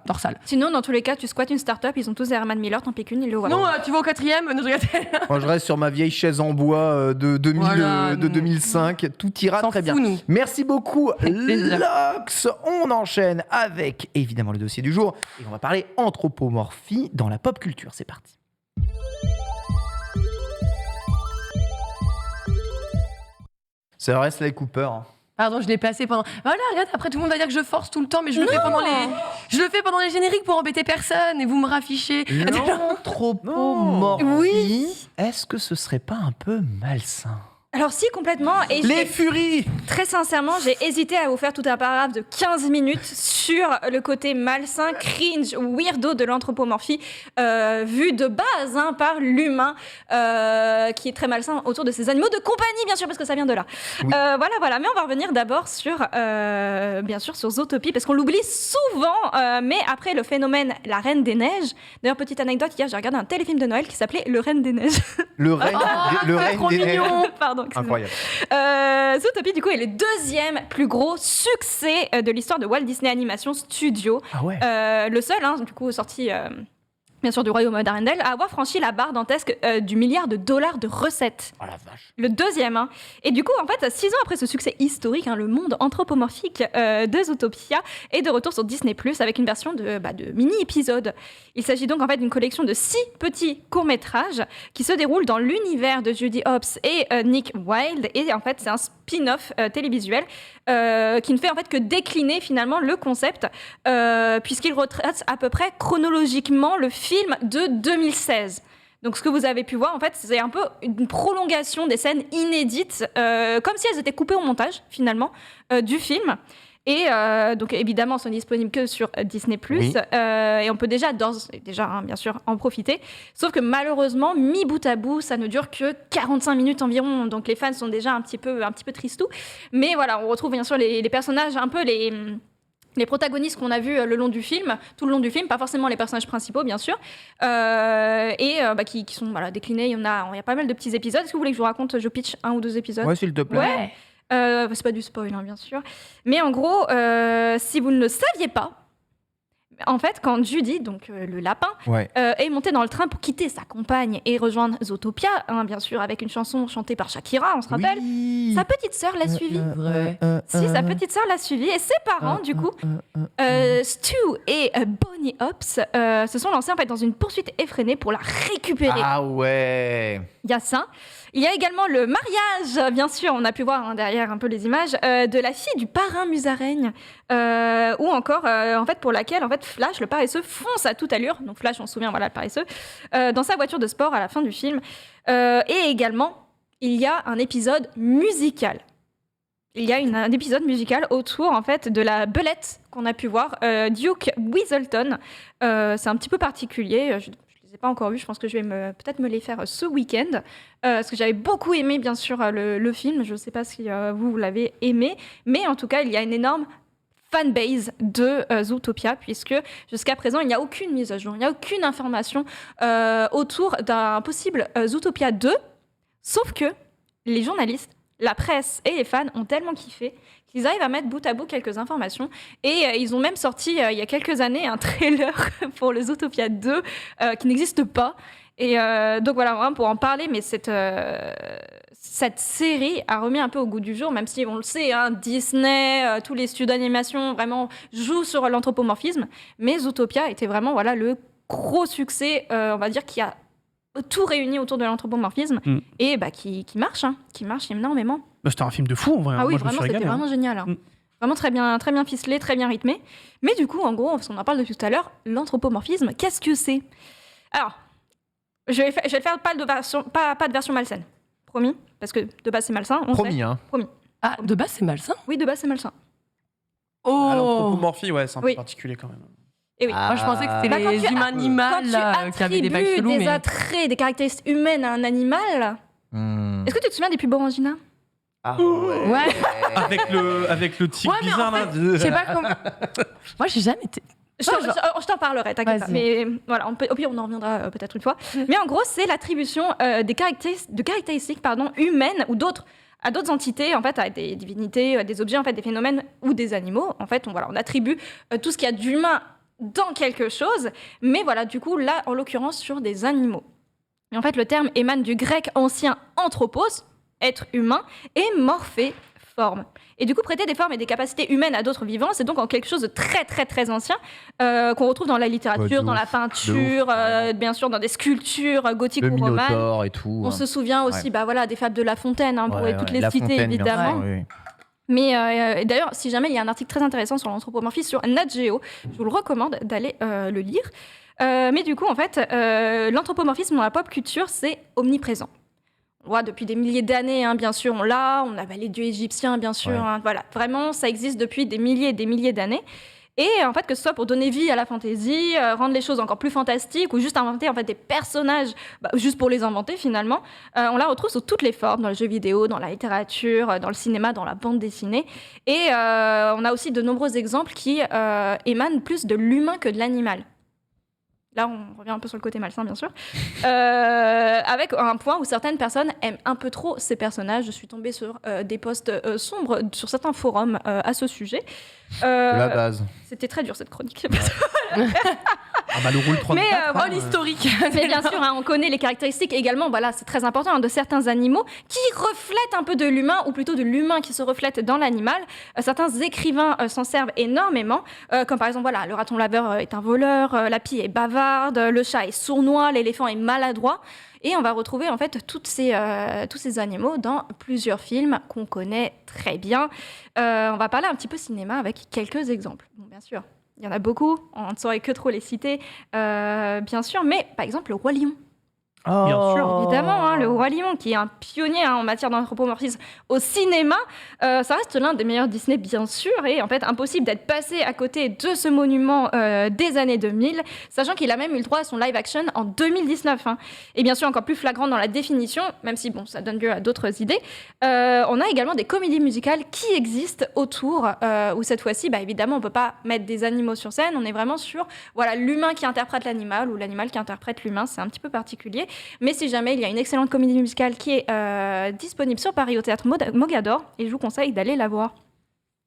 dorsal. Sinon, dans tous les cas, tu squattes une start-up, ils ont tous des Herman Miller, tant pis qu'une, ils le voient. Non, tu vas au 4e, non, je regarde. Moi, je reste sur ma vieille chaise en bois de 2005. Tout ira S'en très bien. fout, nous. Merci beaucoup, Avec plaisir. Lox. On enchaîne avec, évidemment, le dossier du jour. Et on va parler anthropomorphie dans la pop culture. C'est parti. Ça reste Sly Cooper. Hein. Pardon, je l'ai placé pendant. Voilà, regarde, après tout le monde va dire que je force tout le temps, mais je le fais pendant les génériques pour embêter personne et vous me raffichez. L'anthropomorphie, Oui. est-ce que ce serait pas un peu malsain? Alors si, complètement. Et Les furies. très sincèrement, j'ai hésité à vous faire tout un paragraphe de 15 minutes sur le côté malsain, cringe, weirdo de l'anthropomorphie, vu de base par l'humain, qui est très malsain autour de ces animaux de compagnie, bien sûr, parce que ça vient de là. Oui. Voilà. Mais on va revenir d'abord sur, bien sûr, sur Zootopie, parce qu'on l'oublie souvent, mais après le phénomène La Reine des Neiges, d'ailleurs, petite anecdote, hier, j'ai regardé un téléfilm de Noël qui s'appelait Le Reine des Neiges. Le règne, le règne trop des neiges. mignon. Pardon. excusez-moi. Incroyable. Zootopie, du coup, est le deuxième plus gros succès de l'histoire de Walt Disney Animation Studio. Ah ouais. Le seul, du coup, sorti bien sûr du royaume d'Arendelle, à avoir franchi la barre dantesque du milliard de dollars de recettes. Oh la vache. Le deuxième. Et du coup, en fait, 6 ans après ce succès historique, le monde anthropomorphique de Zootopia est de retour sur Disney+, avec une version de mini-épisode. Il s'agit donc en fait d'une collection de 6 petits courts-métrages qui se déroulent dans l'univers de Judy Hopps et Nick Wilde. Et en fait, c'est un spin-off télévisuel qui ne fait en fait que décliner finalement le concept, puisqu'il retrace à peu près chronologiquement le film de 2016. Donc ce que vous avez pu voir, en fait, c'est un peu une prolongation des scènes inédites, comme si elles étaient coupées au montage, finalement, du film. Et donc évidemment, elles sont disponibles que sur Disney+. Oui. Et on peut déjà, bien sûr, en profiter. Sauf que malheureusement, mis bout à bout, ça ne dure que 45 minutes environ. Donc les fans sont déjà un petit peu tristous. Mais voilà, on retrouve bien sûr les personnages, un peu les protagonistes qu'on a vus tout le long du film, pas forcément les personnages principaux, bien sûr, qui sont déclinés. Il y a pas mal de petits épisodes. Est-ce que vous voulez que je vous raconte, je pitch 1 ou 2 épisodes? Ouais, s'il te plaît. Ouais. C'est pas du spoil, bien sûr. Mais en gros, si vous ne le saviez pas, en fait, quand Judy, donc le lapin, Ouais. est monté dans le train pour quitter sa compagne et rejoindre Zootopia, bien sûr, avec une chanson chantée par Shakira, on se rappelle, Oui. sa petite sœur l'a suivi. Vrai. Si, sa petite sœur l'a suivi et ses parents, du coup, Stu et Bonnie Hopps, se sont lancés en fait dans une poursuite effrénée pour la récupérer. Ah ouais. Il y a ça. Il y a également le mariage, bien sûr, on a pu voir derrière un peu les images, de la fille du parrain Musaraigne, ou encore, en fait, pour laquelle, en fait, Flash, le paresseux, fonce à toute allure. Donc Flash, on se souvient, voilà, le paresseux, dans sa voiture de sport à la fin du film. Et également, il y a un épisode musical. Il y a un épisode musical autour, en fait, de la belette qu'on a pu voir, Duke Weaselton. C'est un petit peu particulier. Je les ai pas encore vus, je pense que je vais peut-être me les faire ce week-end, parce que j'avais beaucoup aimé, bien sûr, le film. Je ne sais pas si vous l'avez aimé, mais en tout cas, il y a une énorme fanbase de Zootopia, puisque jusqu'à présent, il n'y a aucune mise à jour, il n'y a aucune information autour d'un possible Zootopia 2, sauf que les journalistes, la presse et les fans ont tellement kiffé qu'ils arrivent à mettre bout à bout quelques informations. Et ils ont même sorti, il y a quelques années, un trailer pour le Zootopia 2 qui n'existe pas. Et donc voilà, vraiment pour en parler, mais cette série a remis un peu au goût du jour, même si on le sait, hein, Disney, tous les studios d'animation vraiment jouent sur l'anthropomorphisme, mais Zootopia était vraiment voilà, le gros succès, on va dire, qui a tout réuni autour de l'anthropomorphisme et qui marche énormément. Bah, c'était un film de fou en vrai. Ah oui, Moi, je me vraiment, suis c'était régalé, vraiment génial. Hein. Vraiment très bien ficelé, très bien rythmé. Mais du coup, en gros, parce qu'on en parle depuis tout à l'heure, l'anthropomorphisme, qu'est-ce que c'est? Alors, je vais le faire pas de version malsaine. Promis, parce que de base c'est malsain. Promis, hein. Promis. Ah, de base, c'est malsain. Oui, de base c'est malsain. Oh l'anthropomorphie, ouais, c'est un peu Oui. particulier quand même. Et oui. Moi, je pensais que c'était Bah, quand les tu- humains animaux qui avaient des bacs attribues chelous, des mais... attraits, des caractéristiques humaines à un animal. Est-ce que tu te souviens des pubs Orangina? Ah Ouais. Avec le tigre Ouais, mais en bizarre là. Je sais pas comment... Moi, j'ai jamais été... Je t'en parlerai, t'inquiète pas. Vas-y. Mais voilà, au pire, on en reviendra peut-être une fois. Mais en gros, c'est l'attribution de caractéristiques humaines ou à d'autres entités, en fait, à des divinités, des objets, en fait, des phénomènes ou des animaux. En fait, on attribue tout ce qu'il y a d'humain dans quelque chose, mais voilà, du coup, là, en l'occurrence, sur des animaux. Et en fait, le terme émane du grec ancien anthropos, être humain, et morphé, forme. Et du coup, prêter des formes et des capacités humaines à d'autres vivants, c'est donc en quelque chose de très, très, très ancien, qu'on retrouve dans la littérature, Ouais, dans la peinture, bien sûr, dans des sculptures gothiques Le ou romanes. Minotaure et tout. On se souvient aussi des fables de La Fontaine, hein, pour toutes les La citer, Fontaine, bien évidemment. sûr, oui. Mais d'ailleurs, si jamais il y a un article très intéressant sur l'anthropomorphisme sur Nat Geo, je vous le recommande d'aller le lire. Mais du coup, en fait, l'anthropomorphisme dans la pop culture, c'est omniprésent. On voit depuis des milliers d'années, hein, bien sûr, on a les dieux égyptiens, bien sûr. Hein, voilà, vraiment, ça existe depuis des milliers et des milliers d'années. Et en fait, que ce soit pour donner vie à la fantaisie, rendre les choses encore plus fantastiques, ou juste inventer en fait des personnages, juste pour les inventer finalement, on la retrouve sous toutes les formes, dans les jeux vidéo, dans la littérature, dans le cinéma, dans la bande dessinée. Et on a aussi de nombreux exemples qui émanent plus de l'humain que de l'animal. Là, on revient un peu sur le côté malsain, bien sûr. Avec un point où certaines personnes aiment un peu trop ces personnages. Je suis tombée sur des posts sombres sur certains forums à ce sujet. La base. C'était très dur, cette chronique. Le rôle 3 Mais En historique. mais bien sûr, hein, on connaît les caractéristiques également, voilà, c'est très important, hein, de certains animaux qui reflètent un peu de l'humain, ou plutôt de l'humain qui se reflète dans l'animal. Certains écrivains s'en servent énormément, comme par exemple, voilà, le raton laveur est un voleur, la pie est bavarde, le chat est sournois, l'éléphant est maladroit. Et on va retrouver en fait tous ces animaux dans plusieurs films qu'on connaît très bien. On va parler un petit peu cinéma avec quelques exemples. Bon, bien sûr, il y en a beaucoup, on ne saurait que trop les citer, bien sûr, mais par exemple le Roi Lion. Bien sûr. Évidemment, hein, le Roi Lion, qui est un pionnier en matière d'anthropomorphisme au cinéma, ça reste l'un des meilleurs Disney, bien sûr, et en fait, impossible d'être passé à côté de ce monument des années 2000, sachant qu'il a même eu le droit à son live action en 2019. Hein. Et bien sûr, encore plus flagrant dans la définition, même si bon, ça donne lieu à d'autres idées, on a également des comédies musicales qui existent autour, où cette fois-ci, évidemment, on ne peut pas mettre des animaux sur scène, on est vraiment sur l'humain qui interprète l'animal, ou l'animal qui interprète l'humain, c'est un petit peu particulier. Mais si jamais il y a une excellente comédie musicale qui est disponible sur Paris au théâtre Mogador, et je vous conseille d'aller la voir.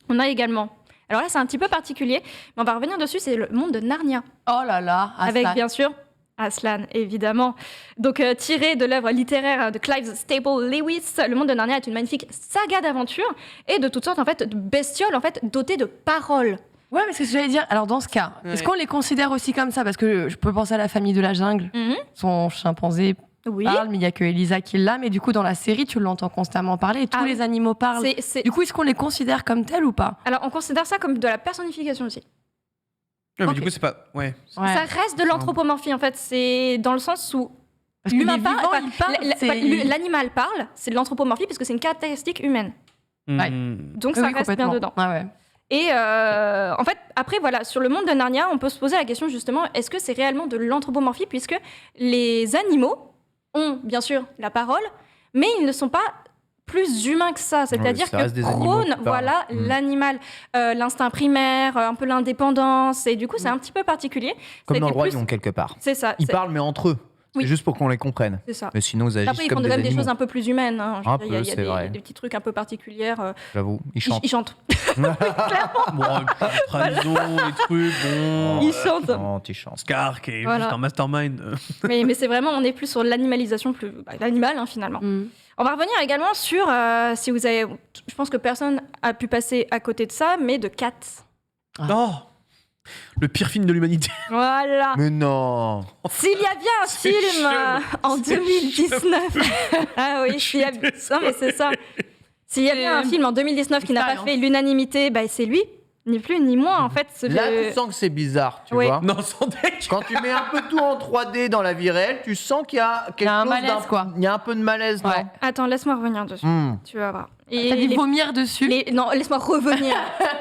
On a également, alors là c'est un petit peu particulier, mais on va revenir dessus, c'est le monde de Narnia. Oh là là, avec bien sûr Aslan, évidemment. Donc tiré de l'œuvre littéraire de Clive Staples Lewis, le monde de Narnia est une magnifique saga d'aventure et de toutes sortes en fait de bestioles en fait dotées de paroles. Ouais, mais c'est ce que j'allais dire. Alors, dans ce cas, est-ce qu'on les considère aussi comme ça? Parce que je peux penser à la famille de la jungle. Son chimpanzé parle, mais il n'y a que Elisa qui l'a. Mais du coup, dans la série, tu l'entends constamment parler et tous les animaux parlent. Du coup, est-ce qu'on les considère comme tels ou pas? Alors, on considère ça comme de la personnification aussi. Ouais, mais du coup, c'est pas. Ouais. Ça reste de l'anthropomorphie, en fait. C'est dans le sens où l'humain parle, l'animal parle, c'est de l'anthropomorphie parce que c'est une caractéristique humaine. Ouais. Donc, ça reste bien dedans. Ouais. Et en fait, après, voilà, sur le monde de Narnia, on peut se poser la question justement, est-ce que c'est réellement de l'anthropomorphie puisque les animaux ont bien sûr la parole, mais ils ne sont pas plus humains que ça. C'est-à-dire que prônent l'animal, l'instinct primaire, un peu l'indépendance. Et du coup, c'est un petit peu particulier. Comme dans le Roi Lion, quelque part. C'est ça. Ils parlent, mais entre eux. Oui. C'est juste pour qu'on les comprenne. C'est ça. Mais sinon, ils agissent Après, ils font comme quand des même des animaux. choses un peu plus humaines. Hein. Je veux dire, il y a c'est vrai. des petits trucs un peu particuliers. J'avoue, ils chantent. Ils chantent. Bon, trahison, les trucs, bon. Ils chantent. Non, ils chantent. Scar qui est Voilà. juste un mastermind. Mais c'est vraiment, on est plus sur l'animalisation, l'animal finalement. Mm. On va revenir également sur, si vous avez, je pense que personne a pu passer à côté de ça, mais de Cats. Oh, le pire film de l'humanité. Voilà. Mais non. S'il y a bien un C'est film chelou. en 2019, ah oui, non mais c'est ça. S'il y a bien un film en 2019 qui n'a pas Expérience. fait l'unanimité, bah, c'est lui, ni plus ni moins en fait. Là, tu sens que c'est bizarre, tu Oui. vois. Non, sans deck. Quand tu mets un peu tout en 3D dans la vie réelle, tu sens qu'il y a quelque Il y a un chose malaise, quoi. Il y a un peu de malaise, Ouais. non Attends, laisse-moi revenir dessus. Tu vas voir. Et T'as dit vomir dessus. non, laisse-moi revenir.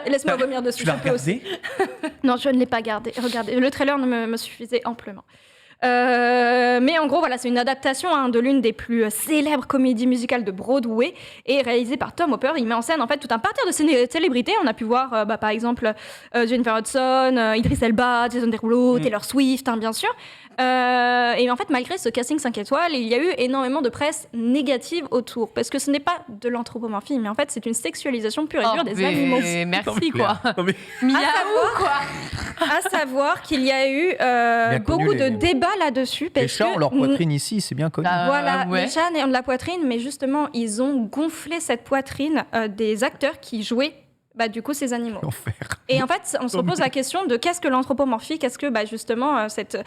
Laisse-moi revenir dessus. Tu l'as je peux aussi. regardé? Non, je ne l'ai pas gardé. Regardez, le trailer me suffisait amplement. Mais en gros, voilà, c'est une adaptation de l'une des plus célèbres comédies musicales de Broadway et réalisée par Tom Hopper. Il met en scène en fait tout un parterre de célébrités. On a pu voir, par exemple, Jennifer Hudson, Idris Elba, Jason Derulo, Taylor Swift, bien sûr. Et en fait, malgré ce casting 5 étoiles, il y a eu énormément de presse négative autour, parce que ce n'est pas de l'anthropomorphie, mais en fait, c'est une sexualisation pure et dure des animaux. Merci, quoi. Non, mais Miaou, quoi. À savoir qu'il y a eu Bien connu, beaucoup de les- débats là-dessus. Les Parce chats ont que leur poitrine ici, c'est bien connu. Voilà, ouais. les chats ont de la poitrine, mais justement, ils ont gonflé cette poitrine des acteurs qui jouaient du coup ces animaux. L'enfer. Et en fait, on se repose la question de qu'est-ce que l'anthropomorphie, qu'est-ce que justement cette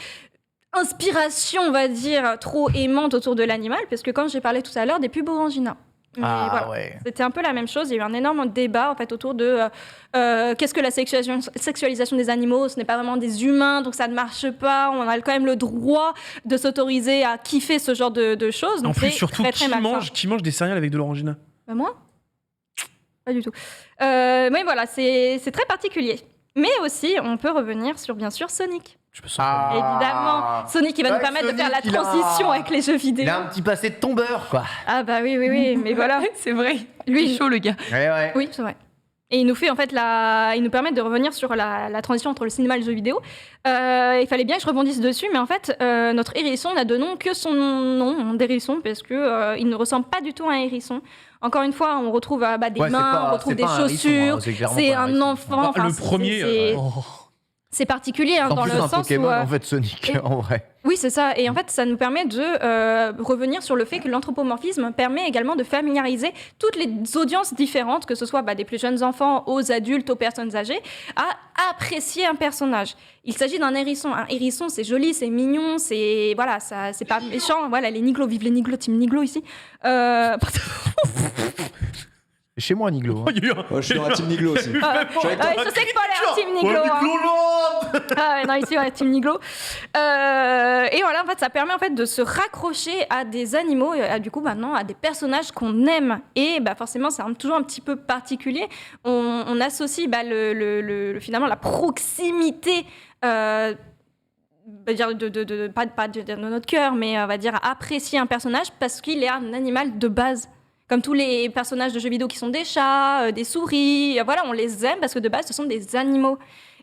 inspiration, on va dire, trop aimante autour de l'animal, parce que comme j'ai parlé tout à l'heure des pubs Orangina. Mais voilà. Ouais. C'était un peu la même chose. Il y a eu un énorme débat en fait autour de qu'est-ce que la sexualisation des animaux. Ce n'est pas vraiment des humains, donc ça ne marche pas. On a quand même le droit de s'autoriser à kiffer ce genre de choses. en Donc plus, c'est surtout, très, très malsain. qui mange des céréales avec de l'orangina? Bah, moi pas du tout. Mais voilà, c'est très particulier. Mais aussi, on peut revenir sur bien sûr Sonic. Je me sens Évidemment, Sonic qui va nous Ouais, permettre de faire la Sonic, il a- transition avec les jeux vidéo. Il a un petit passé de tombeur, quoi. Ah bah oui, mais voilà. C'est vrai. Lui, Il est chaud, le gars. Ouais. Oui, c'est vrai. Et il nous fait en fait il nous permet de revenir sur la transition entre le cinéma et le jeu vidéo. Il fallait bien que je rebondisse dessus, mais en fait, notre hérisson n'a de nom que son nom d'hérisson, parce que il ne ressemble pas du tout à un hérisson. Encore une fois, on retrouve des Ouais, mains, on retrouve des chaussures. C'est un enfant. le premier. C'est particulier En dans plus, le un sens Pokémon, où. en fait, Sonic, et- en vrai. Oui, c'est ça. Et en fait, ça nous permet de revenir sur le fait que l'anthropomorphisme permet également de familiariser toutes les audiences différentes, que ce soit des plus jeunes enfants aux adultes, aux personnes âgées, à apprécier un personnage. Il s'agit d'un hérisson. Un hérisson, c'est joli, c'est mignon, c'est voilà, ça, c'est pas méchant. Voilà, les Niglo, vive les Niglo, team Niglo ici. Chez moi, Niglo. Oh, il y a eu un- Ouais, je suis dans la team Niglo aussi. Je sais que Paul est un team Niglo. hein. Ah ouais, non, ici, on est team Niglo. Et voilà, en fait, ça permet en fait de se raccrocher à des animaux, et du coup, maintenant, à des personnages qu'on aime. Et forcément, c'est toujours un petit peu particulier. On associe finalement la proximité. Pas de notre cœur, mais on va dire à apprécier un personnage parce qu'il est un animal de base. Comme tous les personnages de jeux vidéo qui sont des chats, des souris, voilà, on les aime parce que de base, ce sont des animaux.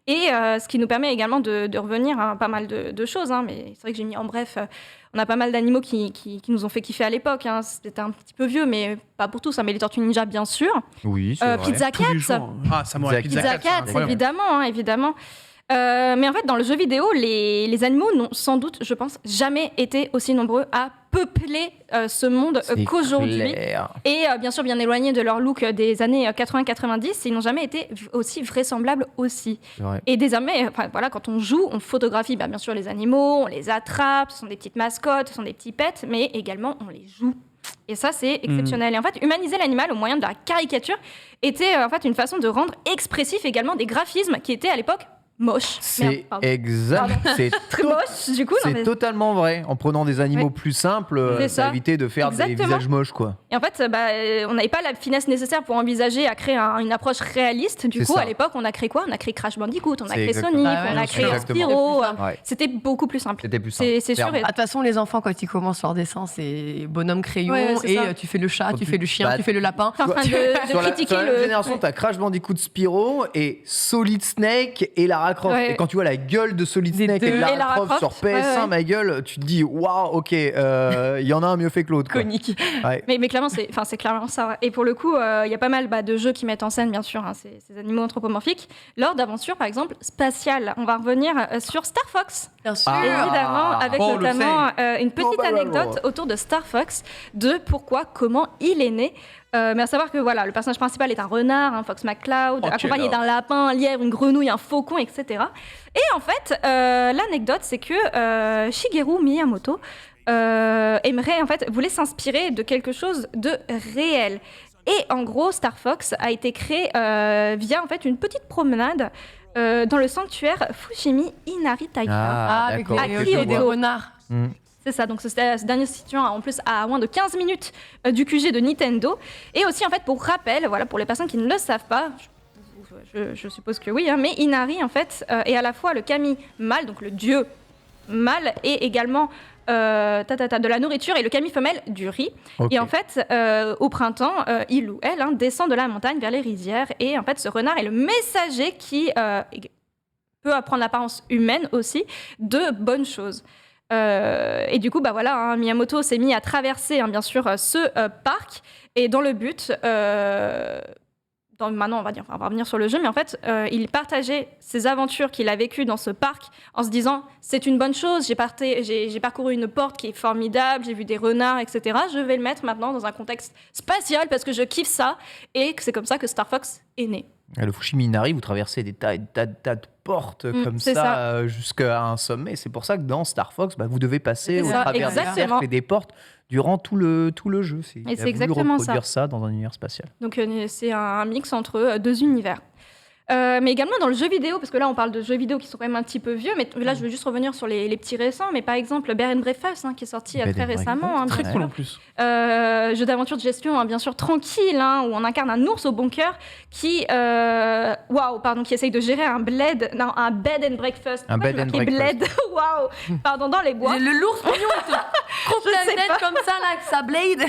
Et ce qui nous permet également de revenir à pas mal de choses. Mais c'est vrai que j'ai mis en bref, on a pas mal d'animaux qui nous ont fait kiffer à l'époque. C'était un petit peu vieux, mais pas pour tous. Mais les Tortues Ninja, bien sûr. Oui, c'est vrai. Pizza tous les Cat. jours. Ah, Samurai Pizza Pizza Pizza Cat, c'est Cat, incroyable. évidemment. Mais en fait, dans le jeu vidéo, les animaux n'ont sans doute, je pense, jamais été aussi nombreux à peupler ce monde C'est qu'aujourd'hui. clair. Et bien sûr, bien éloignés de leur look des années 80-90, ils n'ont jamais été aussi vraisemblables aussi. C'est vrai. Et désormais, voilà, quand on joue, on photographie bien sûr les animaux, on les attrape, ce sont des petites mascottes, ce sont des petits pets, mais également on les joue. Et ça, c'est exceptionnel. Et en fait, humaniser l'animal au moyen de la caricature était en fait une façon de rendre expressif également des graphismes qui étaient à l'époque moches. Merde, C'est pardon. exact. C'est Très moche, du coup. non, C'est mais- totalement vrai. En prenant des animaux Ouais. plus simples, C'est ça ça. a évité de faire des Exactement. visages moches, quoi. Et en fait, on n'avait pas la finesse nécessaire pour envisager à créer une approche réaliste. Du C'est coup, ça. à l'époque, on a créé quoi? On a créé Crash Bandicoot, on a C'est créé exactement Sonic, ça. Ah ouais, on a bien créé sûr. Exactement. Spyro. Ouais. C'était beaucoup plus simple. C'était plus simple. C'est sûr. Clairement. Et- De toute façon, les enfants, quand ils commencent leur dessin, c'est bonhomme crayon Ouais, c'est et ça. tu fais le chat, Quand tu tu- fais le chien, bah, tu fais le lapin. T'es en train de Sur la critiquer même le. génération, Ouais. t'as Crash Bandicoot Spyro et Solid Snake et la Lara Croft. Ouais. Et quand tu vois la gueule de Solid Des Snake et deux. de Lara, Et Lara Croft, Croft, sur PS1, ouais. ma gueule, tu te dis waouh, ok, il y en a un mieux fait que l'autre. quoi. Iconique. Ouais. Mais clairement, c'est clairement ça. Ouais. Et pour le coup, il y a pas mal de jeux qui mettent en scène, bien sûr, ces animaux anthropomorphiques. Lors d'aventures, par exemple, spatiales. On va revenir sur Star Fox. Bien sûr. Évidemment, avec Oh, le notamment une petite Oh, bah, bah, anecdote autour de Star Fox, de pourquoi, comment il est né. Mais à savoir que voilà, le personnage principal est un renard, un Fox McCloud, Oh, accompagné quel d'un lapin, un lièvre, une grenouille, un faucon, etc. Et en fait, l'anecdote, c'est que Shigeru Miyamoto voulait s'inspirer de quelque chose de réel. Et en gros, Star Fox a été créé via en fait une petite promenade dans le sanctuaire Fushimi Inari Taika. Ah, avec d'accord. les- ok, je des vois. renards. Mm. C'est ça, donc ce dernier se situant en plus à moins de 15 minutes du QG de Nintendo. Et aussi, en fait, pour rappel, voilà, pour les personnes qui ne le savent pas, je suppose que oui, hein, mais Inari, en fait, est à la fois le kami mâle, donc le dieu mâle, et également de la nourriture, et le kami femelle du riz. Ok. Et en fait, au printemps, il ou elle descend de la montagne vers les rizières. Et en fait, ce renard est le messager qui peut prendre l'apparence humaine aussi de bonnes choses. Et du coup, bah voilà, hein, Miyamoto s'est mis à traverser, hein, bien sûr, ce parc, et dans le but, maintenant on va revenir sur le jeu, mais en fait, il partageait ses aventures qu'il a vécues dans ce parc en se disant c'est une bonne chose, j'ai parcouru une porte qui est formidable, j'ai vu des renards, etc. Je vais le mettre maintenant dans un contexte spatial parce que je kiffe ça, et que c'est comme ça que Star Fox est né. Le Fushimi Inari, vous traversez des tas de portes comme c'est ça, ça. Jusqu'à un sommet. C'est pour ça que dans Star Fox, vous devez passer C'est au ça, travers des exactement. cercles et des portes durant tout le jeu. Il a c'est voulu exactement reproduire ça dans un univers spatial. Donc c'est un mix entre deux univers. Mais également dans le jeu vidéo, parce que là on parle de jeux vidéo qui sont quand même un petit peu vieux, mais là je veux juste revenir sur les petits récents, mais par exemple Bed and Breakfast, qui est sorti Bed très and récemment. Breakfast, Très Ouais. cool en plus. Jeu d'aventure de gestion, bien sûr tranquille, où on incarne un ours au bunker qui essaye de gérer un bed and breakfast. Un Pourquoi bed j'ai and marqué breakfast. bled Waouh, pardon, dans les bois. Le lourd mignon, il te coupe Je la sais tête pas. comme ça, là, avec sa blade.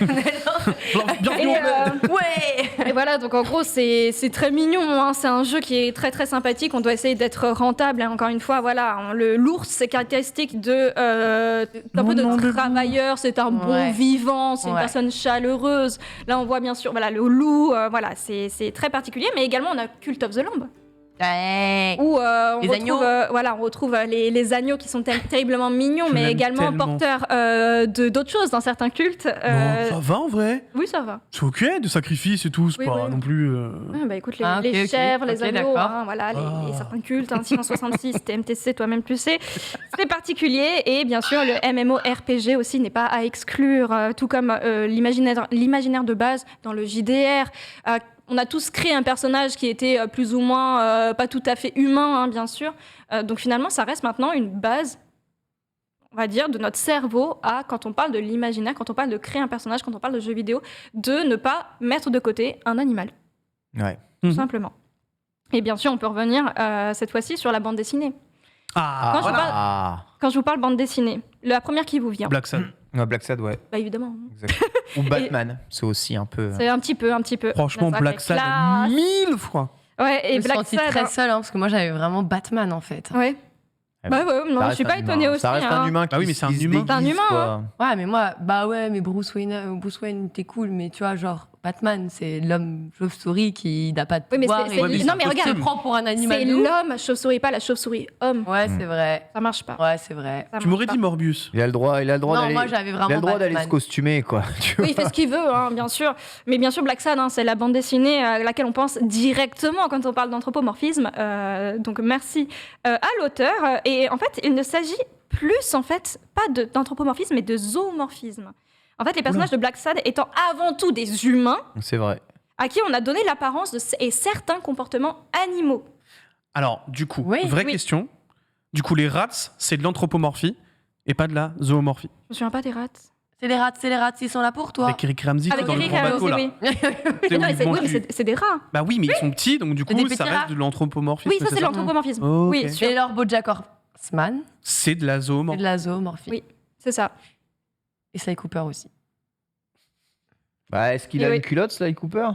Bienvenue Et, au bled. Ouais. Et voilà, donc en gros, c'est très mignon. C'est un jeu qui est très très sympathique. On doit essayer d'être rentable. Et encore une fois, voilà, l'ours, c'est caractéristique d'un peu de travailleur. C'est un bon Ouais. vivant. C'est une Ouais. personne chaleureuse. Là, on voit bien sûr, voilà, le loup. Voilà, c'est très particulier. Mais également, on a Cult of the Lamb, Ouais. où on Les agneaux. retrouve les agneaux qui sont terriblement mignons, Je mais l'aime également tellement. porteurs d'autres choses dans certains cultes. Non, ça va en vrai. Oui, ça va. C'est ok, de sacrifice et tout, c'est Oui, pas oui. non plus. Écoute, Ah, les ok, chèvres, les ok, agneaux, d'accord. voilà, les Ah. certains cultes, 666, TMTC, toi-même tu sais, c'est particulier. Et bien sûr, le MMORPG aussi n'est pas à exclure, tout comme l'imaginaire de base dans le JDR. On a tous créé un personnage qui était plus ou moins pas tout à fait humain, bien sûr. Donc finalement, ça reste maintenant une base, on va dire, de notre cerveau quand on parle de l'imaginaire, quand on parle de créer un personnage, quand on parle de jeux vidéo, de ne pas mettre de côté un animal, Ouais. tout Mhm. simplement. Et bien sûr, on peut revenir cette fois-ci sur la bande dessinée. Ah, Quand je voilà. parle- Ah. Quand je vous parle bande dessinée, la première qui vous vient, Black Sun. Ouais, Black Sad, ouais. bah évidemment, Exact. Ou Batman, c'est aussi un peu. c'est un petit peu. Franchement, Ça Black fait Sun, classe. 1000 fois. Ouais, Je et me suis Black sentie Sad. très seule, parce que moi j'avais vraiment Batman en fait. Ouais. Eh Bah ben, ouais, non, ça je suis reste pas un étonnée humain. aussi. Ça reste un humain qui Ah oui, mais c'est un se humain. déguise, C'est un humain, quoi. Ouais, mais moi, mais Bruce Wayne, t'es cool, mais tu vois, genre, Batman, c'est l'homme chauve-souris qui n'a pas de Oui, mais pouvoir. c'est- et Ouais, mais qui non, mais se regarde, prend pour un animal. C'est de ouf. l'homme chauve-souris, pas la chauve-souris homme. Ouais, c'est vrai. Ça marche pas. Ouais, c'est vrai. Ça Tu m'aurais marche dit pas. Morbius. Il a le droit Non, d'aller. moi j'avais Il a vraiment le droit d'aller se Batman. costumer, quoi. Tu Oui, il fait ce qu'il veut, bien sûr. Mais bien sûr, Black Sad, c'est la bande dessinée à laquelle on pense directement quand on parle d'anthropomorphisme. Donc merci à l'auteur. Et en fait, il ne s'agit plus, en fait, pas d'anthropomorphisme, mais de zoomorphisme. En fait, les personnages de Black Sad étant avant tout des humains C'est vrai. à qui on a donné l'apparence et certains comportements animaux. Alors, du coup, Oui, vraie oui. question. Du coup, les rats, c'est de l'anthropomorphie et pas de la zoomorphie. Je me souviens pas des rats. C'est les rats, ils sont là pour toi. Avec Eric Ramsey Avec dans le Eric grand bateau, Ramsey, là. oui. C'est Mais où non, ils mais mangent oui, mais du- c'est des rats. Bah oui, mais ils sont petits, donc du C'est coup, des ça petits reste rats. de l'anthropomorphisme. Oui, ça c'est de ça l'anthropomorphisme. Ok. Oui, sûr. Et leur BoJack Horseman, C'est de la c'est zoomorphie. de la zoomorphie. Oui. C'est ça. Et Sly Cooper aussi. Bah, est-ce qu'il Et a oui. une culotte, Sly Cooper?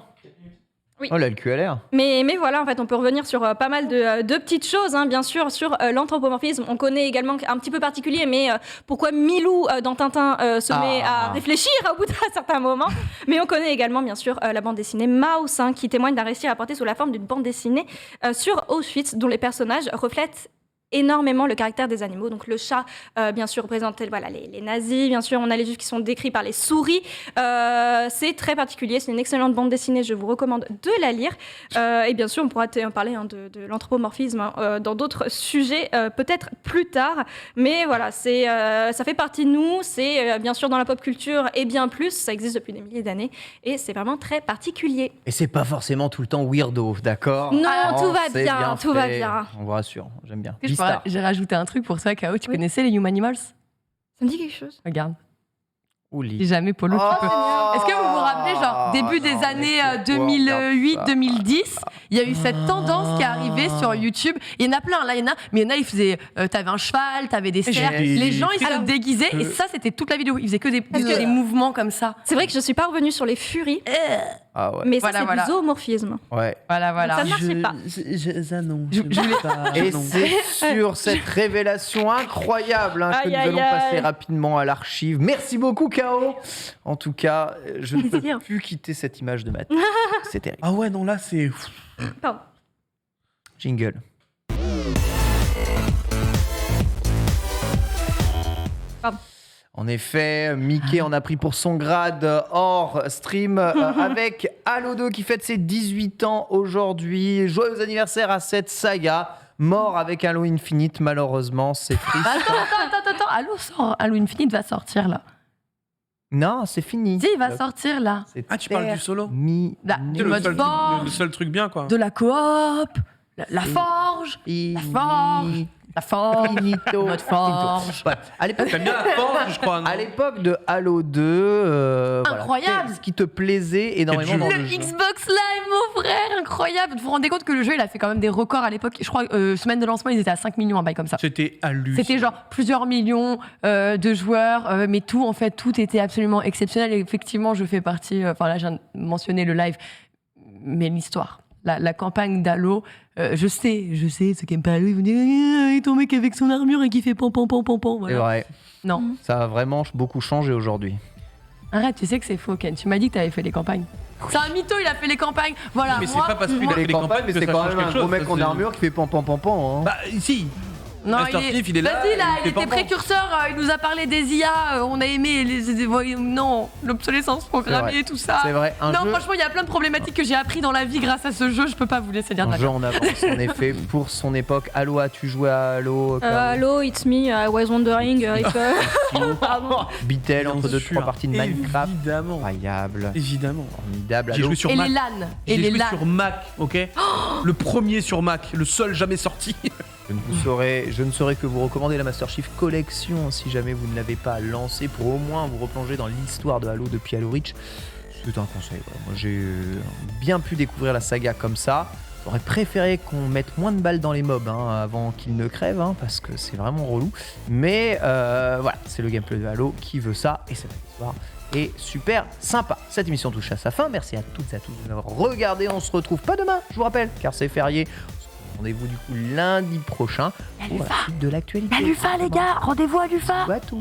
Oui. Oh là, le cul à l'air. Mais voilà, en fait, on peut revenir sur pas mal de petites choses, hein, bien sûr, sur l'anthropomorphisme. On connaît également un petit peu particulier, mais pourquoi Milou dans Tintin se met à réfléchir au bout d'un certain moment. Mais on connaît également, bien sûr, la bande dessinée Maus, hein, qui témoigne d'un récit rapporté sous la forme d'une bande dessinée sur Auschwitz, dont les personnages reflètent énormément le caractère des animaux. Donc le chat, bien sûr, représente les nazis. Bien sûr, on a les juifs qui sont décrits par les souris. C'est très particulier. C'est une excellente bande dessinée. Je vous recommande de la lire. Et bien sûr, on pourra parler de l'anthropomorphisme dans d'autres sujets, peut-être plus tard. Mais voilà, ça fait partie de nous. C'est bien sûr dans la pop culture et bien plus. Ça existe depuis des milliers d'années. Et c'est vraiment très particulier. Et c'est pas forcément tout le temps weirdo, d'accord? Non, tout va c'est bien, tout va fait. bien. On vous rassure, j'aime bien. J'ai rajouté un truc pour toi, K.O. Tu connaissais les Humanimals? Ça me dit quelque chose. Regarde. Ouli. Si jamais, Polo, tu peux. Est-ce que vous vous rappelez, genre, début des années 2008-2010, il y a eu cette tendance qui est arrivée sur YouTube. Il y en a plein, là, il y en a, mais il y en a, ils faisaient. T'avais un cheval, t'avais des cerfs. Les gens, ils se déguisaient, et ça, c'était toute la vidéo. Ils faisaient que des mouvements comme ça. C'est vrai que je suis pas revenue sur les furies, Ah ouais. mais ça, c'est du zoomorphisme. Ouais. Voilà. Ça ne marchait pas. Et c'est sur cette révélation incroyable que nous allons passer rapidement à l'archive. Merci beaucoup, K.O. En tout cas, je ne peux plus quitter cette image de ma tête. C'est terrible. Ah ouais, non, là, c'est... Pardon. Jingle. Pardon. En effet, Mickey en a pris pour son grade hors stream avec Halo 2 qui fête ses 18 ans aujourd'hui. Joyeux anniversaire à cette saga. Mort avec Halo Infinite, malheureusement, c'est triste. Attends. Halo Infinite va sortir, là. Non, c'est fini. Si, il va sortir, là. Ah, tu parles du solo? Là, C'est mode forge, le seul truc bien, quoi. de la coop, la forge, la forge, Finito. mode forge. Ouais. À l'époque, T'aimes bien la forge, je crois, non? à l'époque de Halo 2, Incroyable. Voilà, ce qui te plaisait énormément dans Le le jeu. Xbox Live, mon frère, incroyable. Vous vous rendez compte que le jeu, il a fait quand même des records à l'époque. Je crois, semaine de lancement, ils étaient à 5 millions, un bail comme ça. C'était hallucinant. C'était genre plusieurs millions de joueurs, mais tout, en fait, tout était absolument exceptionnel. Et effectivement, je fais partie, enfin là, j'ai mentionné le live, mais l'histoire. La campagne d'Halo, je sais, ceux qui aiment pas Halo, ils vont dire « ton mec avec son armure et qui fait pom. C'est Voilà. vrai. Non. Ça a vraiment beaucoup changé aujourd'hui. Arrête, tu sais que c'est faux, Ken. Tu m'as dit que t'avais fait les campagnes. C'est un mytho, il a fait les campagnes. Voilà, Mais c'est moi, pas parce qu'il a Il a fait les les campagnes mais que c'est ça quand change même un quelque gros chose. mec en armure qui fait pam. Hein. Bah, si. Non, Master Chief, il est là. Vas-y, là, il il fait était pam-pam. précurseur, il nous a parlé des IA, on a aimé non, l'obsolescence programmée, tout ça. C'est vrai. Non, franchement, il y a plein de problématiques que j'ai appris dans la vie grâce à ce jeu, je peux pas vous laisser dire de Un la jeu merde. en avance, en effet, pour son époque. Halo, as-tu joué à Halo? Hello, it's me, I was wondering if... Pardon. Beatle entre Bien 2-3 sûr. parties de Minecraft. Évidemment. Incroyable. Évidemment. Formidable. J'ai Halo. joué sur Et Mac. les LAN. Et J'ai les joué LAN. sur Mac, ok? Le premier sur Mac, le seul jamais sorti. Je ne saurais que vous recommander la Master Chief Collection si jamais vous ne l'avez pas lancée pour au moins vous replonger dans l'histoire de Halo depuis Halo Reach. C'est un conseil. Voilà. Moi, j'ai bien pu découvrir la saga comme ça. J'aurais préféré qu'on mette moins de balles dans les mobs avant qu'ils ne crèvent, parce que c'est vraiment relou. Mais voilà, c'est le gameplay de Halo qui veut ça et cette histoire est super sympa. Cette émission touche à sa fin. Merci à toutes et à tous de nous avoir regardé. On se retrouve pas demain, je vous rappelle, car c'est férié. Rendez-vous du coup lundi prochain pour la suite de l'actualité. À l'UFA, les gars, rendez-vous à l'UFA. Bisous à tous.